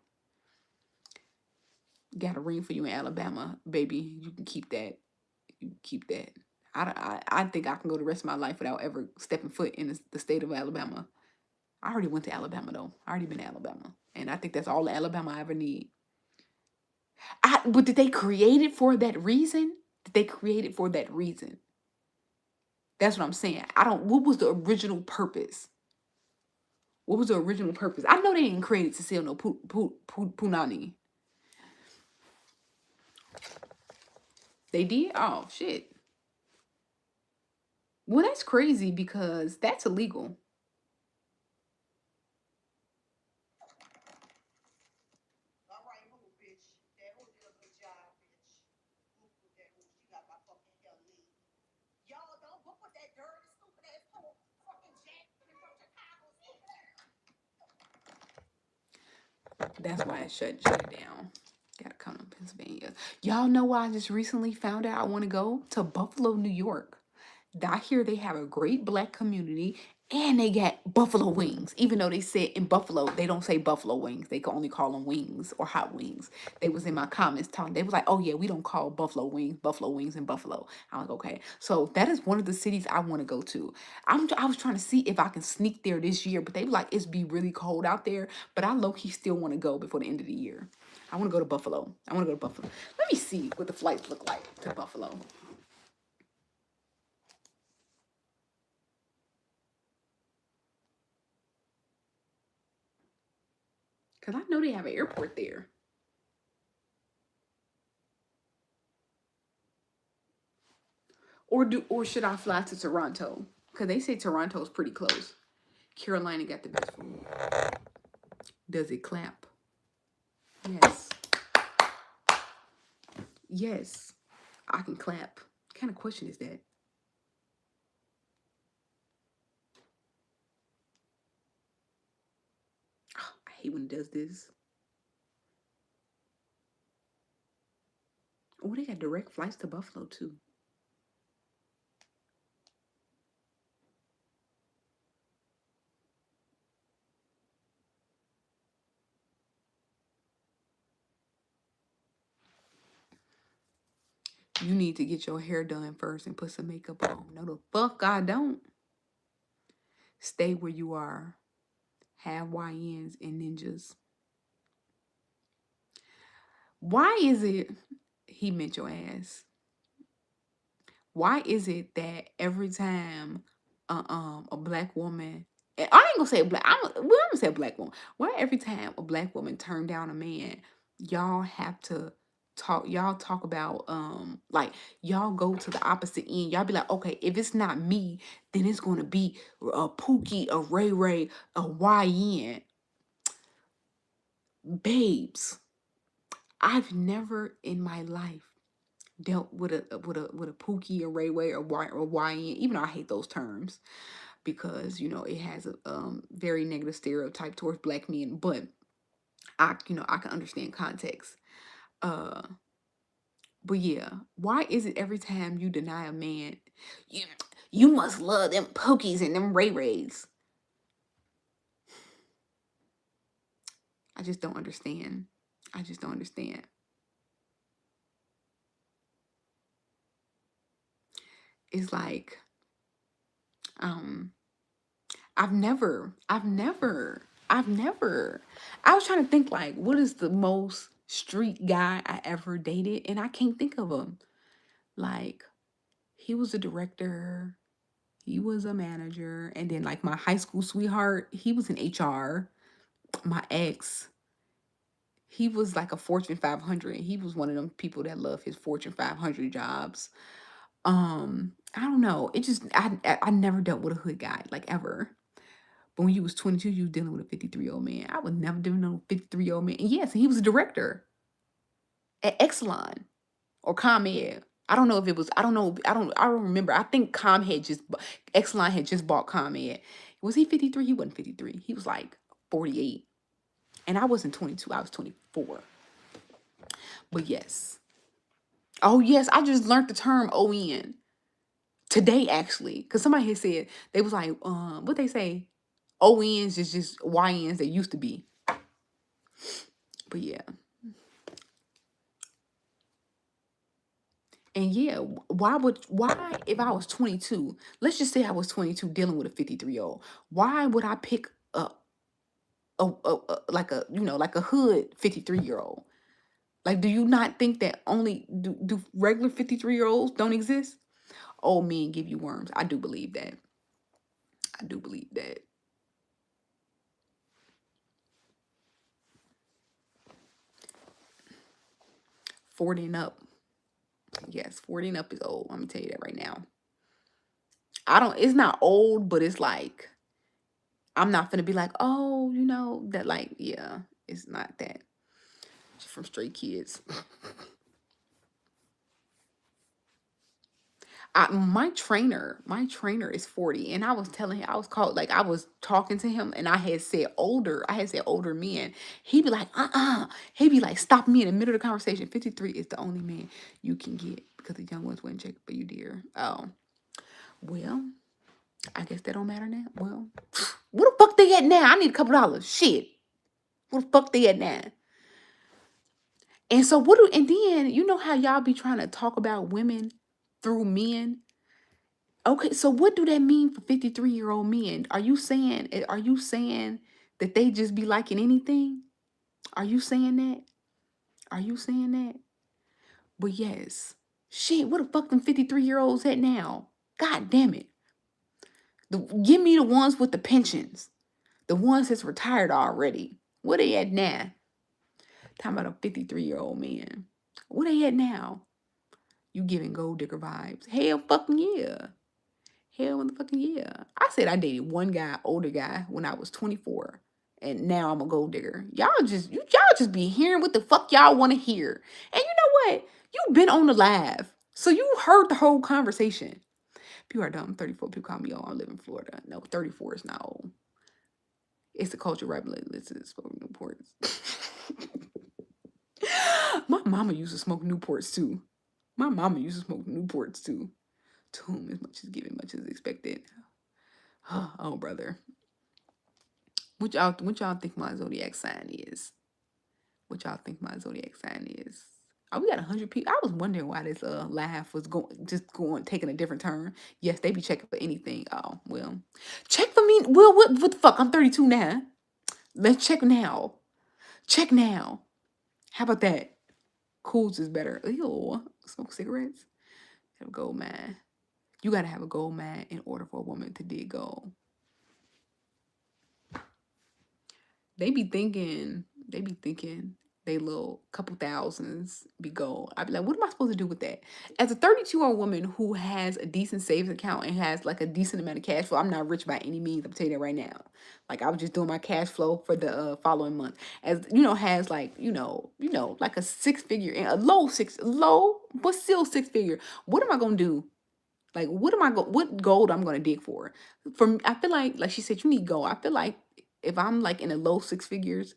S2: Got a ring for you in Alabama, baby. You can keep that. You can keep that. I think I can go the rest of my life without ever stepping foot in the state of Alabama. I already went to Alabama though. I already been to Alabama, and I think that's all the Alabama I ever need. But did they create it for that reason? Did they create it for that reason? That's what I'm saying. I don't. What was the original purpose? What was the original purpose? I know they didn't create it to sell no punani. They did. Oh shit. Well, that's crazy because that's illegal.
S1: All right, who, bitch? That who did a good job, bitch. Who put that who? She got my fucking hair lit. Y'all don't book with that dirty, stupid ass poor fucking Jack from Chicago.
S2: That's why it shut it down. Gotta come to Pennsylvania. Y'all know why I just recently found out I want to go to Buffalo, New York. I hear they have a great black community and they got buffalo wings. Even though they said in Buffalo, they don't say buffalo wings. They can only call them wings or hot wings. They was in my comments talking. They was like, oh yeah, we don't call buffalo wings in Buffalo. I'm like, okay. So that is one of the cities I want to go to. I was trying to see if I can sneak there this year, but they were like, it's be really cold out there. But I low key still want to go before the end of the year. I want to go to Buffalo. I want to go to Buffalo. Let me see what the flights look like to Buffalo. Cause I know they have an airport there. Or should I fly to Toronto? Cause they say Toronto's pretty close. Carolina got the best food. Does it clap? Yes. Yes. I can clap. What kind of question is that? Oh, I hate when it does this. Oh, they got direct flights to Buffalo too. You need to get your hair done first and put some makeup on. No, the fuck I don't. Stay where you are. Have YNs and ninjas. Why is it he meant your ass? Why is it that every time a black woman, and I ain't gonna say a black, I'm gonna say a black woman. Why every time a black woman turn down a man, y'all have to y'all talk about like y'all go to the opposite end. Y'all be like, okay, if it's not me, then it's gonna be a Pookie, a Ray Ray, a YN. Babes, I've never in my life dealt with a Pookie, a Ray Ray, or YN. Even though I hate those terms because it has a very negative stereotype towards black men. But I can understand context. Uh, but yeah, why is it every time you deny a man, you you must love them Pookies and them Ray Rays? I just don't understand. I just don't understand. It's like um I've never. I was trying to think like, what is the most street guy I ever dated, and I can't think of him. Like, he was a director, he was a manager, and then like my high school sweetheart, he was in HR. My ex, he was like a Fortune 500. He was one of them people that love his Fortune 500 jobs. I don't know. It just I never dealt with a hood guy like ever. But when you was 22, you was dealing with a 53-year-old man. I would never deal with no 53-year-old man. And yes, he was a director at Exelon or ComEd. I don't know if it was, I don't know, I don't remember. I think Exelon had just bought ComEd. Was he 53? He wasn't 53. He was like 48. And I wasn't 22, I was 24. But yes. Oh yes, I just learned the term ON today actually. Because somebody had said, they was like, what they say? ONs is just YNs they used to be. But yeah. And yeah, why if I was 22, let's just say I was 22 dealing with a 53-year-old, why would I pick like a hood 53-year-old? Like, do you not think that only do regular 53-year-olds don't exist? Old men give you worms. I do believe that. I do believe that. 40 and up. Yes, 40 and up is old. Let me tell you that right now. It's not old, but it's like I'm not gonna be like, oh, that, like, yeah, it's not that. From Stray Kids. My trainer is 40, and I was telling him, I was called, like, I was talking to him, and I had said older men. He'd be like, he'd be like, stop me in the middle of the conversation. 53 is the only man you can get because the young ones wouldn't check for you, dear. Oh, well, I guess that don't matter now. Well, where the fuck they at now? I need a couple dollars. Shit. Where the fuck they at now? And so and then you know how y'all be trying to talk about women through men? Okay, so what do that mean for 53-year-old men? Are you saying that they just be liking anything? Are you saying that? Are you saying that? But yes. Shit, what the fuck them 53-year-olds at now? God damn it. Give me the ones with the pensions. The ones that's retired already. Where they at now? Talking about a 53-year-old man. Where they at now? You giving gold digger vibes. Hell fucking yeah. Hell motherfucking yeah. I said I dated one guy, older guy, when I was 24. And now I'm a gold digger. Y'all just be hearing what the fuck y'all want to hear. And you know what? You've been on the live. So you heard the whole conversation. People are dumb. 34 people call me old. I live in Florida. No, 34 is not old. It's the culture right below listed as spoken Newports. My mama used to smoke Newports too. My mama used to smoke Newports too. To whom as much is given, much is expected. Oh, brother. What y'all think my zodiac sign is? What y'all think my zodiac sign is? Oh, we got 100 people. I was wondering why this laugh was going taking a different turn. Yes, they be checking for anything. Oh well, check for me. Well, what the fuck? I'm 32 now. Let's check now. Check now. How about that? Cools is better. Ew. Smoke cigarettes. Have a gold mine. You gotta have a gold mine in order for a woman to dig gold. They be thinking they little couple thousands be gold. I'd be like, what am I supposed to do with that? As a 32-year-old woman who has a decent savings account and has like a decent amount of cash flow, I'm not rich by any means. I'm telling you that right now. Like I was just doing my cash flow for the following month. As you know, has like like a six figure, a low, but still six figure. What am I gonna do? Like, what gold I'm gonna dig for? I feel like she said, you need gold. I feel like if I'm like in the low six figures,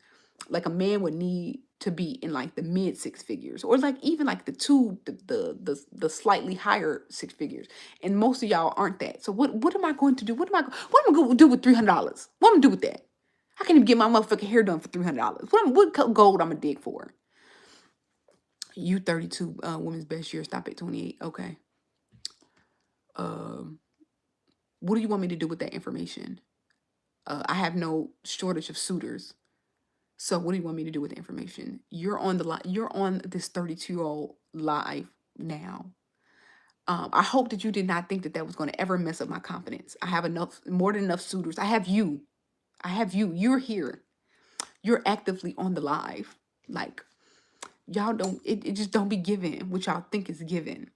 S2: like a man would need to be in like the mid six figures, or like even like the slightly higher six figures. And most of y'all aren't that. So what am I going to do? What am I going to do with $300? What am I gonna do with that? I can't even get my motherfucking hair done for $300. What gold I'm gonna dig for? You 32, women's best year. Stop at 28. Okay. Um. What do you want me to do with that information? I have no shortage of suitors. So what do you want me to do with the information? You're on you're on this 32-year-old live now. I hope that you did not think that was going to ever mess up my confidence. I have more than enough suitors. I have you. I have you. You're here. You're actively on the live. Like y'all don't. It just don't be given what y'all think is given.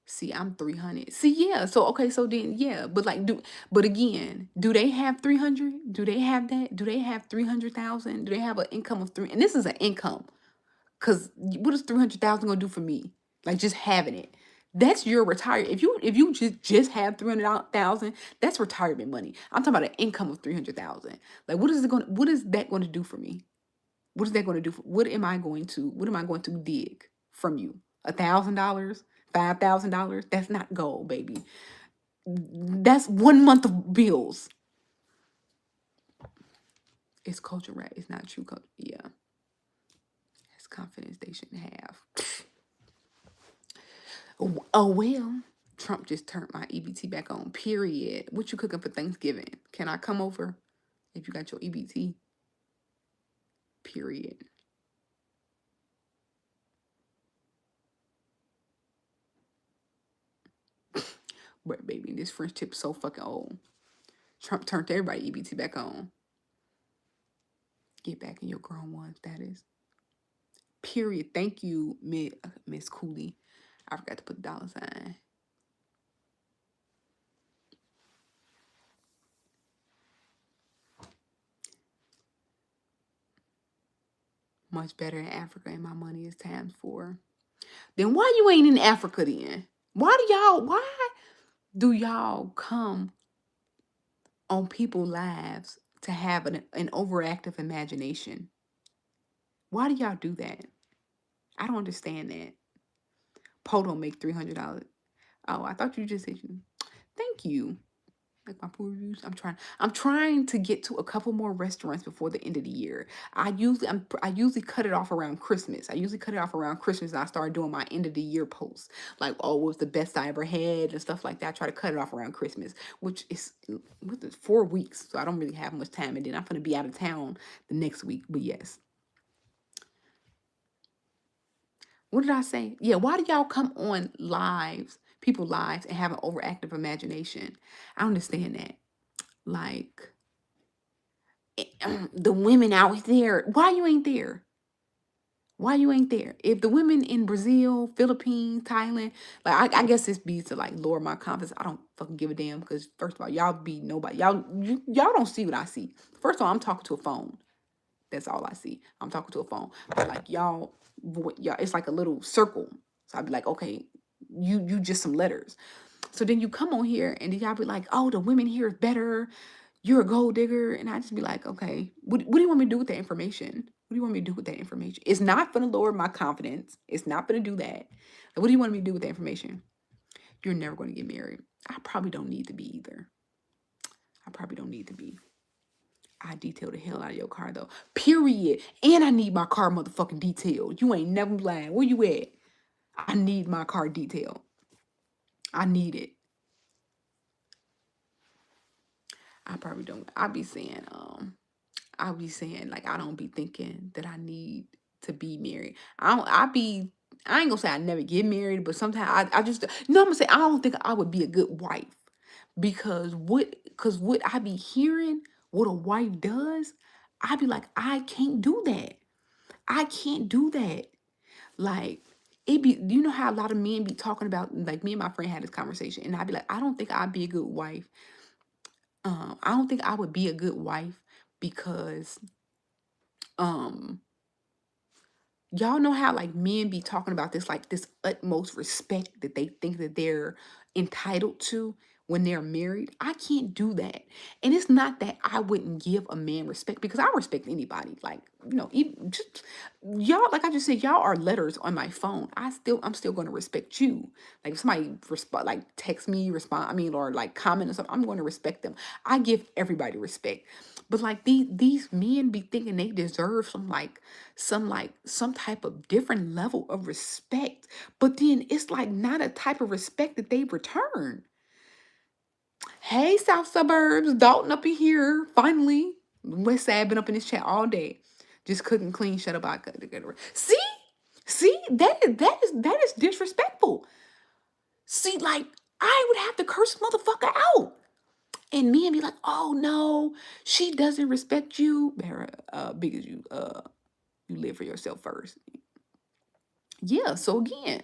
S2: See, I'm 300. See, yeah. So okay, so then yeah, but like but again, do they have 300? Do they have that? Do they have 300,000? Do they have an income of 3? And this is an income. Cuz what is 300,000 going to do for me? Like just having it. That's your retire. If you just have 300,000, that's retirement money. I'm talking about an income of 300,000. Like what is that going to do for me? What is that going to do? What am I going to dig from you? $1,000? $5,000? That's not gold, baby. That's 1 month of bills. It's culture, right? It's not true culture. Yeah. It's confidence they shouldn't have. Oh well. Trump just turned my EBT back on. Period. What you cooking for Thanksgiving? Can I come over if you got your EBT? Period. But baby, this French tip's so fucking old. Trump turned everybody EBT back on. Get back in your grown one status. Period. Thank you, Miss Cooley. I forgot to put the dollar sign. Much better in Africa, and my money is times 4. Then why you ain't in Africa then? Why do y'all come on people's lives to have an overactive imagination? Why do y'all do that? I don't understand that. Poe don't make $300. Oh, I thought you just said you. Thank you. Like my pool reviews. I'm trying to get to a couple more restaurants before the end of the year. I usually cut it off around Christmas. And I start doing my end of the year posts. Like, oh, what was the best I ever had and stuff like that. I try to cut it off around Christmas, which is 4 weeks. So I don't really have much time. And then I'm gonna be out of town the next week. But yes. What did I say? Yeah, why do y'all come on people lives, and have an overactive imagination? I understand that. Like, the women out there, why you ain't there? Why you ain't there? If the women in Brazil, Philippines, Thailand, like I guess this be to like lower my confidence. I don't fucking give a damn because first of all, y'all be nobody. Y'all don't see what I see. First of all, I'm talking to a phone. That's all I see. I'm talking to a phone. But like y'all, it's like a little circle. So I'd be like, okay, you just some letters. So then you come on here and then y'all be like, oh, the women here is better. You're a gold digger. And I just be like, okay, what do you want me to do with that information? What do you want me to do with that information? It's not going to lower my confidence. It's not going to do that. Like, what do you want me to do with that information? You're never going to get married. I probably don't need to be either. I probably don't need to be. I detail the hell out of your car though. Period. And I need my car motherfucking detailed. You ain't never lying. Where you at? I need my car detailed. I need it. I probably don't. I'll be saying like I don't be thinking that I need to be married. I ain't gonna say I never get married, but sometimes I just no, I'm gonna say I don't think I would be a good wife because what I be hearing what a wife does, I be like, I can't do that. I can't do that. Like it be you know how a lot of men be talking about like me and my friend had this conversation and I'd be like, I don't think I'd be a good wife. I don't think I would be a good wife because um y'all know how like men be talking about this like this utmost respect that they think that they're entitled to when they're married. I can't do that. And it's not that I wouldn't give a man respect because I respect anybody. Like, even just y'all, like I just said, y'all are letters on my phone. I'm still gonna respect you. Like if somebody respond like text me, respond, I mean, or like comment or something, I'm gonna respect them. I give everybody respect. But like these men be thinking they deserve some type of different level of respect. But then it's like not a type of respect that they return. Hey, South Suburbs, Dalton up in here. Finally, West Side been up in this chat all day. Just cooking clean. Shut up. I got to get See, that is disrespectful. See, like I would have to curse motherfucker out, and men be like, "Oh no, she doesn't respect you, because you live for yourself first." Yeah. So again,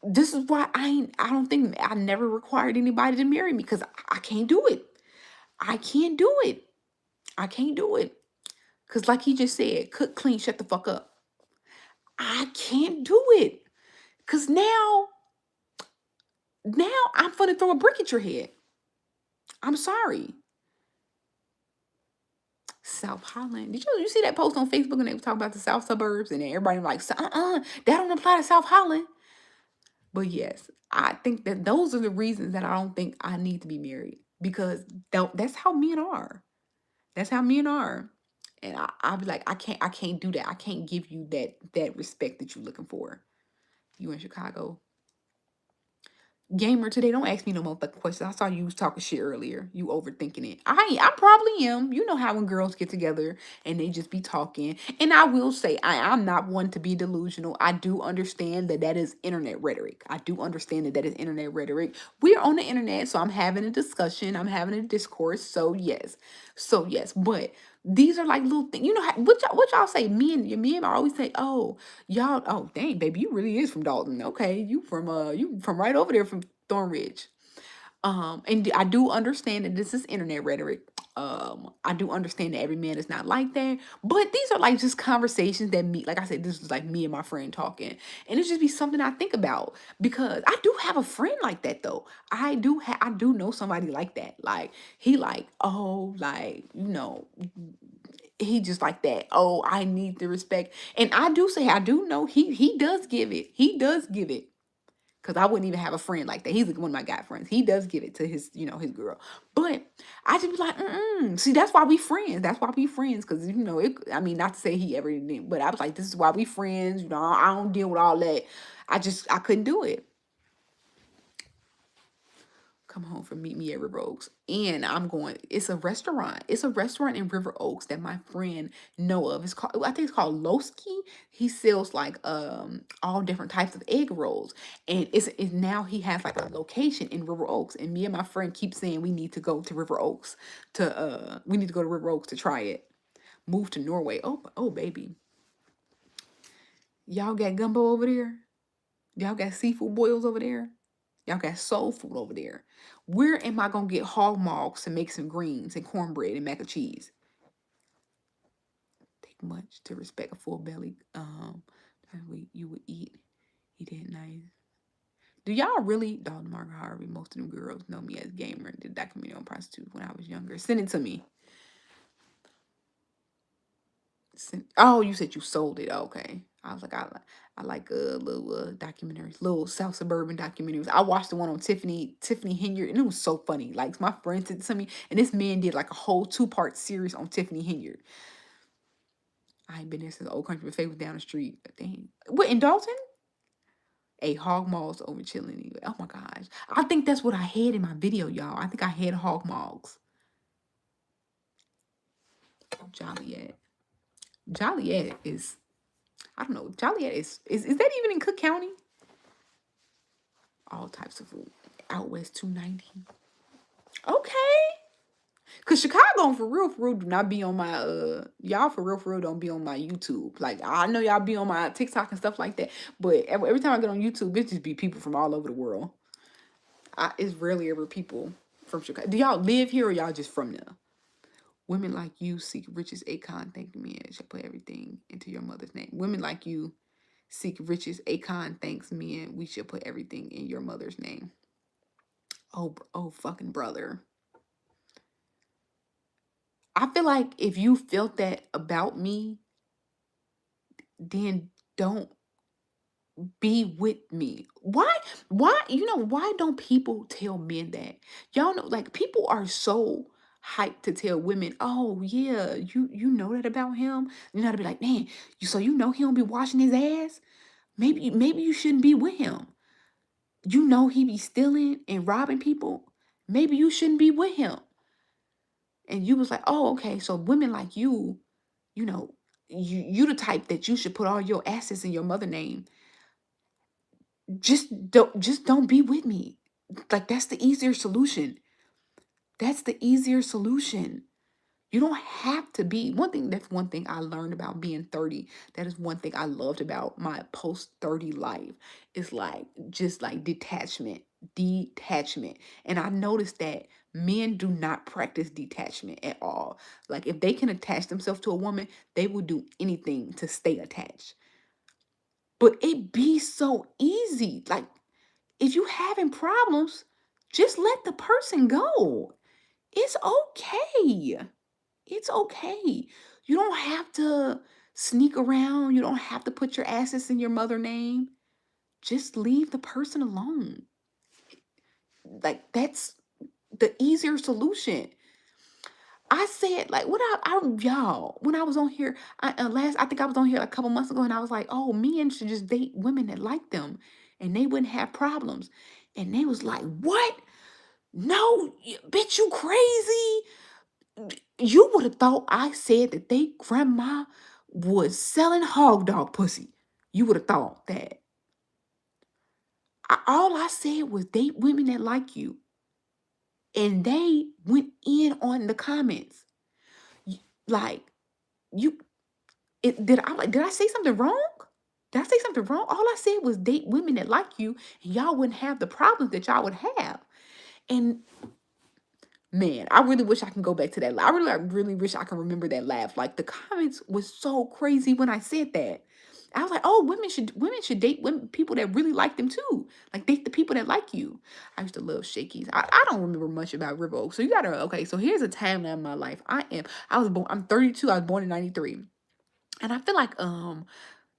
S2: this is why I don't think I never required anybody to marry me because I can't do it. I can't do it. I can't do it. Cause like he just said, cook clean, shut the fuck up. I can't do it. Cause now I'm gonna throw a brick at your head. I'm sorry. South Holland. Did you see that post on Facebook and they were talking about the South suburbs and then everybody was like, that don't apply to South Holland. But yes, I think that those are the reasons that I don't think I need to be married because that's how men are. That's how men are. And I'll be like, I can't do that. I can't give you that respect that you're looking for. You in Chicago. Gamer today, don't ask me no motherfucking questions. I saw you was talking shit earlier. You overthinking it. I probably am. You know how when girls get together and they just be talking. And I will say, I'm not one to be delusional. I do understand that is internet rhetoric. I do understand that is internet rhetoric. We're on the internet, so I'm having a discussion. I'm having a discourse. So yes. But these are like little things. You know what y'all say? Your men always say, "Oh, y'all, oh dang, baby, you really is from Dalton. Okay, you from right over there from Thornridge." And I do understand that this is internet rhetoric. I do understand that every man is not like that, but these are like just conversations that like I said, this was like me and my friend talking, and it just be something I think about because I do have a friend like that though. I do know somebody like that. Like he like oh like he just like that. Oh, I need the respect, and I do say I do know he does give it. He does give it. Cause I wouldn't even have a friend like that. He's like one of my guy friends. He does give it to his, his girl. But I just be like, see, that's why we friends. That's why we friends. Cause I mean, not to say he ever did, but I was like, this is why we friends. I don't deal with all that. I couldn't do it. Come home from Meet Me at River Oaks. And it's a restaurant. It's a restaurant in River Oaks that my friend know of. I think it's called Losky. He sells like all different types of egg rolls. And it's now he has like a location in River Oaks. And me and my friend keep saying we need to go to River Oaks to try it. Move to Norway. Oh baby. Y'all got gumbo over there? Y'all got seafood boils over there? Y'all got soul food over there. Where am I gonna get hog mogs to make some greens and cornbread and mac and cheese? take much to respect a full belly. You would eat it nice. Do y'all really, Dalton Margaret Harvey? Most of them girls know me as gamer. Did documentary on prostitutes when I was younger. Send it to me. Oh, you said you sold it. Okay. I was like, I like little documentaries, little South suburban documentaries. I watched the one on Tiffany Henyard, and it was so funny. Like my friend said to me, and this man did like a whole 2-part series on Tiffany Henyard. I ain't been there since Old Country Buffet was down the street. Dang. What in Dalton? A hog malls over chilling anyway. Oh my gosh. I think that's what I had in my video, y'all. I think I had hog malls. Joliet. Joliet is, I don't know. Joliet is that even in Cook County? All types of food. Out West 290. Okay. Cause Chicago for real do not be on my y'all for real don't be on my YouTube. Like I know y'all be on my TikTok and stuff like that. But every time I get on YouTube, it just be people from all over the world. It's rarely ever people from Chicago. Do y'all live here or y'all just from there? Women like you seek riches, Akon. Thank me. I should put everything into your mother's name. Women like you seek riches, Akon. Thanks me, and we should put everything in your mother's name. Oh, fucking brother. I feel like if you felt that about me, then don't be with me. Why? Why? Why don't people tell men that? Y'all know, like people are so hyped to tell women, oh yeah, you know that about him. You know to be like, man, you know he don't be washing his ass. Maybe you shouldn't be with him. You know he be stealing and robbing people. Maybe you shouldn't be with him. And you was like, oh, okay. So women like you know, you the type that you should put all your assets in your mother name. Just don't be with me. Like that's the easier solution. That's the easier solution. You don't have to be that's one thing I learned about being 30. That is one thing I loved about my post 30 life. It's like just like detachment. Detachment. And I noticed that men do not practice detachment at all. Like if they can attach themselves to a woman, they will do anything to stay attached. But it be so easy. Like if you having problems, just let the person go. It's okay. It's okay. You don't have to sneak around. You don't have to put your assets in your mother name. Just leave the person alone. Like that's the easier solution. I said like what I y'all when I was on here I think I was on here like a couple months ago and I was like, oh, men should just date women that like them and they wouldn't have problems. And they was like, what? No, bitch, you crazy. You would have thought I said that they grandma was selling hog dog pussy. You would have thought that. All I said was date women that like you. And they went in on the comments. Like, you did I say something wrong? Did I say something wrong? All I said was date women that like you, and y'all wouldn't have the problems that y'all would have. And man, I really wish I can go back to that. I really wish I can remember that laugh. Like the comments was so crazy when I said that. I was like, oh, women should date women people that really like them too. Like date the people that like you. I used to love Shakey's. I don't remember much about River Oaks. So you gotta okay. So here's a timeline in my life. I'm 32. I was born in 93. And I feel like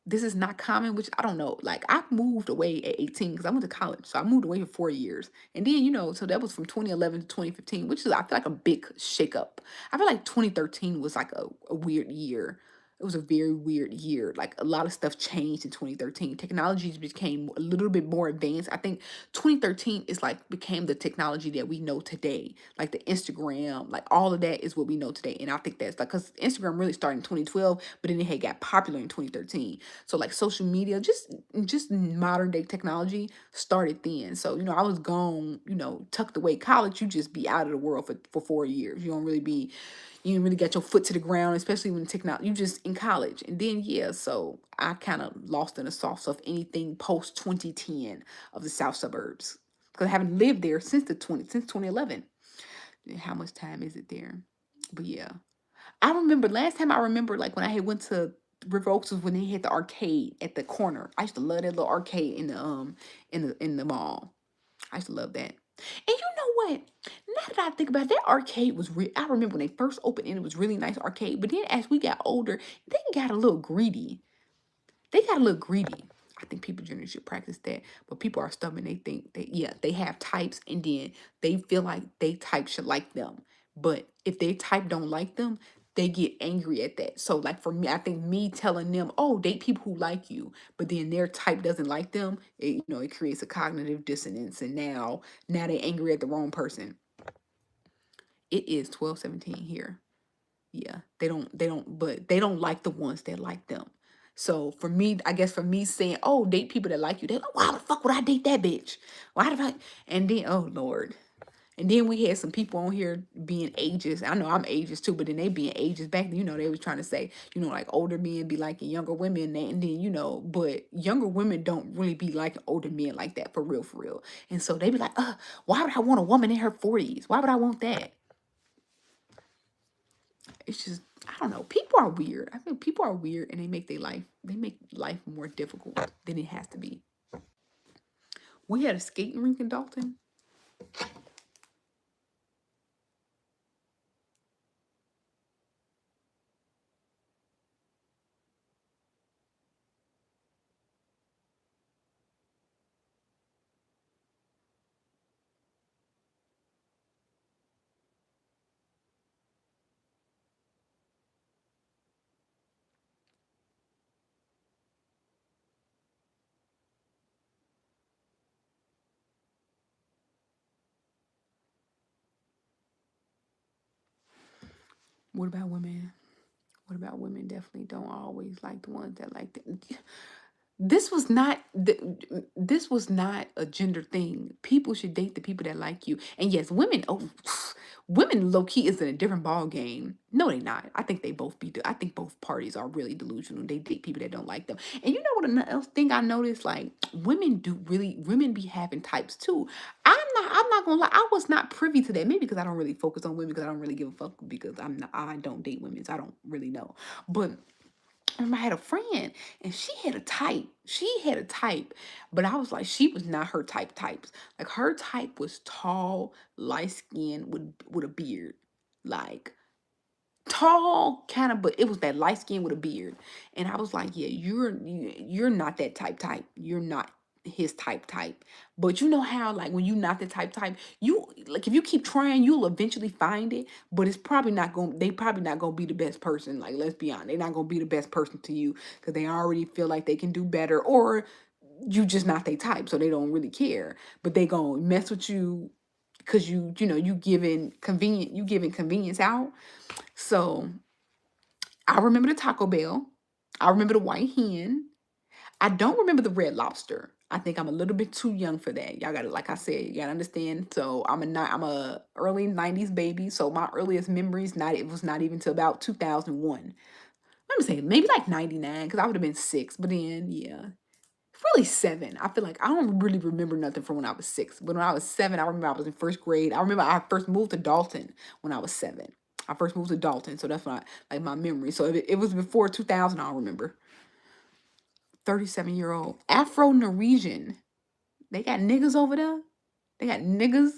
S2: this is not common, which I don't know. Like I moved away at 18 because I went to college. So I moved away for 4 years. And then, so that was from 2011 to 2015, which is I feel like a big shakeup. I feel like 2013 was like a weird year. It was a very weird year. Like a lot of stuff changed in 2013. Technologies became a little bit more advanced. I think 2013 is like became the technology that we know today. Like the Instagram, like all of that is what we know today. And I think that's like because Instagram really started in 2012, but then it had got popular in 2013. So like social media, just modern day technology started then. So, I was gone, tucked away. College, you just be out of the world for 4 years. You didn't really get your foot to the ground, especially when technology, you just in college. And then, yeah, so I kind of lost in the sauce of anything post 2010 of the South suburbs. Because I haven't lived there since 2011. How much time is it there? But yeah. I remember last time I remember like when I had went to River Oaks was when they had the arcade at the corner. I used to love that little arcade in the mall. I used to love that. And you know what? Now that I think about it, that arcade was real. I remember when they first opened and it was really nice arcade. But then as we got older, they got a little greedy. They got a little greedy. I think people generally should practice that. But people are stubborn. They think that, yeah, they have types and then they feel like they type should like them. But if they type don't like them, they get angry at that. So like for me, I think me telling them, oh, date people who like you, but then their type doesn't like them, it creates a cognitive dissonance. And now they angry at the wrong person. It is 12:17 here. Yeah, but they don't like the ones that like them. So for me, I guess for me saying, oh, date people that like you, they're like, why the fuck would I date that bitch? Why did I? And then, oh Lord. And then we had some people on here being ageist. I know I'm ageist too, but then they being ageist back then, they was trying to say, like older men be liking younger women. And then, but younger women don't really be liking older men like that for real, for real. And so they be like, why would I want a woman in her 40s? Why would I want that? It's just, I don't know. People are weird. I think people are weird and they make life more difficult than it has to be. We had a skating rink in Dalton. What about women? What about women? Definitely don't always like the ones that like them. This was not a gender thing. People should date the people that like you. And yes, women, women low key is in a different ball game. No, they not. I think they both I think both parties are really delusional. They date people that don't like them. And you know what another else thing I noticed? Like women be having types too. I'm not gonna lie, I was not privy to that. Maybe because I don't really focus on women because I don't really give a fuck because I don't date women, so I don't really know. But I remember I had a friend and she had a type. She had a type, but I was like, she was not her types. Like her type was tall, light skinned with a beard. Like tall kind of, but it was that light skin with a beard. And I was like, yeah, you're not that type. You're not his type. But you know how like when you not the type, you like if you keep trying, you'll eventually find it, but it's probably not going they probably not going to be the best person. Like let's be honest, they're not going to be the best person to you cuz they already feel like they can do better, or you just not their type, so they don't really care. But they going to mess with you cuz you giving convenience out. So I remember the Taco Bell. I remember the white hen. I don't remember the red lobster. I think I'm a little bit too young for that. Y'all gotta, like I said, you gotta understand. So I'm a early 90s baby. So my earliest memories, it was not even till about 2001. Let me say maybe like 99, because I would have been 6. But then yeah. Really 7. I feel like I don't really remember nothing from when I was 6. But when I was 7, I remember I was in first grade. I remember I first moved to Dalton when I was 7. I first moved to Dalton, so that's like my memory. So if it was before 2000, I don't remember. 37-year-old Afro Norwegian. They got niggas over there. They got niggas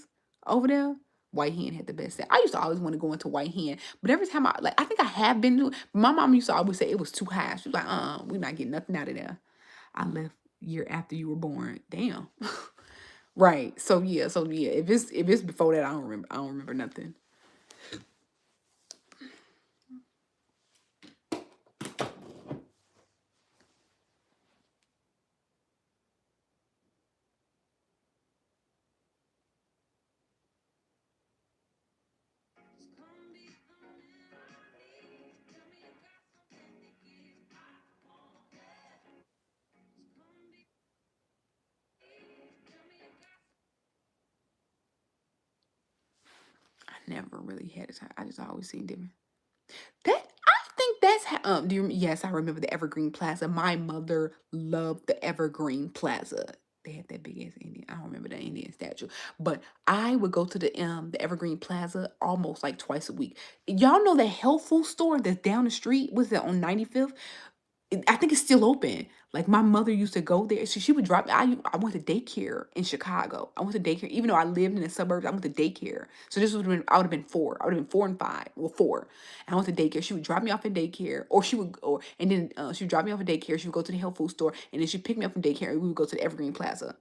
S2: over there. White Hen had the best set. I used to always want to go into White Hen, but every time I think I have been to. My mom used to always say it was too high. She was like, we're not getting nothing out of there. I left year after you were born. Damn. Right. So yeah. If it's before that, I don't remember. I don't remember nothing. I never really had a time. I just always seen different. That I think that's how. Yes, I remember the Evergreen Plaza. My mother loved the Evergreen Plaza. They had that big ass Indian. I don't remember the Indian statue, but I would go to the Evergreen Plaza almost like twice a week. Y'all know the health food store that's down the street? Was it on 95th? I think it's still open. Like my mother used to go there. She would drop me. I went to daycare in Chicago. I went to daycare, even though I lived in the suburbs. I went to daycare. So this would have been I would have been four. I would have been 4 and 5. Well, four. And I went to daycare. She would drop me off at daycare, or she would, or and then she would drop me off at daycare. She would go to the health food store, and then she'd pick me up from daycare, and we would go to the Evergreen Plaza.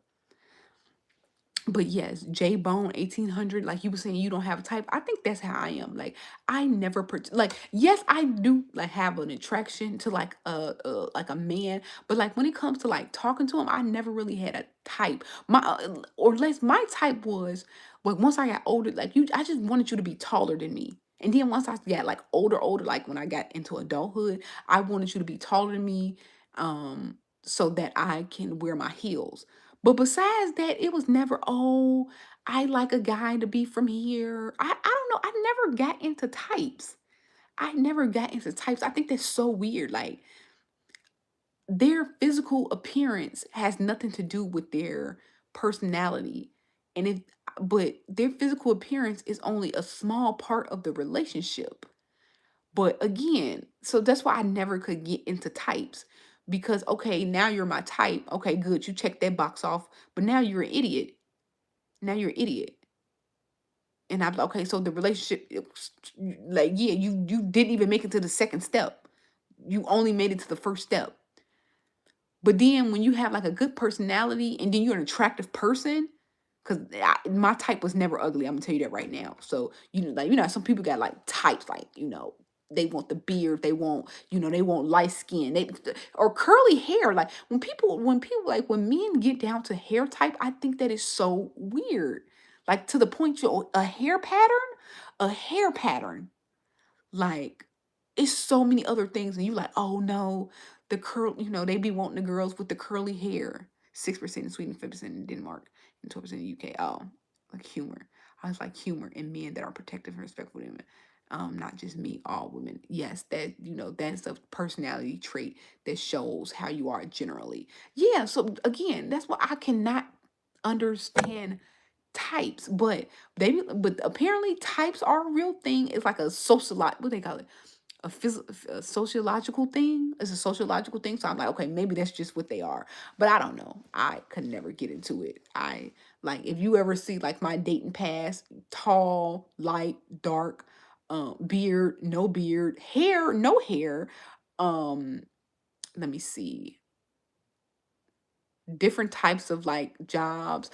S2: But yes, J Bone 1800, like you were saying, you don't have a type. I think that's how I am. Like I never like yes, I do like have an attraction to like a man, but like when it comes to like talking to him, I never really had a type. My or less my type was, but once I got older, like you, I just wanted you to be taller than me. And then once I got like older, like when I got into adulthood, I wanted you to be taller than me, so that I can wear my heels. But besides that, it was never, oh, I like a guy to be from here. I don't know. I never got into types. I never got into types. I think that's so weird. Like their physical appearance has nothing to do with their personality. And if but their physical appearance is only a small part of the relationship. But again, so that's why I never could get into types because okay, now you're my type. Okay, good. You check that box off. But now you're an idiot. Now you're an idiot. And I'm like, okay, so the relationship like yeah, you didn't even make it to the second step. You only made it to the first step. But then when you have like a good personality and then you're an attractive person, because my type was never ugly. I'm gonna tell you that right now. So like some people got like types, like they want the beard, they want they want light skin, they or curly hair. Like when people like when men get down to hair type, I think that is so weird. Like to the point a hair pattern. Like, it's so many other things, and you like, oh no, the curl, they be wanting the girls with the curly hair. 6% in Sweden, 5% in Denmark, and 12% in UK. Oh, like humor. I was like humor in men that are protective and respectful women. Not just me, all women. Yes, that that's a personality trait that shows how you are generally. Yeah, so again, that's why I cannot understand types, but apparently types are a real thing. It's like a what they call it, a sociological thing. It's a sociological thing. So I'm like, okay, maybe that's just what they are, but I don't know. I could never get into it. I like if you ever see like my dating past, tall, light, dark, beard, no beard, hair, no hair. Um, Let me see, different types of like jobs.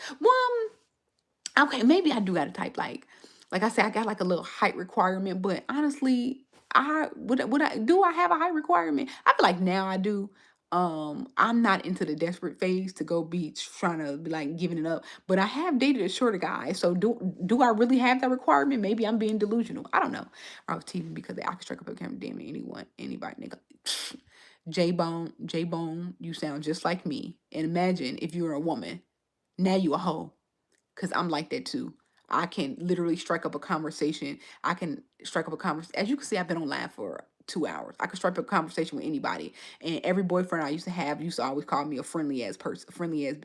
S2: Okay, maybe I do got to type like I said, I got like a little height requirement, but honestly, would I do I have a height requirement? I feel like now I do. I'm not into the desperate phase to go be trying to be like giving it up, but I have dated a shorter guy. So do I really have that requirement? Maybe I'm being delusional. I don't know. I was teasing because I can strike up a camera, damn anybody, nigga. J Bone, you sound just like me. And imagine if you were a woman, now you a hoe. Cause I'm like that too. I can literally strike up a conversation. I can strike up a conversation. As you can see, I've been on live for 2 hours. I can strike up a conversation with anybody. And every boyfriend I used to have used to always call me a friendly ass person, friendly as.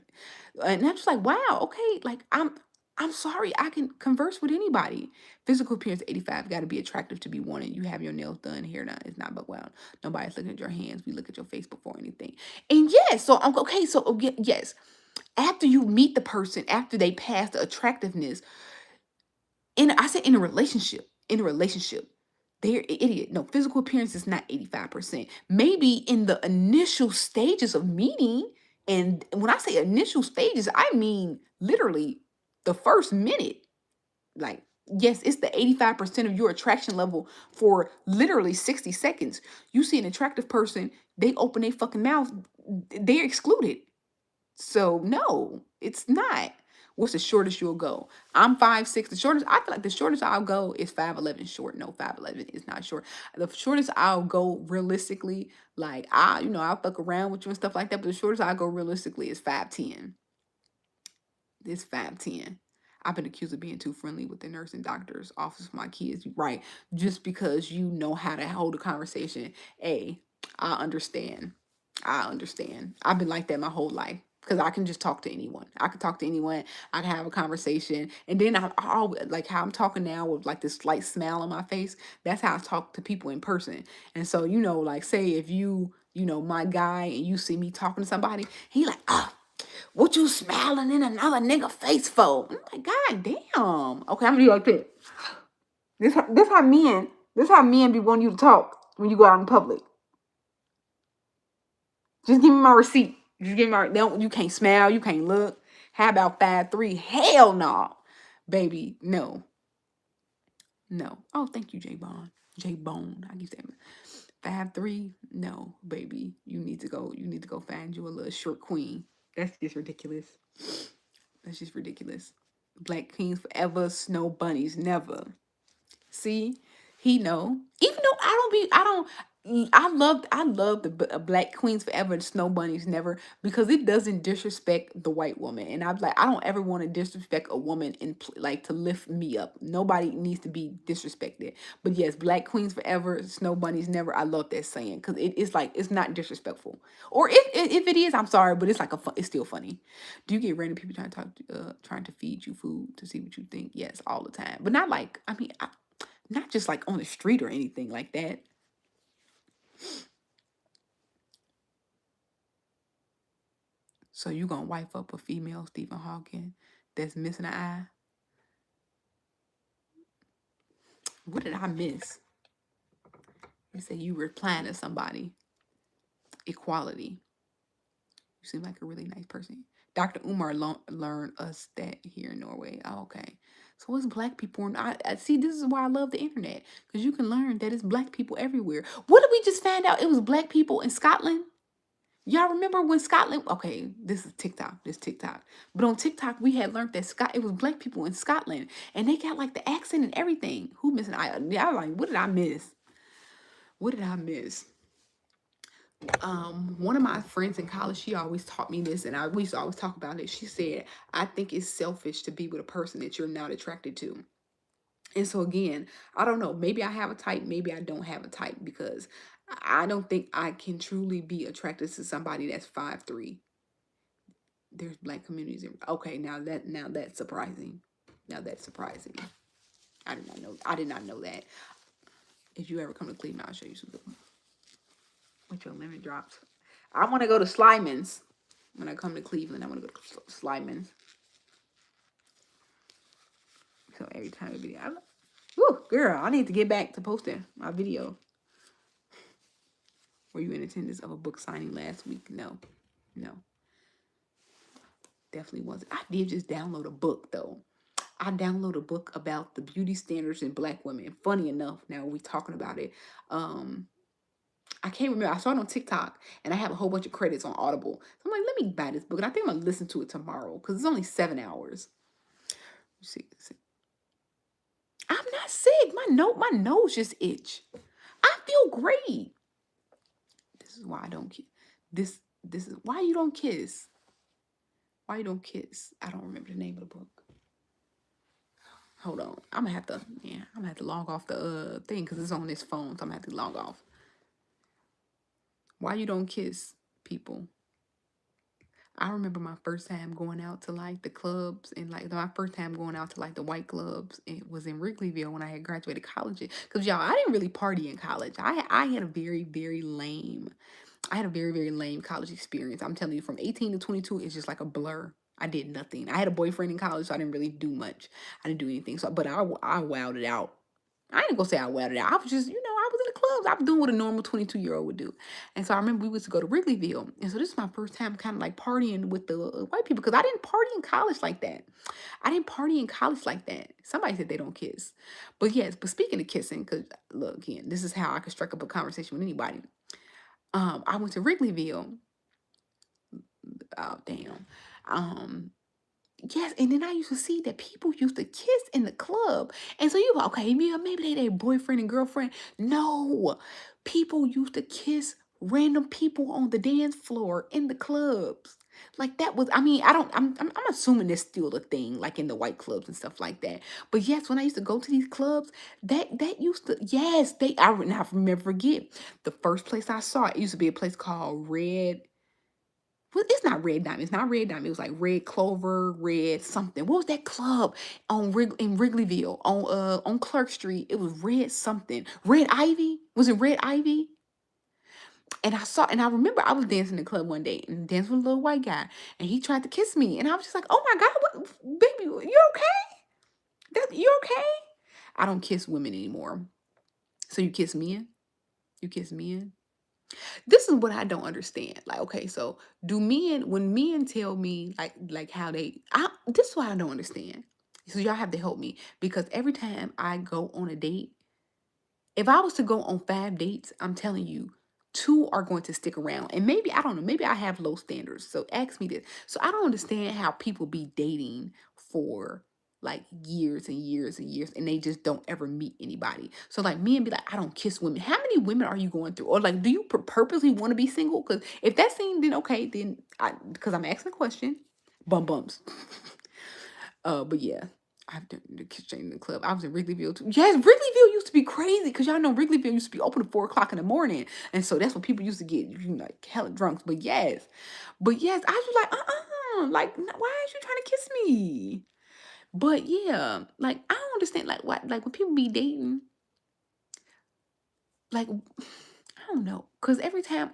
S2: And I'm just like, wow, okay, like I'm sorry, I can converse with anybody. Physical appearance 85, got to be attractive to be wanted. You have your nails done, hair now it's not, but well, nobody's looking at your hands. We look at your face before anything. And yes, so I'm okay. So yes, after you meet the person, after they pass the attractiveness, I said in a relationship, they're an idiot. No, physical appearance is not 85%. Maybe in the initial stages of meeting, and when I say initial stages, I mean literally the first minute. Like, yes, it's the 85% of your attraction level for literally 60 seconds. You see an attractive person, they open their fucking mouth, they're excluded. So no, it's not. What's the shortest you'll go? I'm 5'6". The shortest I feel like the shortest I'll go is 5'11" short. No, 5'11" is not short. The shortest I'll go realistically, like I'll fuck around with you and stuff like that. But the shortest I'll go realistically is 5'10". It's 5'10". I've been accused of being too friendly with the nurse and doctor's office for my kids. Right. Just because you know how to hold a conversation. I understand. I understand. I've been like that my whole life. because I can just talk to anyone. I can talk to anyone. I can have a conversation, and then I always like how I'm talking now with like this slight smile on my face. That's how I talk to people in person. And so like say if my guy, and you see me talking to somebody, he like, ah, what you smiling in another nigga face for? I'm like, God damn. Okay, I'm gonna be like this. This how men be wanting you to talk when you go out in public. Just give me my receipt. Just give me my. Don't you can't smell. You can't look. How about 5'3"? Hell no, baby. No, no. Oh, thank you, J Bone. J Bone. I keep saying 5'3". No, baby. You need to go. You need to go find you a little short queen. That's just ridiculous. That's just ridiculous. Black queens forever. Snow bunnies never. See, he know. Even though I love the black queens forever, the snow bunnies never, because it doesn't disrespect the white woman, and I'm like, I don't ever want to disrespect a woman and like to lift me up. Nobody needs to be disrespected. But yes, black queens forever, snow bunnies never. I love that saying because it's like it's not disrespectful, or if it is, I'm sorry, but it's like it's still funny. Do you get random people trying to feed you food to see what you think? Yes, all the time, but not like not just like on the street or anything like that. So you gonna wife up a female Stephen Hawking that's missing an eye? What did I miss? They say you replying to somebody. Equality. You seem like a really nice person. Dr. Umar learned us that here in Norway. Oh, okay. So it's black people. And I see. This is why I love the internet, because you can learn that it's black people everywhere. What did we just find out? It was black people in Scotland. Y'all remember when Scotland? Okay, this is TikTok. This TikTok. But on TikTok, we had learned that it was black people in Scotland, and they got like the accent and everything. Who missing? I was like, what did I miss? What did I miss? One of my friends in college, she always taught me this, and we used to always talk about it. She said, I think it's selfish to be with a person that you're not attracted to. And so again, I don't know. Maybe I have a type, maybe I don't have a type, because I don't think I can truly be attracted to somebody that's 5'3". There's black communities in, okay, now that's surprising. Now that's surprising. I did not know that. If you ever come to Cleveland, I'll show you some with your lemon drops. I want to go to Slyman's. When I come to Cleveland, I want to go to Slyman's. So every time a video, woo, girl, I need to get back to posting my video. Were you in attendance of a book signing last week? No. Definitely wasn't. I did just download a book though. I downloaded a book about the beauty standards in black women. Funny enough, now we talking about it. I can't remember. I saw it on TikTok, and I have a whole bunch of credits on Audible. So I'm like, let me buy this book, and I think I'm gonna listen to it tomorrow because it's only 7 hours. See. I'm not sick. My nose just itch. I feel great. This is why I don't kiss. This is why you don't kiss. Why you don't kiss? I don't remember the name of the book. Hold on. I'm gonna have to log off the thing because it's on this phone, so I'm gonna have to log off. Why you don't kiss people? I remember my first time going out to like the clubs, and like my first time going out to like the white clubs. It was in Wrigleyville when I had graduated college. Because y'all, I didn't really party in college. I had a very, very lame. I had a very, very lame college experience. I'm telling you, from 18 to 22, it's just like a blur. I did nothing. I had a boyfriend in college, so I didn't really do much. I didn't do anything. So, but I wowed it out. I ain't gonna say I wowed it out. I was just, I was in the clubs. I was doing what a normal 22-year-old would do. And so I remember we used to go to Wrigleyville. And so this is my first time kind of like partying with the white people, because I didn't party in college like that. I didn't party in college like that. Somebody said they don't kiss. But yes, but speaking of kissing, because look, again, this is how I can strike up a conversation with anybody. I went to Wrigleyville. Oh, damn. Yes, and then I used to see that people used to kiss in the club. And so you go, okay, maybe they their boyfriend and girlfriend. No, people used to kiss random people on the dance floor in the clubs. Like that was, I mean, I don't, I'm assuming it's still a thing, like in the white clubs and stuff like that. But yes, when I used to go to these clubs, that used to, yes, I would not remember forget the first place I saw it used to be a place called Red. Well, it's not Red Diamond. It's not Red Diamond. It was like Red Clover, Red something. What was that club in Wrigleyville on Clark Street? It was Red something. Red Ivy. Was it Red Ivy? And I remember I was dancing in the club one day and dancing with a little white guy, and he tried to kiss me, and I was just like, "Oh my God, what, baby, you okay? You okay?" I don't kiss women anymore. So you kiss men? You kiss men? This is what I don't understand. Like, okay, so do men when men tell me like how this is what I don't understand. So y'all have to help me because every time I go on a date, if I was to go on 5 dates, I'm telling you, 2 are going to stick around. And maybe, I don't know, maybe I have low standards. So ask me this. So I don't understand how people be dating for like years and years and years and they just don't ever meet anybody. So like men be like, I don't kiss women. How many women are you going through? Or like, do you purposely want to be single? Because if that's thing, then okay, then because I'm asking a question, bums. But yeah, I've done the kitchen in the club. I was in Wrigleyville too. Yes, Wrigleyville used to be crazy because y'all know Wrigleyville used to be open at 4 o'clock in the morning, and so that's what people used to get, like hella drunks. But yes, I was like, like why aren't you trying to kiss me? But yeah, like I don't understand, like what, like when people be dating, like I don't know, cause every time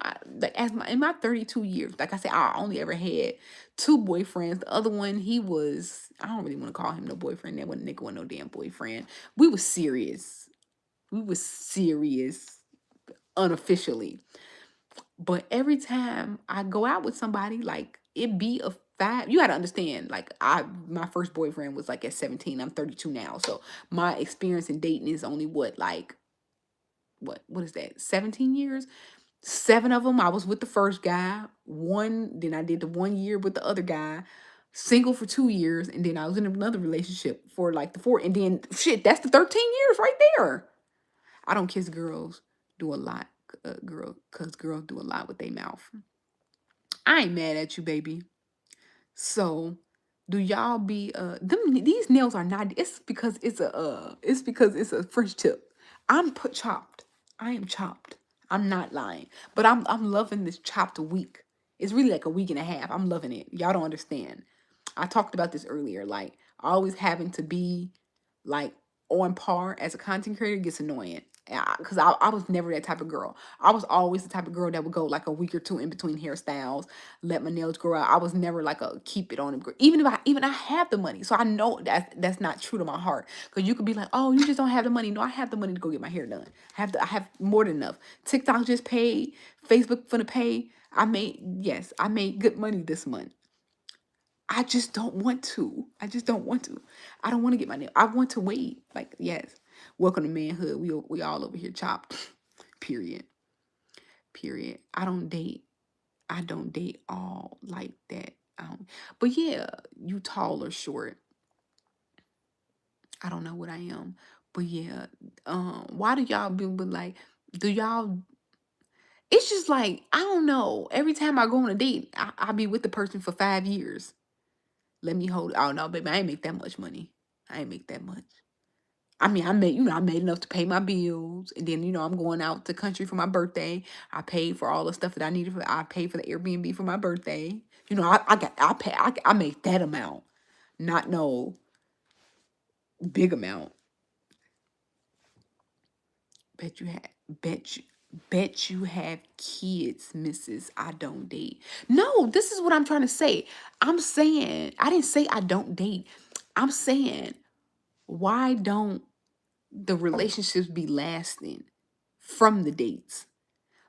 S2: in my 32 years, like I said, I only ever had 2 boyfriends. The other one, he was, I don't really want to call him no boyfriend. That wasn't nigga, wasn't no damn boyfriend. We was serious. We was serious unofficially. But every time I go out with somebody, like it be a five. You gotta understand, like my first boyfriend was like at 17. I'm 32 now. So my experience in dating is only what is that? 17 years? 7 of them, I was with the first guy. Then I did the 1 year with the other guy. Single for 2 years, and then I was in another relationship for like the 4. And then shit, that's the 13 years right there. I don't kiss girls. Do a lot, cause girls do a lot with their mouth. I ain't mad at you, baby. So, do y'all be these nails are not, it's because it's a French tip. I'm put chopped. I am chopped. I'm not lying. But I'm loving this chopped week. It's really like a week and a half. I'm loving it. Y'all don't understand. I talked about this earlier. Like always having to be like on par as a content creator gets annoying. Because I was never that type of girl. I was always the type of girl that would go like a week or two in between hairstyles, let my nails grow out. I was never like a keep it on them. Even I have the money, so I know that's not true to my heart. Because you could be like, oh, you just don't have the money. No, I have the money to go get my hair done. I have more than enough. TikTok just paid. Facebook finna pay. I made good money this month. I just don't want to. I just don't want to. I don't want to get my nail. I want to wait. Like, yes. Welcome to manhood. We all over here chopped. Period. Period. I don't date all like that. But yeah, you tall or short. I don't know what I am. But yeah, why do y'all be but like do y'all it's just like, I don't know. Every time I go on a date, I be with the person for 5 years. Let me hold. Oh no, baby, I ain't make that much money. I ain't make that much. I mean, I made enough to pay my bills, and then I'm going out to country for my birthday. I paid for all the stuff that I needed. I paid for the Airbnb for my birthday. I made that amount, not no big amount. Bet you had, bet you have kids, Mrs. I don't date. No, this is what I'm trying to say. I'm saying I didn't say I don't date. I'm saying why don't the relationships be lasting from the dates?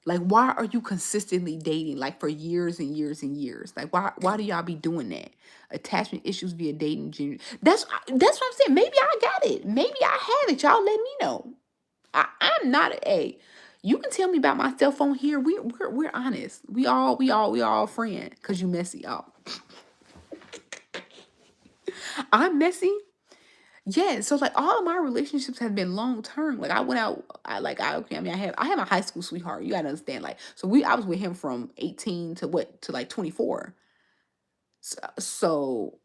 S2: Like, why are you consistently dating like for years and years and years? Like, why do y'all be doing that? Attachment issues via dating. That's what I'm saying. Maybe I got it. Maybe I have it. Y'all let me know. I'm not a. You can tell me about my cell phone here. We're honest. We all friend. Cause you messy. Oh, I'm messy. Yeah, so like all of my relationships have been long term. Like I went out, okay. I mean, I have a high school sweetheart. You gotta understand. Like, I was with him from 18 to like 24. So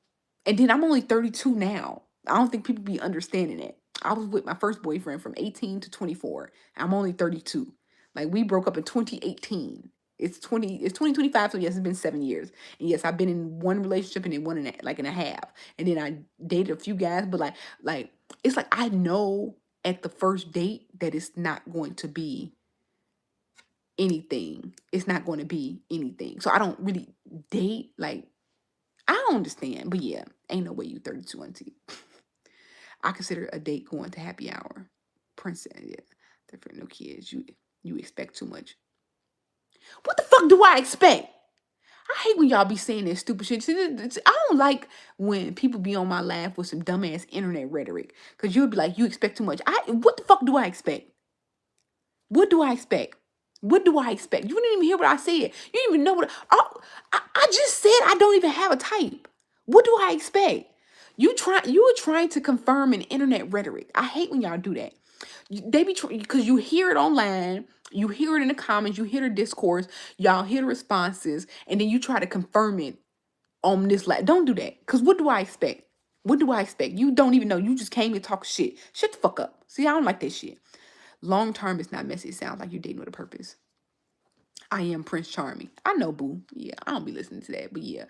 S2: and then I'm only 32 now. I don't think people be understanding it. I was with my first boyfriend from 18 to 24. I'm only 32. Like we broke up in 2018. It's 2025, so yes, it's been 7 years. And yes, I've been in one relationship and then one and a half. And then I dated a few guys, but like it's like I know at the first date that it's not going to be anything. It's not going to be anything. So I don't really date. Like, I don't understand. But yeah, ain't no way you 32 auntie. I consider a date going to happy hour. Princess, yeah. Different no kids. You expect too much. What the fuck do I expect? I hate when y'all be saying that stupid shit. I don't like when people be on my laugh with some dumbass internet rhetoric. Cause you'll be like, you expect too much. What the fuck do I expect? What do I expect? What do I expect? You didn't even hear what I said. You didn't even know what I just said. I don't even have a type. What do I expect? You were trying to confirm an internet rhetoric. I hate when y'all do that. They be because you hear it online, you hear it in the comments, you hear the discourse, y'all hear the responses, and then you try to confirm it on this. Don't do that. Cause what do I expect? What do I expect? You don't even know. You just came to talk shit. Shut the fuck up. See, I don't like that shit. Long term, it's not messy. It sounds like you're dating with a purpose. I am Prince Charming. I know, boo. Yeah, I don't be listening to that, but yeah,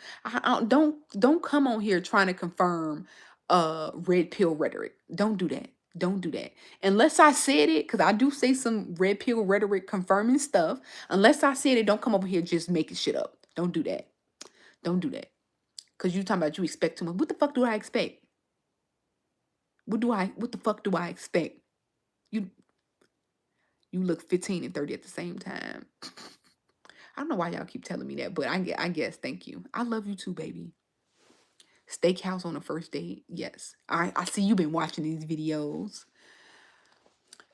S2: don't come on here trying to confirm red pill rhetoric. Don't do that. Don't do that. Unless I said it, because I do say some red pill rhetoric confirming stuff. Unless I said it, don't come over here just making shit up. Don't do that. Don't do that. Because you talking about you expect too much. What the fuck do I expect? What the fuck do I expect? You you look 15 and 30 at the same time. I don't know why y'all keep telling me that, but I guess thank you. I love you too, baby. Steakhouse on the first date. Yes. I see you've been watching these videos.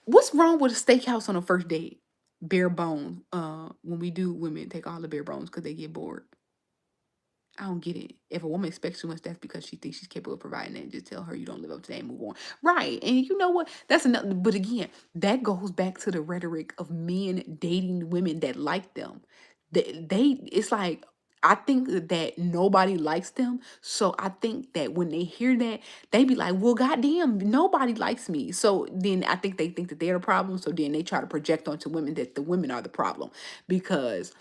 S2: What's wrong with a steakhouse on a first date? Bare bones. When we do, women take all the bare bones because they get bored. I don't get it. If a woman expects too much, that's because she thinks she's capable of providing it. Just tell her you don't live up to that and move on. Right. And you know what? That's another. But again, that goes back to the rhetoric of men dating women that like them. It's like, I think that nobody likes them. So I think that when they hear that, they be like, well, goddamn, nobody likes me. So then I think they think that they're the problem. So then they try to project onto women that the women are the problem because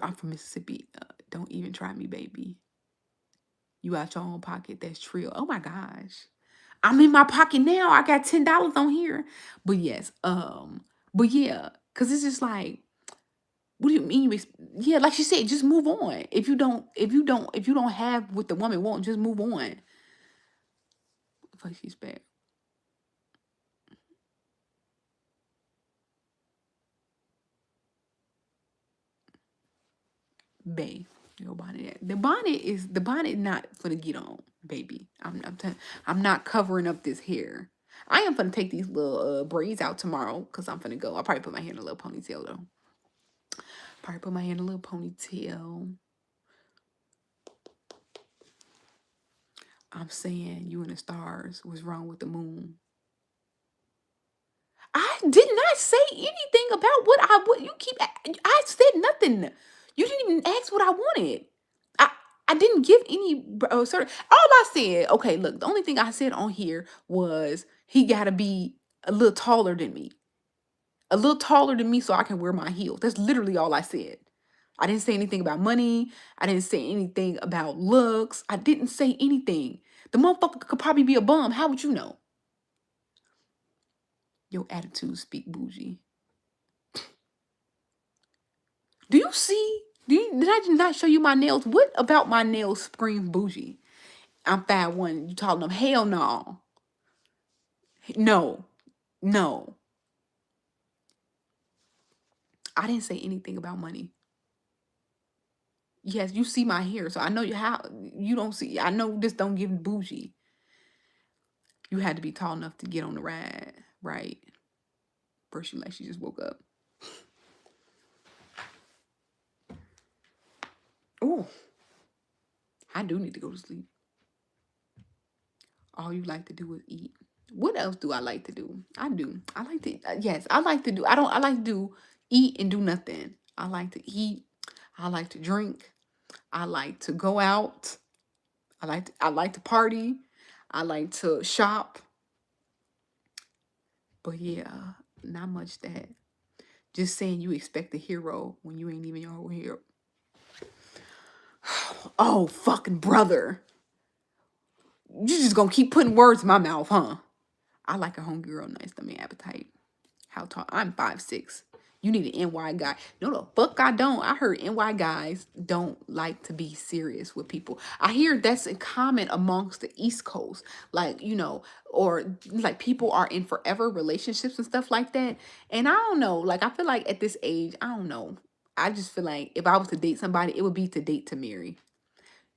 S2: I'm from Mississippi. Don't even try me, baby. You out your own pocket. That's true. Oh my gosh. I'm in my pocket now. I got $10 on here. But yes, but yeah, because it's just like, what do you mean? Yeah, like she said, just move on. If you don't have what the woman wants, just move on. Fuck, she's back. Bae. Your bonnet. The bonnet not gonna get on, baby. I'm not covering up this hair. I am gonna take these little braids out tomorrow because I'm gonna go. I'll probably put my hair in a little ponytail though. Probably put my hair in a little ponytail. I'm saying you and the stars. What's wrong with the moon? I did not say anything about what you keep. I said nothing. You didn't even ask what I wanted. I I didn't give any sort of. All I said, okay, look, the only thing I said on here was he got to be a little taller than me, a little taller than me, so I can wear my heels. That's literally all I said. I didn't say anything about money. I didn't say anything about looks. I didn't say anything. The motherfucker could probably be a bum. How would you know? Your attitude speak bougie. Do you see? Did I not show you my nails? What about my nails scream bougie? I'm 5'1". You talking them? Hell no. No. No. I didn't say anything about money. Yes, you see my hair, so I know how you don't see. I know this don't give bougie. You had to be tall enough to get on the ride, right? First, you like she just woke up. Oh, I do need to go to sleep. All you like to do is eat. What else do I like to do? I do. I like to. Yes, I like to do. I don't. I like to do eat and do nothing. I like to eat. I like to drink. I like to go out. I like to party. I like to shop. But yeah, not much that Just saying you expect a hero when you ain't even your own hero. Oh, fucking brother. You just gonna keep putting words in my mouth, huh? I like a homegirl, nice stomach appetite. How tall? I'm 5'6". You need an NY guy. No, the fuck I don't. I heard NY guys don't like to be serious with people. I hear that's in common amongst the East Coast. Like, or like people are in forever relationships and stuff like that. And I don't know. Like, I feel like at this age, I don't know. I just feel like if I was to date somebody, it would be to date to marry.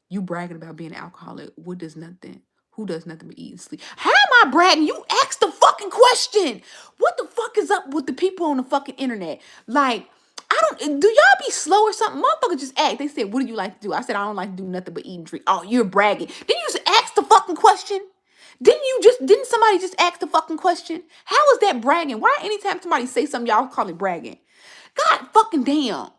S2: You bragging about being an alcoholic. What does nothing? Who does nothing but eat and sleep? How am I bragging? You asked the fucking question. What the fuck is up with the people on the fucking internet? Like, I don't. Do y'all be slow or something? Motherfucker just asked. They said, "What do you like to do?" I said, "I don't like to do nothing but eat and drink." Oh, you're bragging. Didn't you just ask the fucking question? Didn't somebody just ask the fucking question? How is that bragging? Why anytime somebody say something, y'all call it bragging? God fucking damn.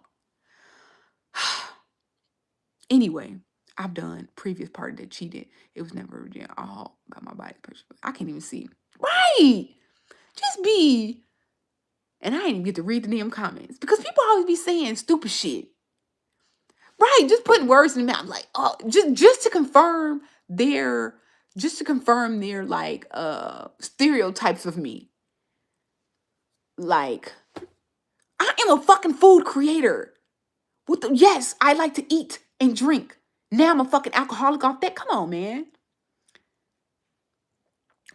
S2: Anyway, I've done previous party that cheated. It was never all about my body pressure. I can't even see. Right. Just be. And I didn't even get to read the damn comments because people always be saying stupid shit. Right. Just putting words in the mouth. Like, oh, just to confirm their like stereotypes of me. Like, I am a fucking food creator. Yes, I like to eat and drink. Now I'm a fucking alcoholic off that. Come on, man.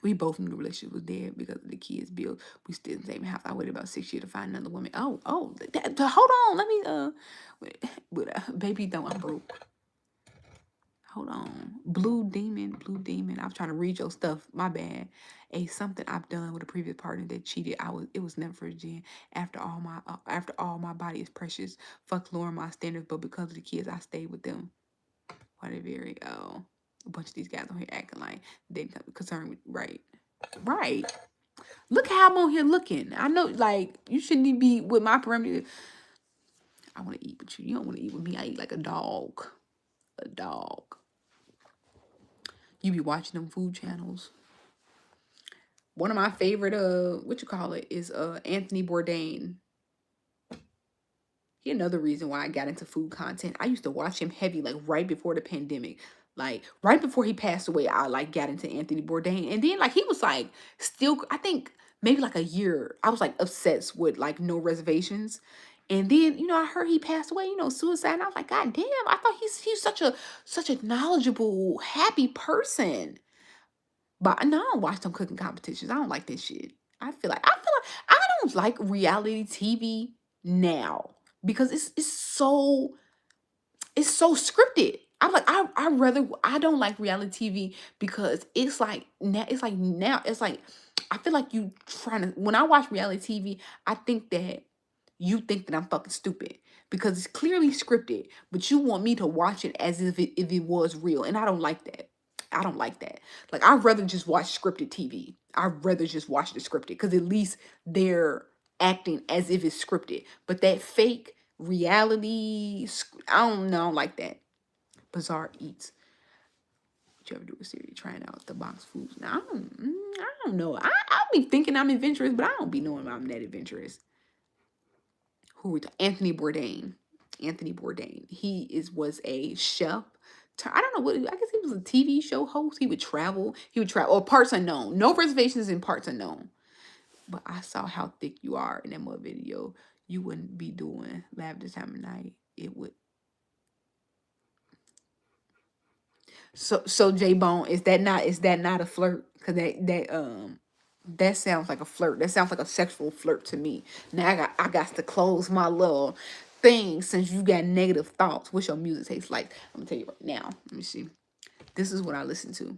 S2: We both knew the relationship was dead because of the kids' bill. We still in the same house. I waited about 6 years to find another woman. Hold on. Let me baby, don't. I'm broke. Hold on. Blue Demon. I was trying to read your stuff. My bad. Something I've done with a previous partner that cheated. It was never for a gin. After all, my body is precious. Fuck lowering my standards, but because of the kids, I stayed with them. Why they very a bunch of these guys on here acting like they concerned with right. Look how I'm on here looking. I know, like, you shouldn't even be with my perimeter. I want to eat with you. You don't want to eat with me. I eat like a dog. A dog. You be watching them food channels. One of my favorite, is Anthony Bourdain. He another reason why I got into food content. I used to watch him heavy, like right before the pandemic. Like right before he passed away, I like got into Anthony Bourdain. And then like he was like still, I think maybe like a year, I was like obsessed with like No Reservations. And then, I heard he passed away, suicide. And I was like, God damn, I thought he's such a knowledgeable, happy person. But no, I don't watch them cooking competitions. I don't like this shit. I feel like I don't like reality TV now because it's so scripted. I don't like reality TV because it's like I feel like you trying to when I watch reality TV, I think that you think that I'm fucking stupid because it's clearly scripted, but you want me to watch it as if it was real, and I don't like that. I don't like that. Like I'd rather just watch scripted TV. I'd rather just watch the scripted because at least they're acting as if it's scripted. But that fake reality, I don't know, I don't like that. Bizarre Eats. What you ever do a series trying out the box foods? Now I don't know. I'll be thinking I'm adventurous, but I don't be knowing I'm that adventurous. Anthony Bourdain. Anthony Bourdain. Was a chef. I don't know what. I guess he was a TV show host. He would travel. Or Parts Unknown. No Reservations in Parts Unknown. But I saw how thick you are in that mother video. You wouldn't be doing Lab this time of night. It would. So J Bone, is that not a flirt? Because that sounds like a flirt. That sounds like a sexual flirt to me. Now I got to close my little thing since you got negative thoughts. What's your music taste like? I'm gonna tell you right now. Let me see. This is what I listen to.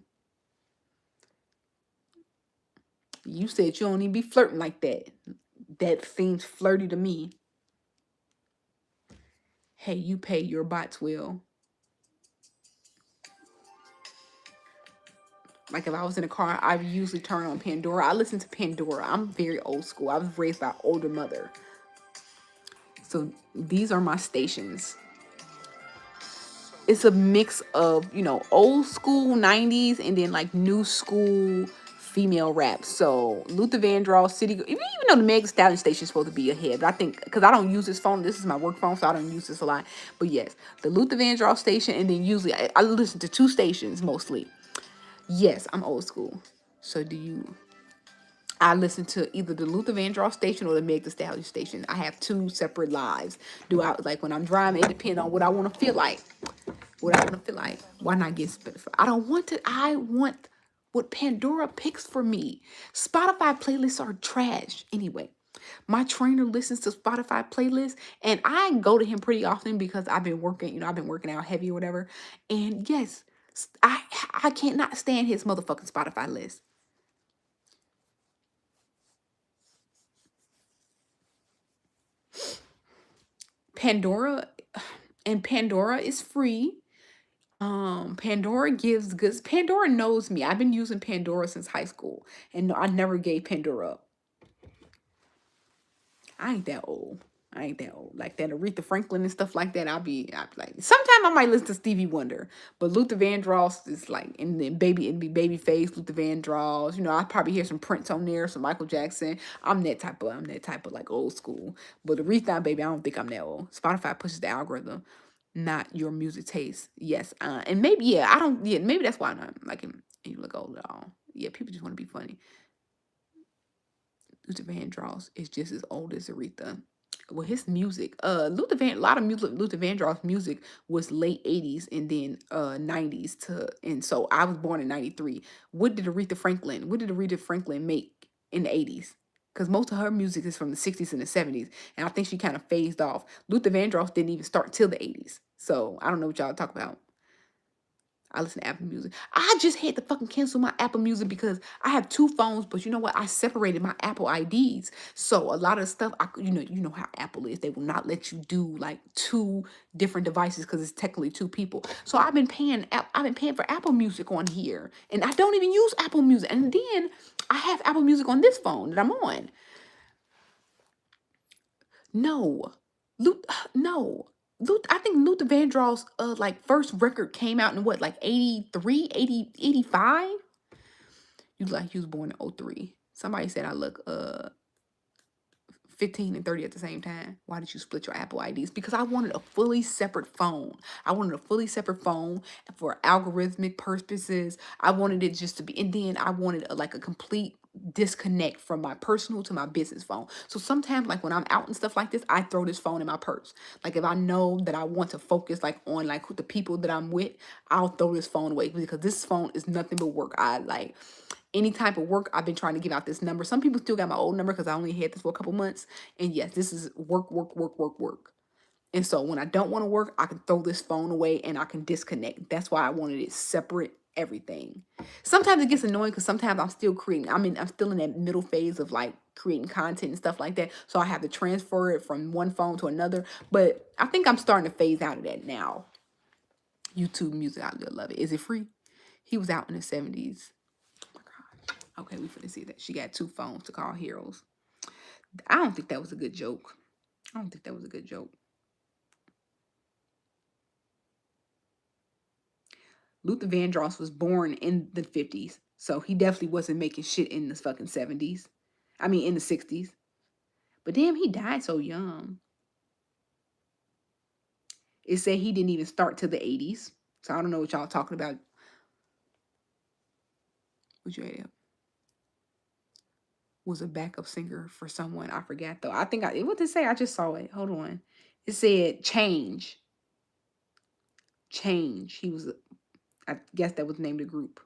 S2: You said you don't even be flirting like that. That seems flirty to me. Hey, you pay your bots well. Like if I was in a car, I would usually turn on Pandora. I listen to Pandora. I'm very old school. I was raised by an older mother. So these are my stations. It's a mix of, old school 90s and then like new school female rap. So Luther Vandross, even though the Meg Stallion station is supposed to be ahead, but I think because I don't use this phone, this is my work phone, so I don't use this a lot. But yes, the Luther Vandross station, and then usually I listen to two stations mostly. Yes, I'm old school. So do you? I listen to either the Luther Vandross station or the Meg Thee Stallion station. I have two separate lives. Do I like when I'm driving? It depends on what I want to feel like. What I want to feel like. Why not get Spotify? I don't want to. I want what Pandora picks for me. Spotify playlists are trash anyway. My trainer listens to Spotify playlists, and I go to him pretty often because I've been working. I've been working out heavy or whatever. And yes, I can't not stand his motherfucking Spotify list. Pandora and Pandora is free. Pandora gives goods. Pandora knows me. I've been using Pandora since high school, and I never gave Pandora up. I ain't that old. I ain't that old. Like that Aretha Franklin and stuff like that. I'll be like, sometimes I might listen to Stevie Wonder, but Luther Vandross is like, and then it'd be Babyface, Luther Vandross. I probably hear some Prince on there, some Michael Jackson. I'm that type of like old school. But Aretha, baby, I don't think I'm that old. Spotify pushes the algorithm, not your music taste. Yes, and maybe yeah, I don't. Yeah, maybe that's why I'm not like him. You look old at all. Yeah, people just want to be funny. Luther Vandross is just as old as Aretha. Well, his music, a lot of music, Luther Vandross music was late 80s and then 90s and so I was born in 93. What did Aretha Franklin make in the 80s? Because most of her music is from the 60s and the 70s, and I think she kind of phased off. Luther Vandross didn't even start till the 80s, so I don't know what y'all talk about. I listen to Apple Music. I just had to fucking cancel my Apple Music because I have two phones, but you know what? I separated my Apple IDs. So a lot of stuff, you know how Apple is. They will not let you do like two different devices because it's technically two people. So I've been paying for Apple Music on here, and I don't even use Apple Music. And then I have Apple Music on this phone that I'm on. No, no. I think Luther Vandross like first record came out in what, like 83, 80, 85. He was born in '03. Somebody said I look 15 and 30 at the same time. Why did you split your Apple IDs? Because I wanted a fully separate phone. I wanted a fully separate phone for algorithmic purposes. I wanted it just to be, and then I wanted like a complete disconnect from my personal to my business phone. So sometimes like when I'm out and stuff like this, I throw this phone in my purse. Like if I know that I want to focus like on like the people that I'm with, I'll throw this phone away because this phone is nothing but work. I like any type of work. I've been trying to give out this number. Some people still got my old number because I only had this for a couple months. And yes, this is work, work, work, work, work. And so when I don't want to work, I can throw this phone away and I can disconnect. That's why I wanted it separate, everything. Sometimes it gets annoying because sometimes I'm still creating. I'm still in that middle phase of like creating content and stuff like that. So I have to transfer it from one phone to another. But I think I'm starting to phase out of that now. YouTube Music, I love it. Is it free? He was out in the 70s. Okay, we finna see that. She got two phones to call heroes. I don't think that was a good joke. I don't think that was a good joke. Luther Vandross was born in the 50s. So he definitely wasn't making shit in the fucking 70s. I mean, in the 60s. But damn, he died so young. It said he didn't even start till the 80s. So I don't know what y'all talking about. What you at? Was a backup singer for someone. I forgot though. I think what did it say? I just saw it. Hold on. It said change. Change. I guess that was named the group.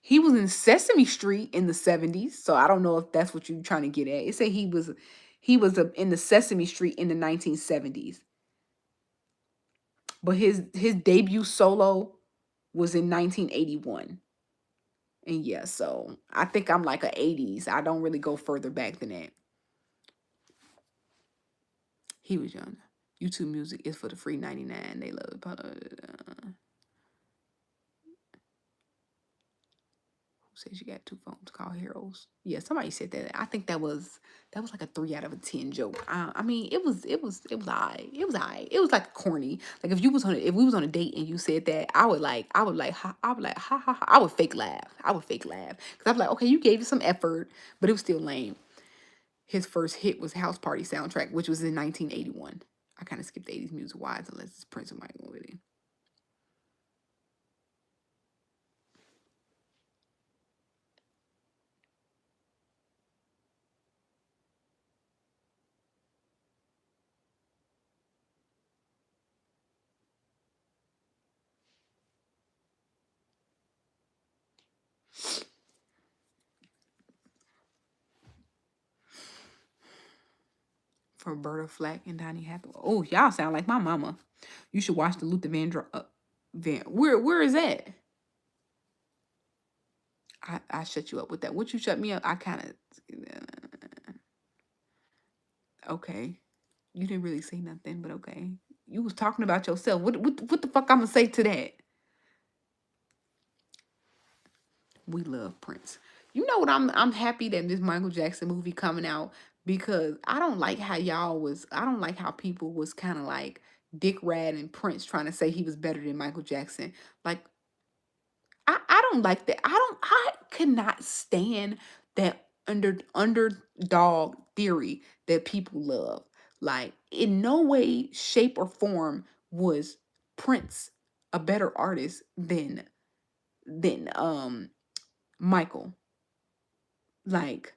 S2: He was in Sesame Street in the 70s, so I don't know if that's what you're trying to get at. It said he was in the Sesame Street in the 1970s. But his debut solo was in 1981. And yeah, so I think I'm like a 80s. I don't really go further back than that. He was young. YouTube Music is for the free 99. They love it. Who Says you got two phones called heroes. Yeah, somebody said that. I think that was like a 3 out of 10 joke. I mean, it was alright. It was alright. It was like corny. Like if we was on a date and you said that, I would like ha ha ha. I would fake laugh. I would fake laugh because I'm like, okay, you gave it some effort, but it was still lame. His first hit was House Party soundtrack, which was in 1981. I kind of skipped 80s music wise unless it's Prince or Michael with it. For Berta Flack and Donnie Hathaway. Oh, y'all sound like my mama. You should watch the Luther Van. Where is that? I shut you up with that. What you shut me up? I kind of okay. You didn't really say nothing, but okay. You was talking about yourself. What the fuck I'm gonna say to that? We love Prince. You know what? I'm happy that this Michael Jackson movie coming out because I don't like how I don't like how people was kind of like Dick Rad and Prince trying to say he was better than Michael Jackson. Like I don't like that. I cannot stand that underdog theory that people love. Like in no way, shape, or form was Prince a better artist than Michael. Like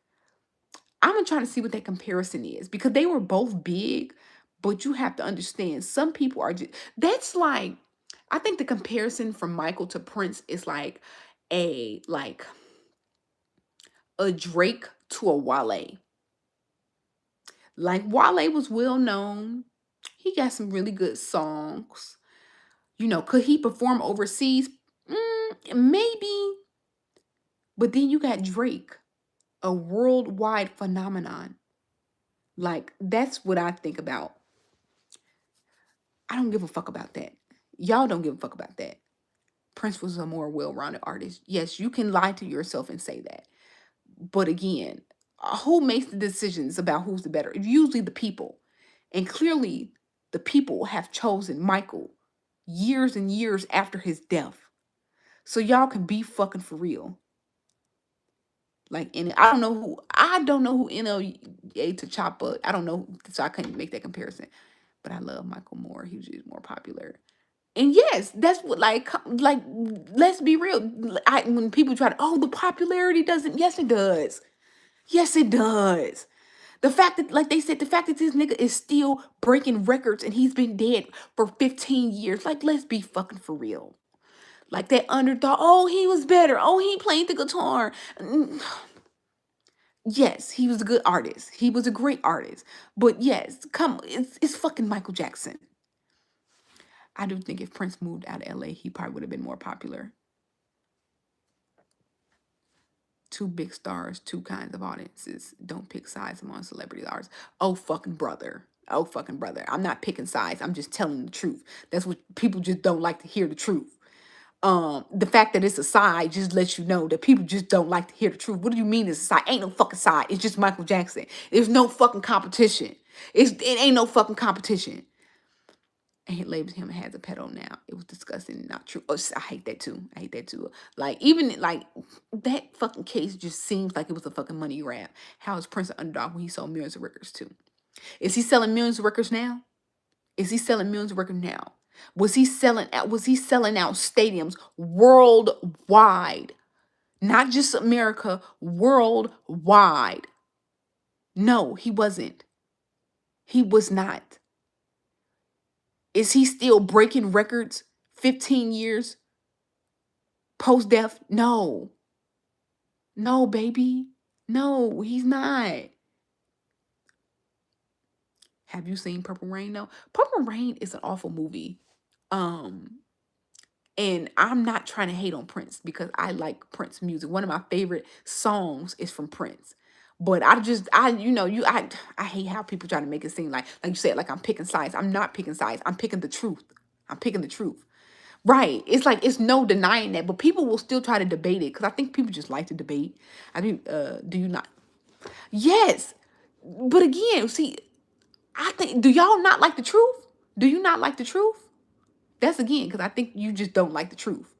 S2: I'm trying to see what that comparison is because they were both big, but you have to understand some people are just that's like I think the comparison from Michael to Prince is like a Drake to a Wale. Like Wale was well known. He got some really good songs. Could he perform overseas? Maybe. But then you got Drake, a worldwide phenomenon. Like that's what I think about. I don't give a fuck about that. Y'all don't give a fuck about that. Prince was a more well-rounded artist. Yes, you can lie to yourself and say that. But again, who makes the decisions about who's the better? Usually the people. And clearly, the people have chosen Michael years and years after his death. So y'all can be fucking for real. Like, and I don't know who NLA to Choppa. I don't know, so I couldn't make that comparison. But I love Michael more. He was just more popular. And yes, that's what like let's be real. When people try to the popularity doesn't. Yes, it does. Yes, it does. The fact that, like they said, the fact that this nigga is still breaking records and he's been dead for 15 years. Like, let's be fucking for real. Like that underdog. Oh, he was better. Oh, he played the guitar. Yes, he was a good artist. He was a great artist. But yes, come, it's fucking Michael Jackson. I do think if Prince moved out of LA, he probably would have been more popular. Two big stars, two kinds of audiences. Don't pick sides among celebrity artists. Oh fucking brother. Oh fucking brother. I'm not picking sides. I'm just telling the truth. That's what people just don't like to hear the truth. The fact that it's a side just lets you know that people just don't like to hear the truth. What do you mean it's a side? Ain't no fucking side. It's just Michael Jackson. There's no fucking competition. It ain't no fucking competition. And he labels him as a pedo now. It was disgusting, not true. Oh, I hate that too. I hate that too. Like even like that fucking case just seems like it was a fucking money grab. How is Prince an underdog when he sold millions of records too? Is he selling millions of records now? Is he selling millions of records now? Was he selling out stadiums worldwide? Not just America, worldwide. No, he wasn't. He was not. Is he still breaking records 15 years post death? No. No, baby. No, he's not. Have you seen Purple Rain? No. Purple Rain is an awful movie. Um and I'm not trying to hate on Prince because I like Prince music. One of my favorite songs is from Prince. But I hate how people try to make it seem like you said, like I'm picking sides. I'm not picking sides. I'm picking the truth. I'm picking the truth. Right. It's like it's no denying that, but people will still try to debate it because I think people just like to debate. I do. Do you not? Yes, but again, see, I think. Do y'all not like the truth? Do you not like the truth? That's again because I think you just don't like the truth.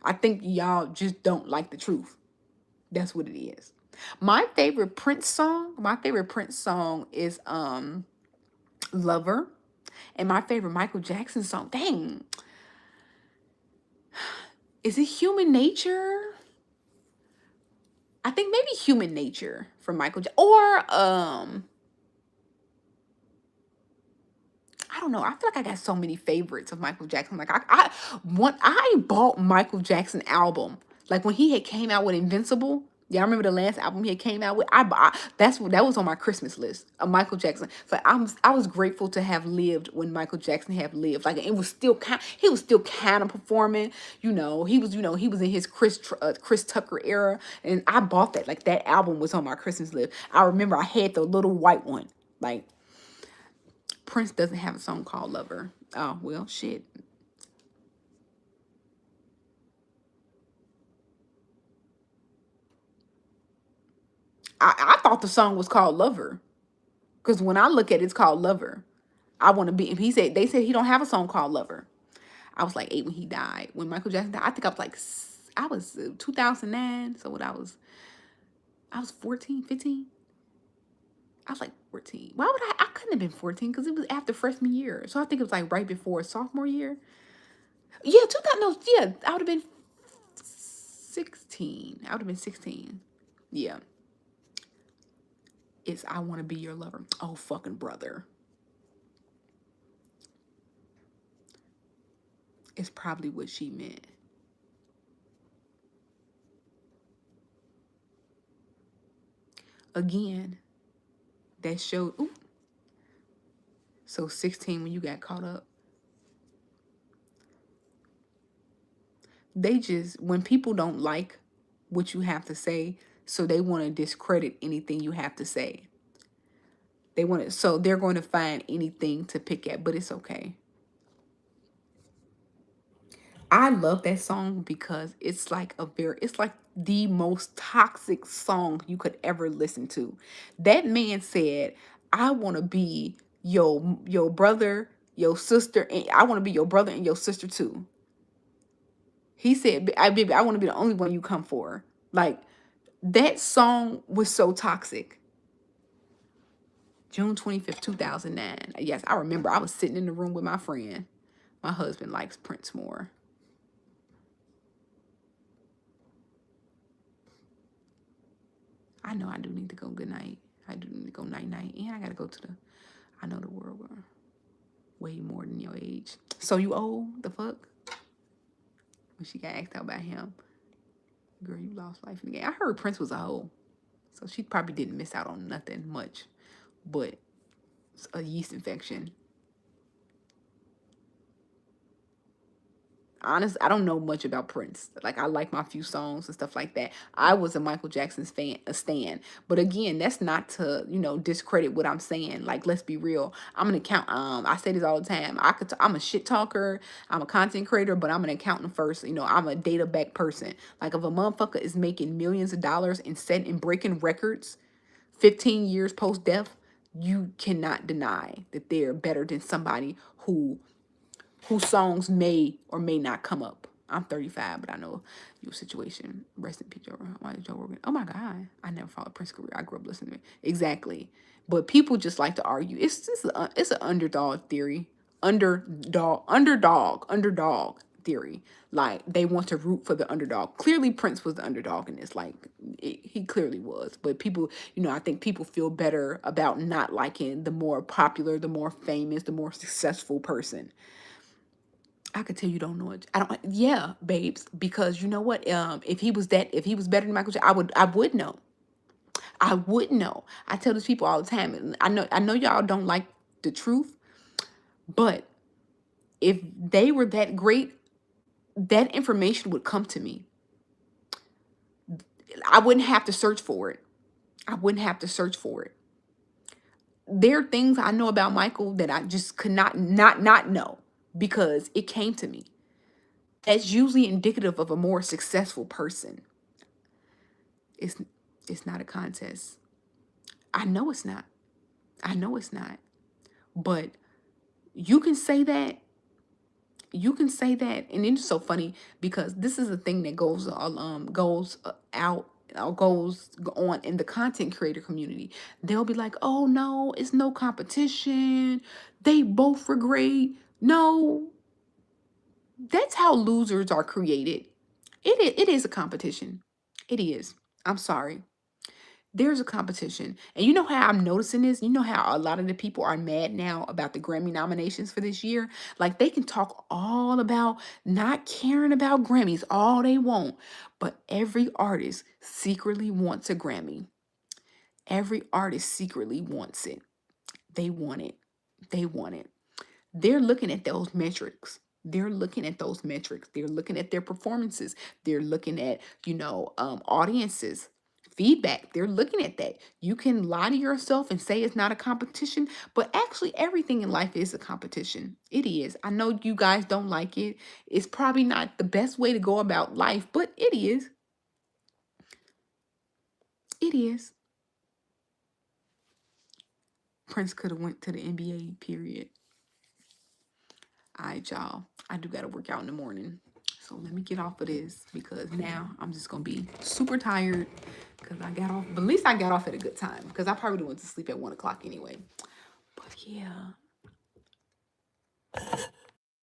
S2: I think y'all just don't like the truth. That's what it is. My favorite Prince song. My favorite Prince song is Lover, and my favorite Michael Jackson song. Dang, is it Human Nature? I think maybe Human Nature from or I don't know. I feel like I got so many favorites of Michael Jackson. Like I bought Michael Jackson album. Like when he had came out with Invincible. Yeah, I remember the last album he had came out with. That was on my Christmas list of Michael Jackson. So I was grateful to have lived when Michael Jackson had lived. Like it was still he was still kind of performing. He was in his Chris Tucker era, and I bought that. Like that album was on my Christmas list. I remember I had the little white one. Like Prince doesn't have a song called Lover. Oh, well, shit. I thought the song was called Lover. Because when I look at it, it's called Lover. I want to be. He said, they said he don't have a song called Lover. I was like 8 when he died. When Michael Jackson died, I think I was like, I was 2009. So what I was 14, 15. I was like 14. Why would I couldn't have been 14 because it was after freshman year. So I think it was like right before sophomore year. Yeah, 2000, no, yeah, I would have been 16. I would have been 16. Yeah. It's I Want to Be Your Lover. Oh, fucking brother. It's probably what she meant. Again, that showed. Ooh, so 16 when you got caught up. They just, when people don't like what you have to say, so they want to discredit anything you have to say. They want to, so they're going to find anything to pick at, but it's okay. I love that song because it's like the most toxic song you could ever listen to. That man said, "I want to be your brother, your sister, and I want to be your brother and your sister too." He said, I want to be the only one you come for." Like that song was so toxic. June 25th, 2009. Yes, I remember. I was sitting in the room with my friend. My husband likes Prince more. I know I do need to go good night. I do need to go night night. And I gotta go to the I know the world way more than your age. So you old? The fuck? When she got asked out by him. Girl, you lost life in the game. I heard Prince was a hoe. So she probably didn't miss out on nothing much. But a yeast infection. Honest, I don't know much about Prince. Like I like my few songs and stuff like that. I was a Michael Jackson fan, a stan. But again, that's not to discredit what I'm saying. Like let's be real. I'm an account. I say this all the time. I'm a shit talker. I'm a content creator, but I'm an accountant first. I'm a data back person. Like if a motherfucker is making millions of dollars and setting and breaking records, 15 years post death, you cannot deny that they're better than somebody whose songs may or may not come up. I'm 35, but I know your situation. Rest in peace, Joe Rogan. Oh my God, I never followed Prince career. I grew up listening to it. Exactly, but people just like to argue. It's an underdog theory. Underdog theory. Like they want to root for the underdog. Clearly, Prince was the underdog in this. Like he clearly was. But people, I think people feel better about not liking the more popular, the more famous, the more successful person. I could tell you don't know it. I don't. Yeah, babes, because you know what? If he was better than Michael Jackson, I would know. I would know. I tell these people all the time. And I know y'all don't like the truth, but if they were that great, that information would come to me. I wouldn't have to search for it. I wouldn't have to search for it. There are things I know about Michael that I just could not know because it came to me. That's usually indicative of a more successful person. It's it's not a contest. I know it's not. I know it's not. But you can say that. You can say that, and it's so funny because this is a thing that goes out or goes on in the content creator community. They'll be like, "Oh no, it's no competition. They both were great." No, that's how losers are created. It is a competition. It is. I'm sorry. There's a competition. And you know how I'm noticing this? You know how a lot of the people are mad now about the Grammy nominations for this year? Like they can talk all about not caring about Grammys all they want, but every artist secretly wants a Grammy. Every artist secretly wants it. They want it. They want it. They're looking at those metrics. They're looking at those metrics. They're looking at their performances. They're looking at, audiences, feedback. They're looking at that. You can lie to yourself and say it's not a competition, but actually everything in life is a competition. It is. I know you guys don't like it. It's probably not the best way to go about life, but it is. It is. Prince could have went to the NBA, period. All right, y'all. I do got to work out in the morning. So let me get off of this because now I'm just going to be super tired because I got off. But at least I got off at a good time because I probably went to sleep at 1 o'clock anyway. But yeah.